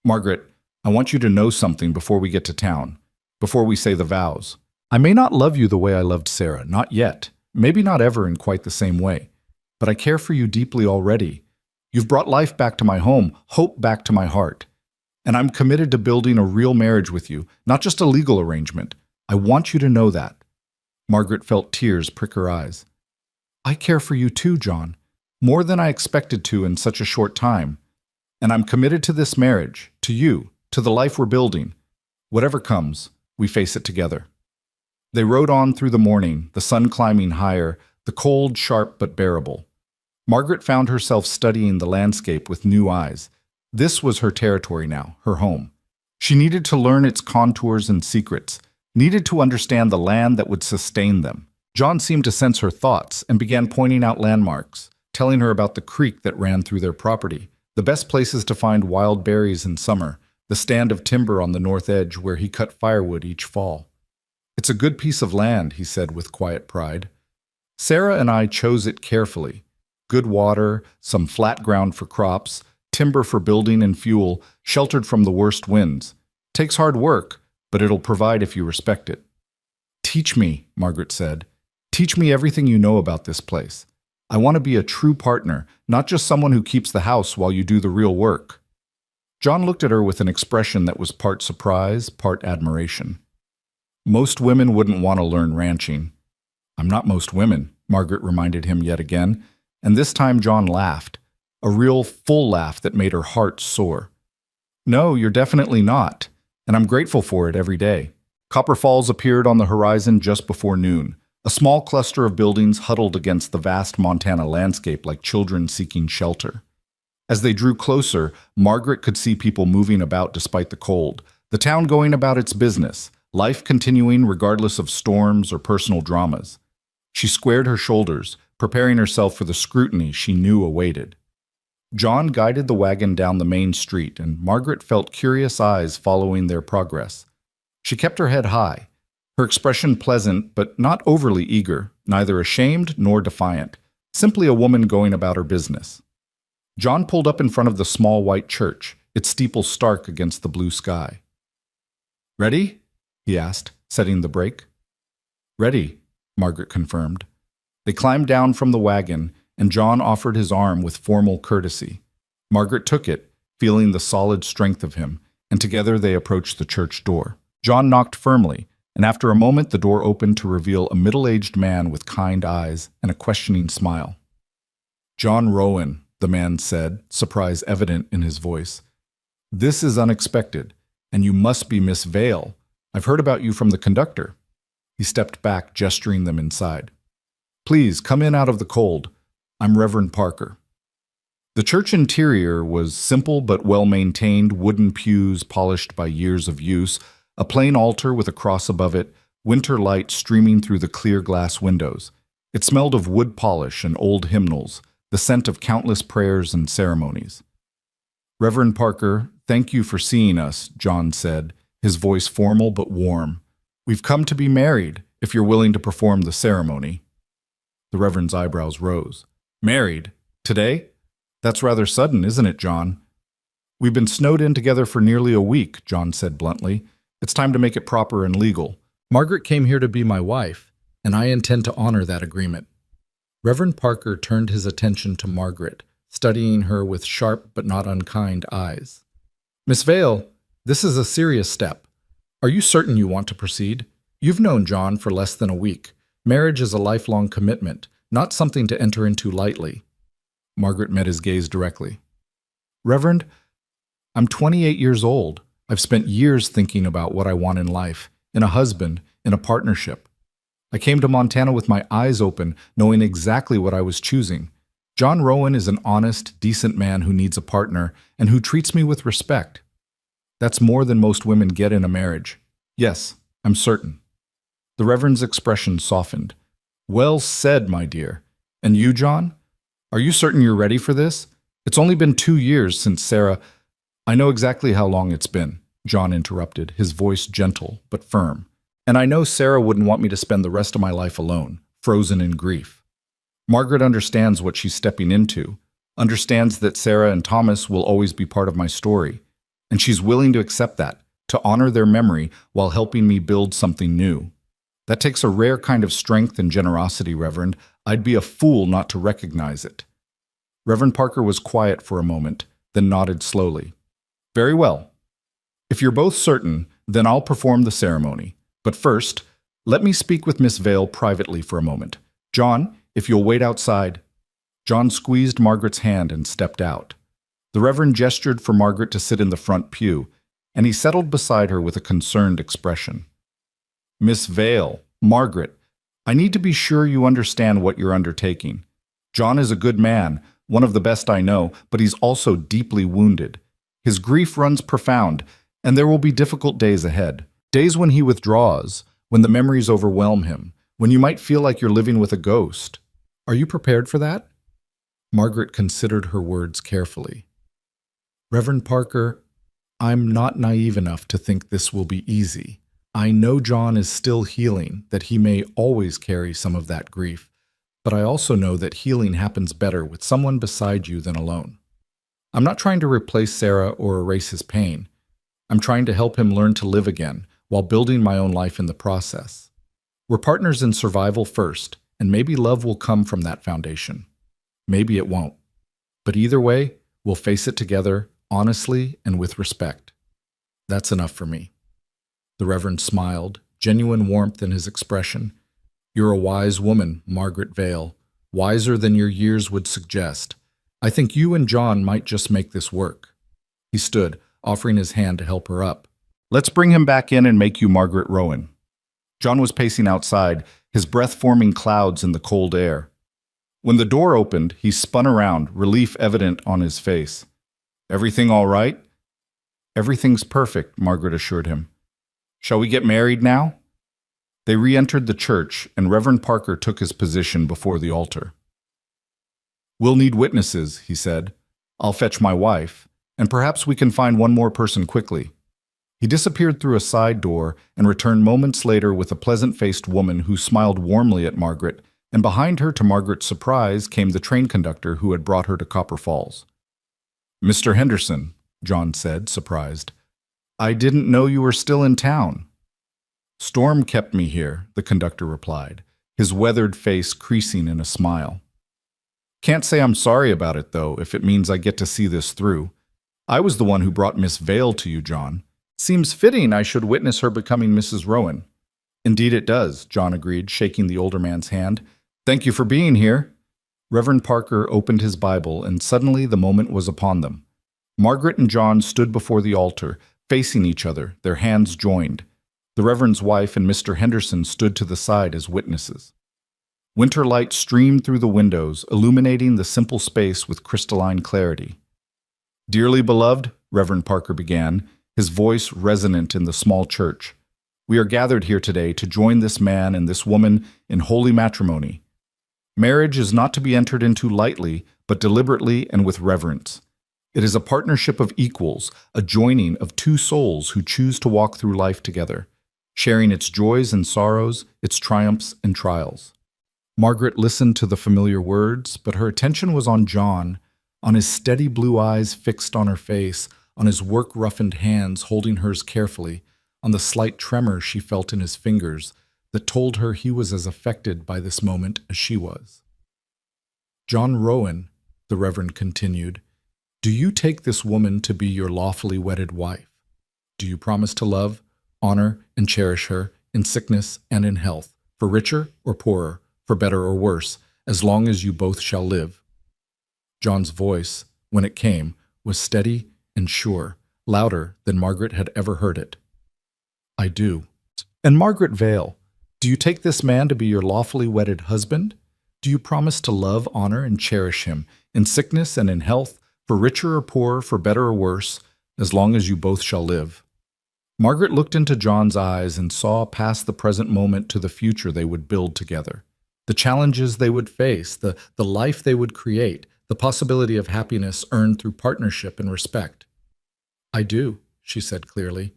"Margaret, I want you to know something before we get to town, before we say the vows. I may not love you the way I loved Sarah, not yet, maybe not ever in quite the same way, but I care for you deeply already. You've brought life back to my home, hope back to my heart. And I'm committed to building a real marriage with you, not just a legal arrangement. I want you to know that." Margaret felt tears prick her eyes. "I care for you too, John, more than I expected to in such a short time. And I'm committed to this marriage, to you, to the life we're building. Whatever comes, we face it together." They rode on through the morning, the sun climbing higher, the cold sharp but bearable. Margaret found herself studying the landscape with new eyes. This was her territory now, her home. She needed to learn its contours and secrets, needed to understand the land that would sustain them. John seemed to sense her thoughts and began pointing out landmarks, telling her about the creek that ran through their property, the best places to find wild berries in summer, the stand of timber on the north edge where he cut firewood each fall. "It's a good piece of land," he said with quiet pride. "Sarah and I chose it carefully. Good water, some flat ground for crops, timber for building and fuel, sheltered from the worst winds. Takes hard work, but it'll provide if you respect it." "Teach me," Margaret said. "Teach me everything you know about this place. I want to be a true partner, not just someone who keeps the house while you do the real work." John looked at her with an expression that was part surprise, part admiration. Most women wouldn't want to learn ranching. I'm not most women, Margaret reminded him yet again, and this time John laughed, a real full laugh that made her heart soar. No, you're definitely not, and I'm grateful for it every day. Copper Falls appeared on the horizon just before noon, a small cluster of buildings huddled against the vast Montana landscape like children seeking shelter. As they drew closer, Margaret could see people moving about despite the cold, the town going about its business, life continuing regardless of storms or personal dramas. She squared her shoulders, preparing herself for the scrutiny she knew awaited. John guided the wagon down the main street, and Margaret felt curious eyes following their progress. She kept her head high, her expression pleasant but not overly eager, neither ashamed nor defiant, simply a woman going about her business. John pulled up in front of the small white church, its steeple stark against the blue sky. "Ready?" he asked, setting the brake. "Ready," Margaret confirmed. They climbed down from the wagon, and John offered his arm with formal courtesy. Margaret took it, feeling the solid strength of him, and together they approached the church door. John knocked firmly, and after a moment the door opened to reveal a middle-aged man with kind eyes and a questioning smile. "John Rowan," the man said, surprise evident in his voice. "This is unexpected, and you must be Miss Vale. I've heard about you from the conductor." He stepped back, gesturing them inside. "Please, come in out of the cold. I'm Reverend Parker." The church interior was simple but well-maintained, wooden pews polished by years of use, a plain altar with a cross above it, winter light streaming through the clear glass windows. It smelled of wood polish and old hymnals, the scent of countless prayers and ceremonies. "Reverend Parker, thank you for seeing us," John said, his voice formal but warm. "We've come to be married, if you're willing to perform the ceremony." The Reverend's eyebrows rose. "Married? Today? That's rather sudden, isn't it, John?" "We've been snowed in together for nearly a week," John said bluntly. "It's time to make it proper and legal. Margaret came here to be my wife, and I intend to honor that agreement." Reverend Parker turned his attention to Margaret, studying her with sharp but not unkind eyes. "Miss Vale, this is a serious step. Are you certain you want to proceed? You've known John for less than a week. Marriage is a lifelong commitment, not something to enter into lightly." Margaret met his gaze directly. "Reverend, I'm 28 years old. I've spent years thinking about what I want in life, in a husband, in a partnership. I came to Montana with my eyes open, knowing exactly what I was choosing. John Rowan is an honest, decent man who needs a partner and who treats me with respect. That's more than most women get in a marriage. Yes, I'm certain." The Reverend's expression softened. "Well said, my dear. And you, John? Are you certain you're ready for this? It's only been 2 years since Sarah—" "I know exactly how long it's been," John interrupted, his voice gentle but firm. "And I know Sarah wouldn't want me to spend the rest of my life alone, frozen in grief. Margaret understands what she's stepping into, understands that Sarah and Thomas will always be part of my story, and she's willing to accept that, to honor their memory while helping me build something new. That takes a rare kind of strength and generosity, Reverend. I'd be a fool not to recognize it." Reverend Parker was quiet for a moment, then nodded slowly. "Very well. If you're both certain, then I'll perform the ceremony. But first, let me speak with Miss Vale privately for a moment. John, if you'll wait outside." John squeezed Margaret's hand and stepped out. The Reverend gestured for Margaret to sit in the front pew, and he settled beside her with a concerned expression. "Miss Vale, Margaret, I need to be sure you understand what you're undertaking. John is a good man, one of the best I know, but he's also deeply wounded. His grief runs profound, and there will be difficult days ahead. Days when he withdraws, when the memories overwhelm him, when you might feel like you're living with a ghost. Are you prepared for that?" Margaret considered her words carefully. "Reverend Parker, I'm not naive enough to think this will be easy. I know John is still healing, that he may always carry some of that grief, but I also know that healing happens better with someone beside you than alone. I'm not trying to replace Sarah or erase his pain. I'm trying to help him learn to live again, while building my own life in the process. We're partners in survival first, and maybe love will come from that foundation. Maybe it won't. But either way, we'll face it together, honestly and with respect. That's enough for me. The Reverend smiled, genuine warmth in his expression. You're a wise woman, Margaret Vale, wiser than your years would suggest. I think you and John might just make this work. He stood, offering his hand to help her up. Let's bring him back in and make you Margaret Rowan. John was pacing outside, his breath forming clouds in the cold air. When the door opened, he spun around, relief evident on his face. Everything all right? Everything's perfect, Margaret assured him. Shall we get married now? They re-entered the church, and Reverend Parker took his position before the altar. We'll need witnesses, he said. I'll fetch my wife, and perhaps we can find one more person quickly. He disappeared through a side door and returned moments later with a pleasant-faced woman who smiled warmly at Margaret, and behind her, to Margaret's surprise, came the train conductor who had brought her to Copper Falls. Mr. Henderson, John said, surprised. I didn't know you were still in town. Storm kept me here, the conductor replied, his weathered face creasing in a smile. Can't say I'm sorry about it, though, if it means I get to see this through. I was the one who brought Miss Vale to you, John. Seems fitting I should witness her becoming Mrs. Rowan. Indeed it does, John agreed, shaking the older man's hand. Thank you for being here. Reverend Parker opened his Bible, and suddenly the moment was upon them. Margaret and John stood before the altar, facing each other, their hands joined. The Reverend's wife and Mr. Henderson stood to the side as witnesses. Winter light streamed through the windows, illuminating the simple space with crystalline clarity. Dearly beloved, Reverend Parker began, his voice resonant in the small church, we are gathered here today to join this man and this woman in holy matrimony. Marriage is not to be entered into lightly, but deliberately and with reverence. It is a partnership of equals, a joining of two souls who choose to walk through life together, sharing its joys and sorrows, its triumphs and trials. Margaret listened to the familiar words, but her attention was on John, on his steady blue eyes fixed on her face, on his work-roughened hands holding hers carefully, on the slight tremor she felt in his fingers that told her he was as affected by this moment as she was. John Rowan, the Reverend continued, do you take this woman to be your lawfully wedded wife? Do you promise to love, honor, and cherish her in sickness and in health, for richer or poorer, for better or worse, as long as you both shall live? John's voice, when it came, was steady and sure, louder than Margaret had ever heard it. I do. And Margaret Vale, do you take this man to be your lawfully wedded husband? Do you promise to love, honor, and cherish him in sickness and in health, for richer or poorer, for better or worse, as long as you both shall live? Margaret looked into John's eyes and saw past the present moment to the future they would build together, the challenges they would face, the life they would create, the possibility of happiness earned through partnership and respect. I do, she said clearly.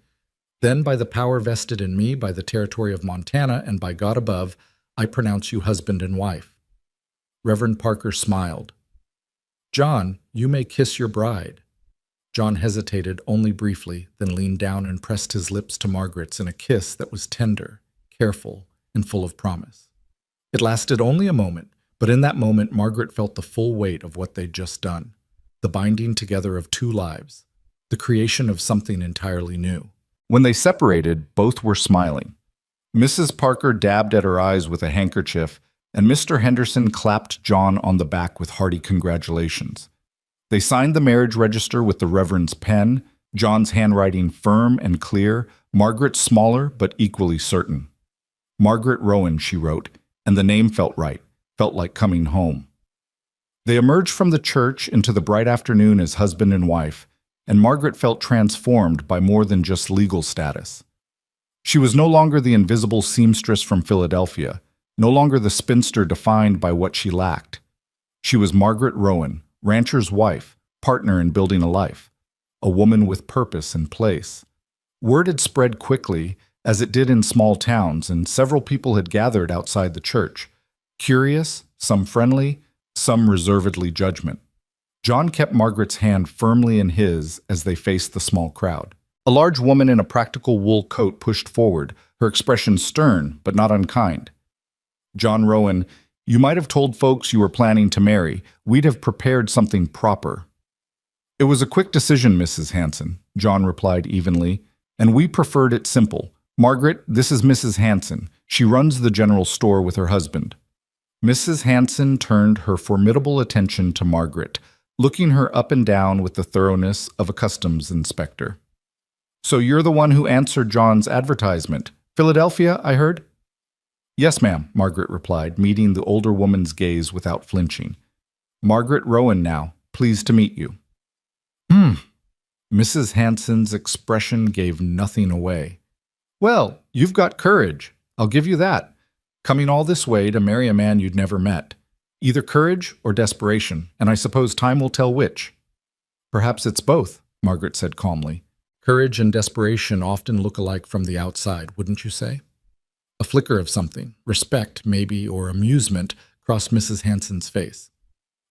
Then, by the power vested in me by the territory of Montana and by God above, I pronounce you husband and wife. Reverend Parker smiled. John, you may kiss your bride. John hesitated only briefly, then leaned down and pressed his lips to Margaret's in a kiss that was tender, careful, and full of promise. It lasted only a moment, but in that moment Margaret felt the full weight of what they'd just done, the binding together of two lives, the creation of something entirely new. When they separated, both were smiling. Mrs. Parker dabbed at her eyes with a handkerchief, and Mr. Henderson clapped John on the back with hearty congratulations. They signed the marriage register with the Reverend's pen, John's handwriting firm and clear, Margaret's smaller but equally certain. Margaret Rowan, she wrote, and the name felt right, felt like coming home. They emerged from the church into the bright afternoon as husband and wife, and Margaret felt transformed by more than just legal status. She was no longer the invisible seamstress from Philadelphia, no longer the spinster defined by what she lacked. She was Margaret Rowan, rancher's wife, partner in building a life, a woman with purpose and place. Word had spread quickly, as it did in small towns, and several people had gathered outside the church, curious, some friendly, some reservedly judgment. John kept Margaret's hand firmly in his as they faced the small crowd. A large woman in a practical wool coat pushed forward, her expression stern but not unkind. John Rowan, you might have told folks you were planning to marry. We'd have prepared something proper. It was a quick decision, Mrs. Hanson, John replied evenly, and we preferred it simple. Margaret, this is Mrs. Hanson. She runs the general store with her husband. Mrs. Hanson turned her formidable attention to Margaret, looking her up and down with the thoroughness of a customs inspector. So you're the one who answered John's advertisement. Philadelphia, I heard? Yes, ma'am, Margaret replied, meeting the older woman's gaze without flinching. Margaret Rowan now. Pleased to meet you. Mrs. Hanson's expression gave nothing away. Well, you've got courage. I'll give you that. Coming all this way to marry a man you'd never met. Either courage or desperation, and I suppose time will tell which. Perhaps it's both, Margaret said calmly. Courage and desperation often look alike from the outside, wouldn't you say? A flicker of something, respect maybe, or amusement, crossed Mrs. Hanson's face.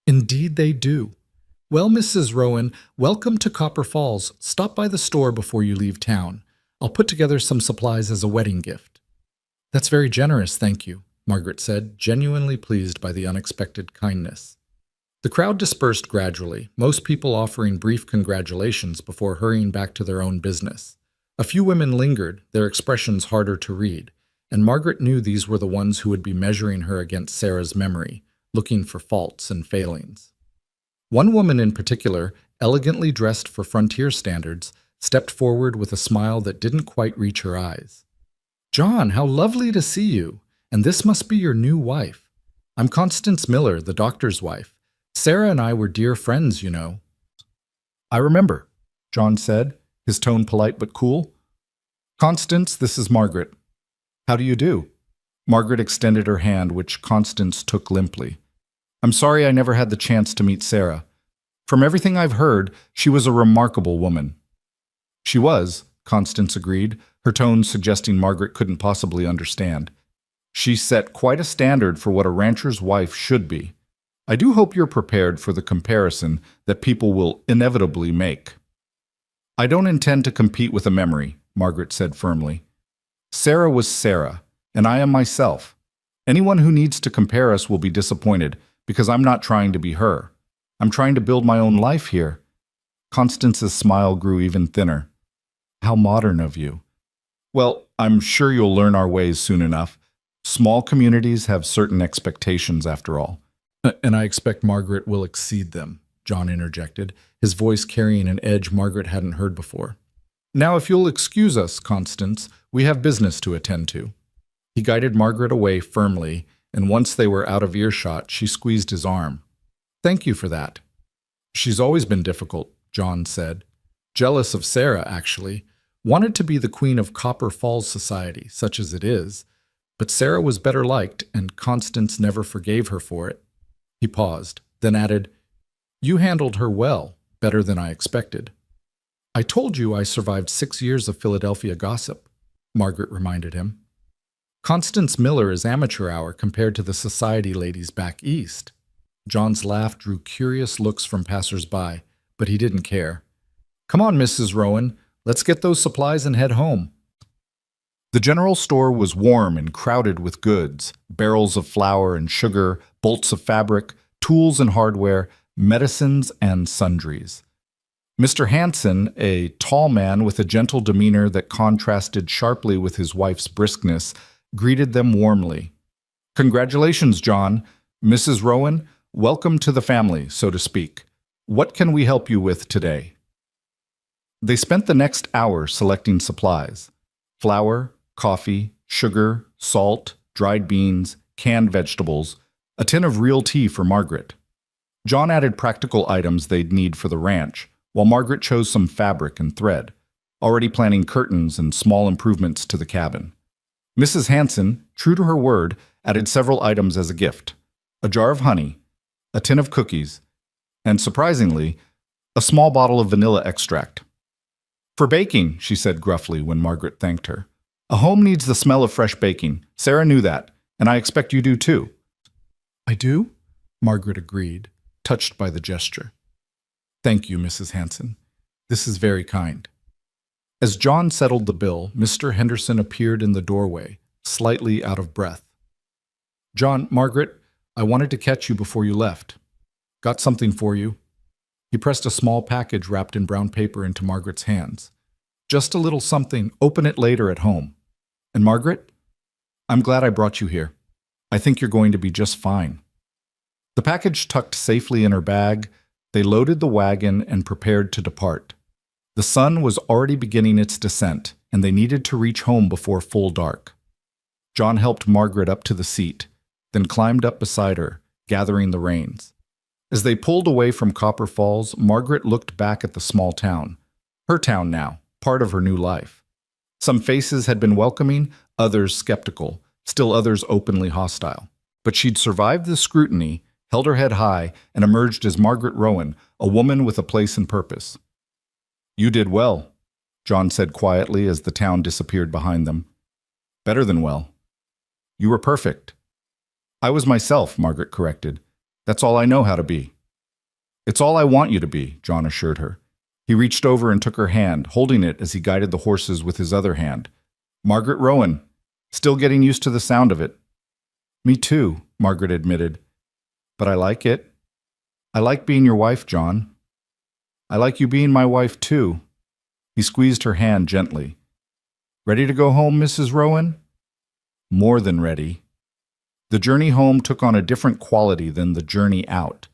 Indeed they do. Well, Mrs. Rowan, welcome to Copper Falls. Stop by the store before you leave town. I'll put together some supplies as a wedding gift. That's very generous, thank you, Margaret said, genuinely pleased by the unexpected kindness. The crowd dispersed gradually, most people offering brief congratulations before hurrying back to their own business. A few women lingered, their expressions harder to read, and Margaret knew these were the ones who would be measuring her against Sarah's memory, looking for faults and failings. One woman in particular, elegantly dressed for frontier standards, stepped forward with a smile that didn't quite reach her eyes. John, how lovely to see you, and this must be your new wife. I'm Constance Miller, the doctor's wife. Sarah and I were dear friends, you know. I remember, John said, his tone polite but cool. Constance, this is Margaret. How do you do? Margaret extended her hand, which Constance took limply. I'm sorry I never had the chance to meet Sarah. From everything I've heard, she was a remarkable woman. She was, Constance agreed, her tone suggesting Margaret couldn't possibly understand. She set quite a standard for what a rancher's wife should be. I do hope you're prepared for the comparison that people will inevitably make. I don't intend to compete with a memory, Margaret said firmly. Sarah was Sarah, and I am myself. Anyone who needs to compare us will be disappointed, because I'm not trying to be her. I'm trying to build my own life here. Constance's smile grew even thinner. How modern of you. Well, I'm sure you'll learn our ways soon enough. Small communities have certain expectations, after all. And I expect Margaret will exceed them, John interjected, his voice carrying an edge Margaret hadn't heard before. Now, if you'll excuse us, Constance, we have business to attend to. He guided Margaret away firmly, and once they were out of earshot, she squeezed his arm. Thank you for that. She's always been difficult, John said. Jealous of Sarah, actually. Wanted to be the queen of Copper Falls society, such as it is. But Sarah was better liked, and Constance never forgave her for it. He paused, then added, You handled her well, better than I expected. I told you I survived 6 years of Philadelphia gossip, Margaret reminded him. Constance Miller is amateur hour compared to the society ladies back east. John's laugh drew curious looks from passers-by, but he didn't care. Come on, Mrs. Rowan, let's get those supplies and head home. The general store was warm and crowded with goods, barrels of flour and sugar, bolts of fabric, tools and hardware, medicines and sundries. Mr. Hanson, a tall man with a gentle demeanor that contrasted sharply with his wife's briskness, greeted them warmly. Congratulations, John. Mrs. Rowan, welcome to the family, so to speak. What can we help you with today? They spent the next hour selecting supplies. Flour, coffee, sugar, salt, dried beans, canned vegetables, a tin of real tea for Margaret. John added practical items they'd need for the ranch, while Margaret chose some fabric and thread, already planning curtains and small improvements to the cabin. Mrs. Hanson, true to her word, added several items as a gift. A jar of honey, a tin of cookies, and surprisingly, a small bottle of vanilla extract. For baking, she said gruffly when Margaret thanked her. A home needs the smell of fresh baking. Sarah knew that, and I expect you do too. I do? Margaret agreed, touched by the gesture. Thank you, Mrs. Hanson. This is very kind. As John settled the bill, Mr. Henderson appeared in the doorway, slightly out of breath. John, Margaret, I wanted to catch you before you left. Got something for you. He He pressed a small package wrapped in brown paper into Margaret's hands. Just a little something. Open it later at home. And Margaret, I'm glad I brought you here. I think you're going to be just fine. The package tucked safely in her bag, they loaded the wagon and prepared to depart. The sun was already beginning its descent, and they needed to reach home before full dark. John helped Margaret up to the seat, then climbed up beside her, gathering the reins. As they pulled away from Copper Falls, Margaret looked back at the small town. Her town now, part of her new life. Some faces had been welcoming, others skeptical, still others openly hostile. But she'd survived the scrutiny, held her head high, and emerged as Margaret Rowan, a woman with a place and purpose. You did well, John said quietly as the town disappeared behind them. Better than well. You were perfect. I was myself, Margaret corrected. That's all I know how to be. It's all I want you to be, John assured her. He reached over and took her hand, holding it as he guided the horses with his other hand. Margaret Rowan, still getting used to the sound of it. Me too, Margaret admitted. But I like it. I like being your wife, John. I like you being my wife too. He squeezed her hand gently. Ready to go home, Mrs. Rowan? More than ready. The journey home took on a different quality than the journey out.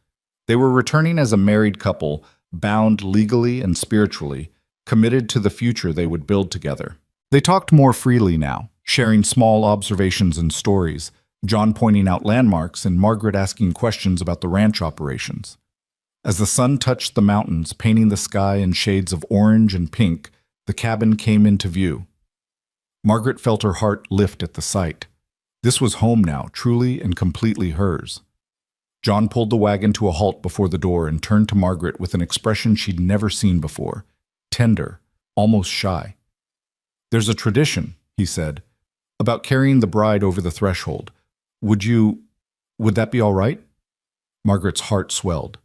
They were returning as a married couple, bound legally and spiritually, committed to the future they would build together. They talked more freely now, sharing small observations and stories, John pointing out landmarks and Margaret asking questions about the ranch operations. As the sun touched the mountains, painting the sky in shades of orange and pink, the cabin came into view. Margaret felt her heart lift at the sight. This was home now, truly and completely hers. John pulled the wagon to a halt before the door and turned to Margaret with an expression she'd never seen before, tender, almost shy. There's a tradition, he said, about carrying the bride over the threshold. Would that be all right? Margaret's heart swelled.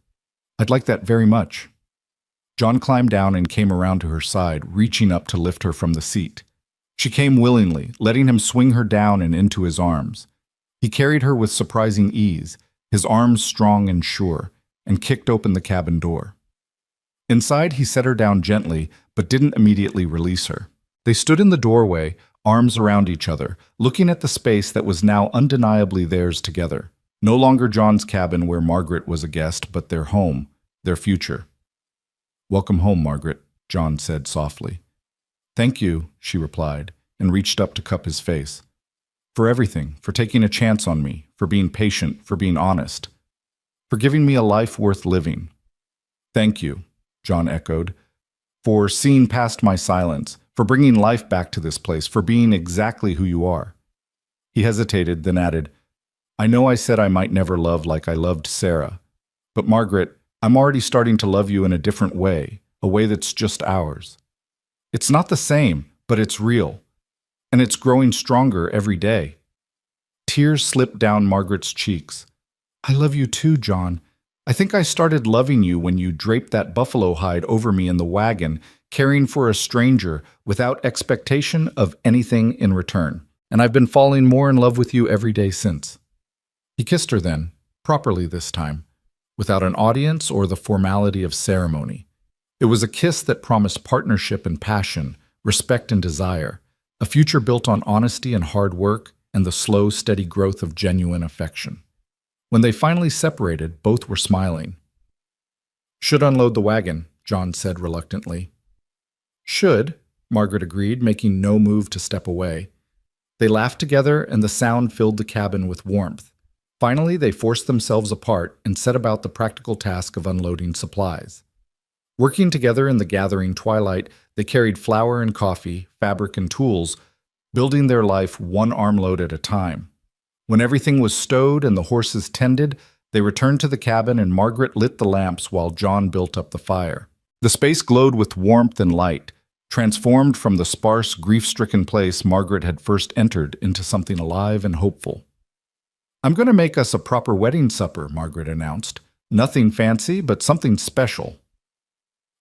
I'd like that very much. John climbed down and came around to her side, reaching up to lift her from the seat. She came willingly, letting him swing her down and into his arms. He carried her with surprising ease, his arms strong and sure, and kicked open the cabin door. Inside, he set her down gently, but didn't immediately release her. They stood in the doorway, arms around each other, looking at the space that was now undeniably theirs together. No longer John's cabin where Margaret was a guest, but their home, their future. Welcome home, Margaret, John said softly. Thank you, she replied, and reached up to cup his face. For everything, for taking a chance on me, for being patient, for being honest, for giving me a life worth living. Thank you, John echoed, for seeing past my silence, for bringing life back to this place, for being exactly who you are. He hesitated, then added, I know I said I might never love like I loved Sarah, but Margaret, I'm already starting to love you in a different way, a way that's just ours. It's not the same, but it's real, and it's growing stronger every day. Tears slipped down Margaret's cheeks. I love you too, John. I think I started loving you when you draped that buffalo hide over me in the wagon, caring for a stranger without expectation of anything in return. And I've been falling more in love with you every day since. He kissed her then, properly this time, without an audience or the formality of ceremony. It was a kiss that promised partnership and passion, respect and desire, a future built on honesty and hard work and the slow, steady growth of genuine affection. When they finally separated, both were smiling. Should unload the wagon, John said reluctantly. Should, Margaret agreed, making no move to step away. They laughed together and the sound filled the cabin with warmth. Finally, they forced themselves apart and set about the practical task of unloading supplies. Working together in the gathering twilight, they carried flour and coffee, fabric and tools, building their life one armload at a time. When everything was stowed and the horses tended, they returned to the cabin and Margaret lit the lamps while John built up the fire. The space glowed with warmth and light, transformed from the sparse, grief-stricken place Margaret had first entered into something alive and hopeful. I'm going to make us a proper wedding supper, Margaret announced. Nothing fancy, but something special.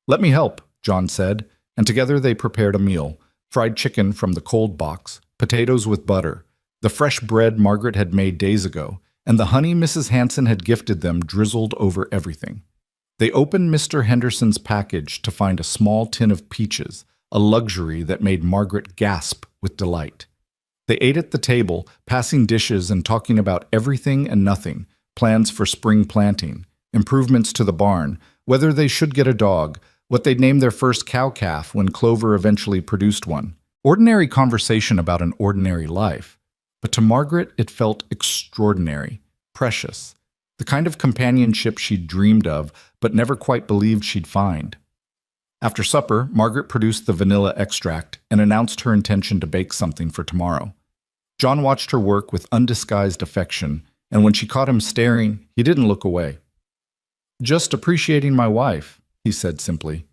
Let me help, John said, and together they prepared a meal, fried chicken from the cold box, potatoes with butter, the fresh bread Margaret had made days ago, and the honey Mrs. Hanson had gifted them drizzled over everything. They opened Mr. Henderson's package to find a small tin of peaches, a luxury that made Margaret gasp with delight. They ate at the table, passing dishes and talking about everything and nothing, plans for spring planting, improvements to the barn, whether they should get a dog, what they'd name their first cow-calf when Clover eventually produced one. Ordinary conversation about an ordinary life. But to Margaret, it felt extraordinary, precious, the kind of companionship she'd dreamed of but never quite believed she'd find. After supper, Margaret produced the vanilla extract and announced her intention to bake something for tomorrow. John watched her work with undisguised affection, and when she caught him staring, he didn't look away. "Just appreciating my wife," he said simply.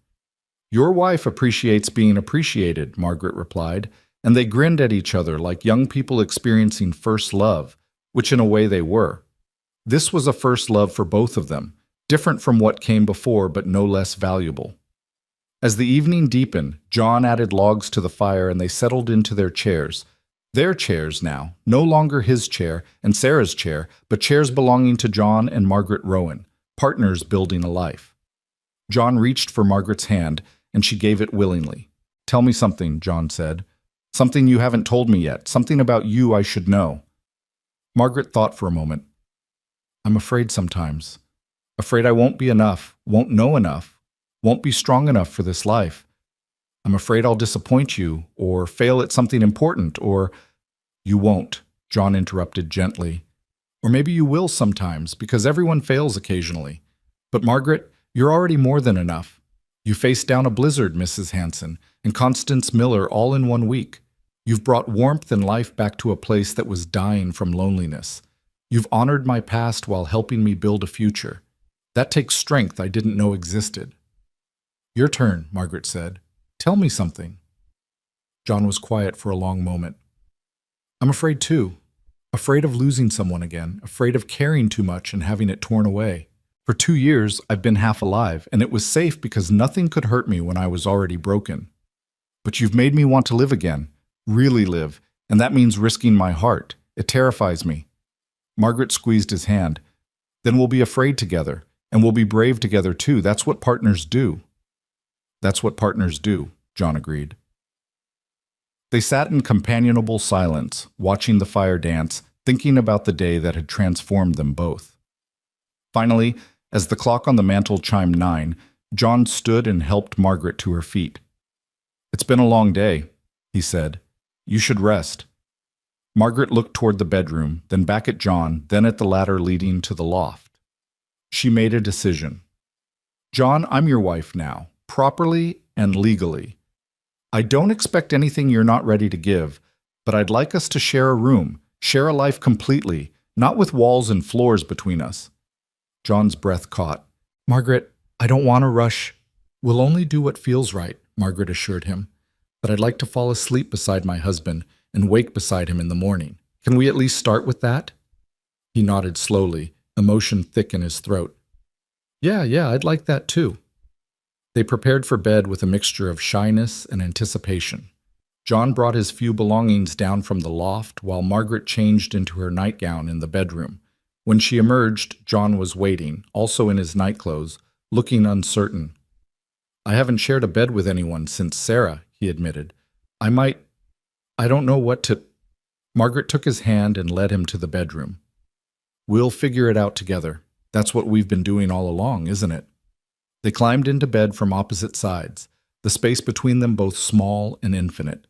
"Your wife appreciates being appreciated," Margaret replied, and they grinned at each other like young people experiencing first love, which in a way they were. This was a first love for both of them, different from what came before but no less valuable. As the evening deepened, John added logs to the fire and they settled into their chairs. Their chairs now, no longer his chair and Sarah's chair, but chairs belonging to John and Margaret Rowan, partners building a life. John reached for Margaret's hand, and she gave it willingly. "Tell me something," John said. "Something you haven't told me yet, something about you I should know." Margaret thought for a moment. "I'm afraid sometimes. Afraid I won't be enough, won't know enough, won't be strong enough for this life. I'm afraid I'll disappoint you, or fail at something important, or—" "You won't," John interrupted gently. "Or maybe you will sometimes, because everyone fails occasionally. But Margaret, you're already more than enough. You faced down a blizzard, Mrs. Hanson, and Constance Miller all in 1 week. You've brought warmth and life back to a place that was dying from loneliness. You've honored my past while helping me build a future. That takes strength I didn't know existed." "Your turn," Margaret said. "Tell me something." John was quiet for a long moment. "I'm afraid too. Afraid of losing someone again, afraid of caring too much and having it torn away. For 2 years, I've been half alive, and it was safe because nothing could hurt me when I was already broken. But you've made me want to live again, really live, and that means risking my heart. It terrifies me." Margaret squeezed his hand. "Then we'll be afraid together, and we'll be brave together too. That's what partners do." "That's what partners do," John agreed. They sat in companionable silence, watching the fire dance, thinking about the day that had transformed them both. Finally, as the clock on the mantel chimed 9, John stood and helped Margaret to her feet. "It's been a long day," he said. "You should rest." Margaret looked toward the bedroom, then back at John, then at the ladder leading to the loft. She made a decision. "John, I'm your wife now, properly and legally. I don't expect anything you're not ready to give, but I'd like us to share a room, share a life completely, not with walls and floors between us." John's breath caught. "Margaret, I don't want to rush. We'll only do what feels right," Margaret assured him. "But I'd like to fall asleep beside my husband and wake beside him in the morning. Can we at least start with that?" He nodded slowly, emotion thick in his throat. Yeah, I'd like that too." They prepared for bed with a mixture of shyness and anticipation. John brought his few belongings down from the loft while Margaret changed into her nightgown in the bedroom. When she emerged, John was waiting, also in his nightclothes, looking uncertain. "I haven't shared a bed with anyone since Sarah," he admitted. I don't know what to—" Margaret took his hand and led him to the bedroom. "We'll figure it out together. That's what we've been doing all along, isn't it?" They climbed into bed from opposite sides, the space between them both small and infinite.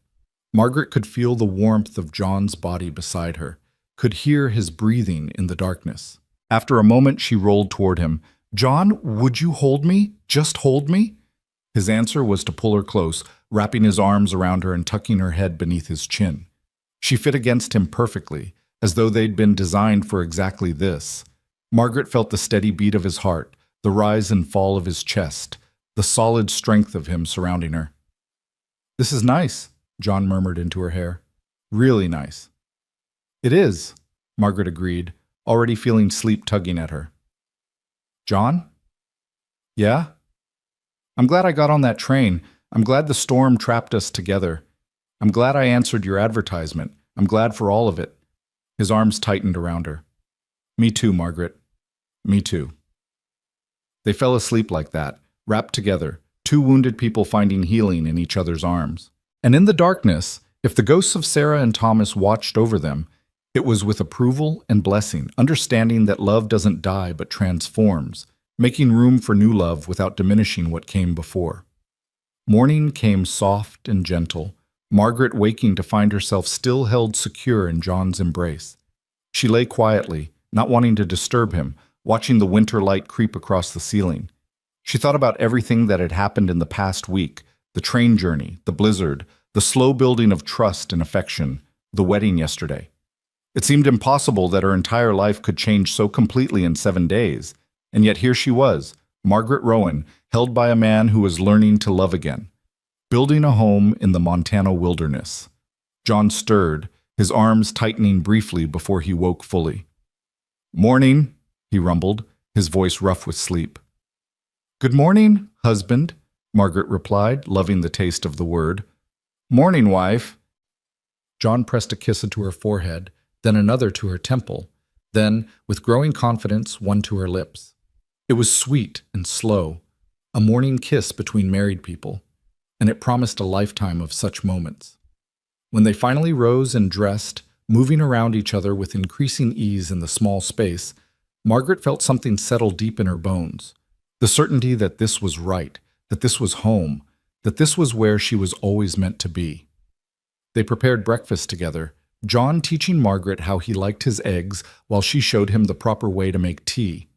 Margaret could feel the warmth of John's body beside her, could hear his breathing in the darkness. After a moment, she rolled toward him. "John, would you hold me? Just hold me?" His answer was to pull her close, wrapping his arms around her and tucking her head beneath his chin. She fit against him perfectly, as though they'd been designed for exactly this. Margaret felt the steady beat of his heart, the rise and fall of his chest, the solid strength of him surrounding her. "This is nice," John murmured into her hair. "Really nice." "It is," Margaret agreed, already feeling sleep tugging at her. "John?" "Yeah?" "I'm glad I got on that train. I'm glad the storm trapped us together. I'm glad I answered your advertisement. I'm glad for all of it." His arms tightened around her. "Me too, Margaret. Me too." They fell asleep like that, wrapped together, two wounded people finding healing in each other's arms. And in the darkness, if the ghosts of Sarah and Thomas watched over them, it was with approval and blessing, understanding that love doesn't die but transforms, making room for new love without diminishing what came before. Morning came soft and gentle, Margaret waking to find herself still held secure in John's embrace. She lay quietly, not wanting to disturb him, watching the winter light creep across the ceiling. She thought about everything that had happened in the past week, the train journey, the blizzard, the slow building of trust and affection, the wedding yesterday. It seemed impossible that her entire life could change so completely in 7 days, and yet here she was, Margaret Rowan, held by a man who was learning to love again, building a home in the Montana wilderness. John stirred, his arms tightening briefly before he woke fully. "Morning," he rumbled, his voice rough with sleep. "Good morning, husband," Margaret replied, loving the taste of the word. "Morning, wife." John pressed a kiss into her forehead, then another to her temple, then, with growing confidence, one to her lips. It was sweet and slow, a morning kiss between married people, and it promised a lifetime of such moments. When they finally rose and dressed, moving around each other with increasing ease in the small space, Margaret felt something settle deep in her bones, the certainty that this was right, that this was home, that this was where she was always meant to be. They prepared breakfast together, John teaching Margaret how he liked his eggs while she showed him the proper way to make tea.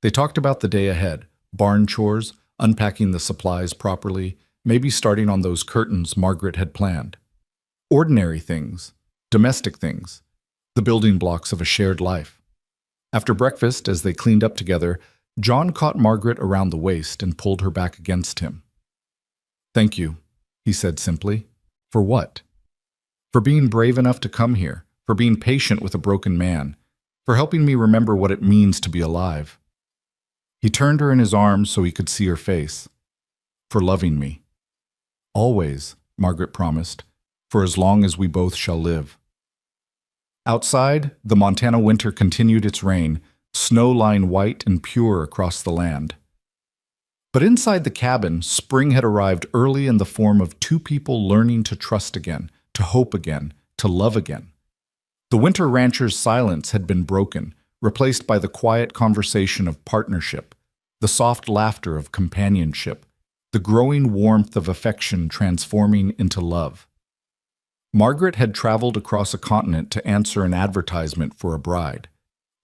They talked about the day ahead, barn chores, unpacking the supplies properly, maybe starting on those curtains Margaret had planned. Ordinary things, domestic things, the building blocks of a shared life. After breakfast, as they cleaned up together, John caught Margaret around the waist and pulled her back against him. "Thank you," he said simply. "For what?" "For being brave enough to come here, for being patient with a broken man, for helping me remember what it means to be alive." He turned her in his arms so he could see her face. "For loving me." "Always," Margaret promised, "for as long as we both shall live." Outside, the Montana winter continued its reign, snow lying white and pure across the land. But inside the cabin, spring had arrived early in the form of two people learning to trust again, to hope again, to love again. The winter rancher's silence had been broken, replaced by the quiet conversation of partnership, the soft laughter of companionship, the growing warmth of affection transforming into love. Margaret had traveled across a continent to answer an advertisement for a bride.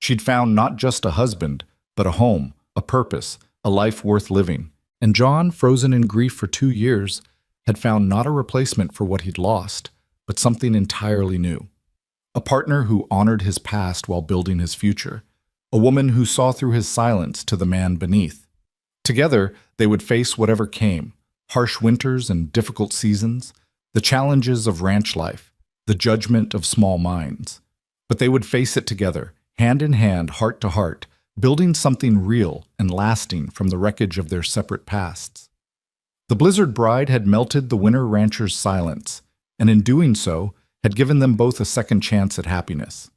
She'd found not just a husband, but a home, a purpose, a life worth living. And John, frozen in grief for 2 years, had found not a replacement for what he'd lost, but something entirely new. A partner who honored his past while building his future. A woman who saw through his silence to the man beneath. Together, they would face whatever came, harsh winters and difficult seasons, the challenges of ranch life, the judgment of small minds. But they would face it together, hand in hand, heart to heart, building something real and lasting from the wreckage of their separate pasts. The blizzard bride had melted the winter rancher's silence, and in doing so, had given them both a second chance at happiness.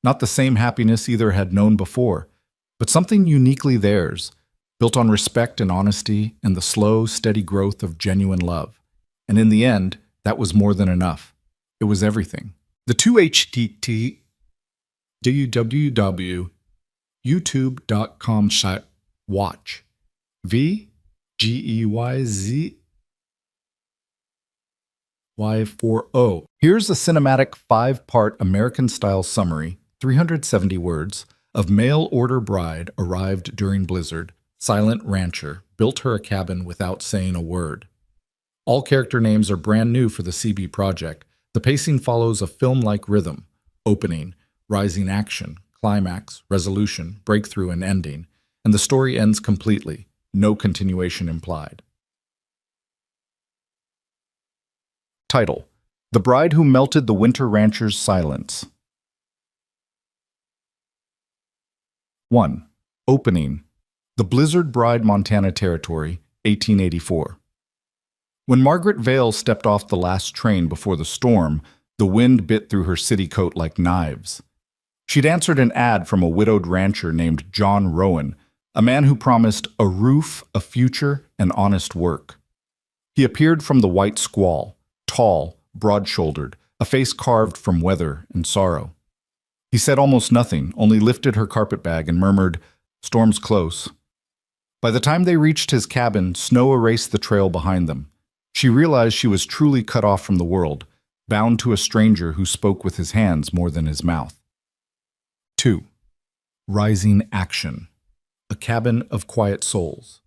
Not the same happiness either had known before, but something uniquely theirs, built on respect and honesty and the slow, steady growth of genuine love. And in the end, that was more than enough. It was everything. The two HTT www.youtube.com/watch VGEYZY40. Here's a cinematic 5-part American-style summary, 370 words, of mail-order bride arrived during blizzard, silent rancher, built her a cabin without saying a word. All character names are brand new for the CB project. The pacing follows a film-like rhythm: opening, rising action, climax, resolution, breakthrough, and ending, and the story ends completely, no continuation implied. Title: The Bride Who Melted the Winter Rancher's Silence. 1. Opening. The Blizzard Bride, Montana Territory, 1884. When Margaret Vale stepped off the last train before the storm, the wind bit through her city coat like knives. She'd answered an ad from a widowed rancher named John Rowan, A man who promised a roof, a future, and honest work. He appeared from the white squall, tall, broad-shouldered, a face carved from weather and sorrow. He said almost nothing, only lifted her carpetbag and murmured, "Storm's close." By the time they reached his cabin, snow erased the trail behind them. She realized she was truly cut off from the world, bound to a stranger who spoke with his hands more than his mouth. 2. Rising action. A cabin of quiet souls.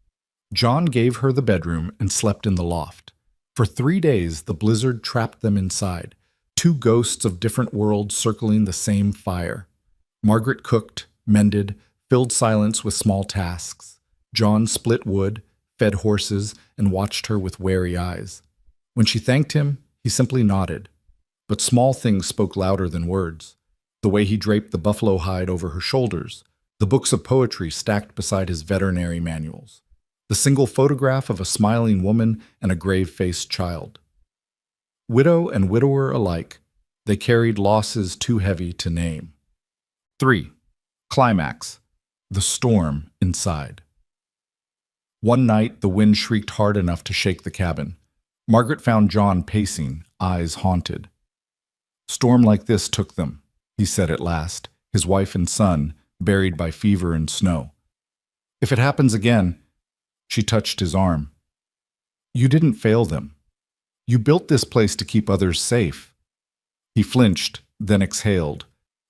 John gave her the bedroom and slept in the loft. For 3 days, the blizzard trapped them inside, two ghosts of different worlds circling the same fire. Margaret cooked, mended, filled silence with small tasks. John split wood, fed horses, and watched her with wary eyes. When she thanked him, he simply nodded. But small things spoke louder than words. The way he draped the buffalo hide over her shoulders, the books of poetry stacked beside his veterinary manuals, the single photograph of a smiling woman and a grave-faced child. Widow and widower alike, they carried losses too heavy to name. 3. Climax. The storm inside. One night, the wind shrieked hard enough to shake the cabin. Margaret found John pacing, eyes haunted. "Storm like this took them," he said at last, his wife and son buried by fever and snow. "If it happens again," she touched his arm. "You didn't fail them. You built this place to keep others safe." He flinched, then exhaled.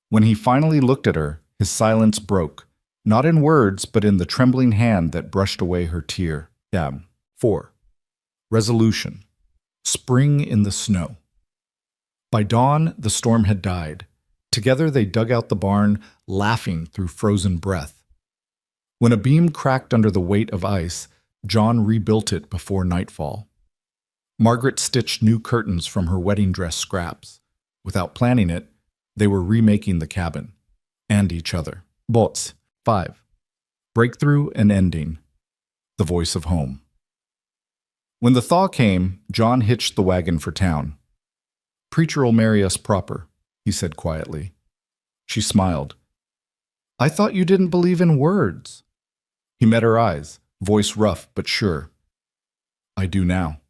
When he finally looked at her, his silence broke, not in words, but in the trembling hand that brushed away her tear. 4. Resolution. Spring in the snow. By dawn, the storm had died. Together they dug out the barn, laughing through frozen breath. When a beam cracked under the weight of ice, John rebuilt it before nightfall. Margaret stitched new curtains from her wedding dress scraps. Without planning it, they were remaking the cabin and each other. Bots. 5. Breakthrough and ending. The voice of home. When the thaw came, John hitched the wagon for town. "Preacher'll marry us proper," he said quietly. She smiled. "I thought you didn't believe in words." He met her eyes, voice rough but sure. "I do now."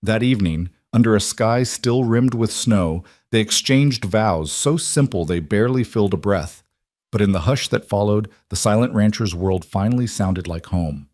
That evening, under a sky still rimmed with snow, they exchanged vows so simple they barely filled a breath. But in the hush that followed, the silent rancher's world finally sounded like home.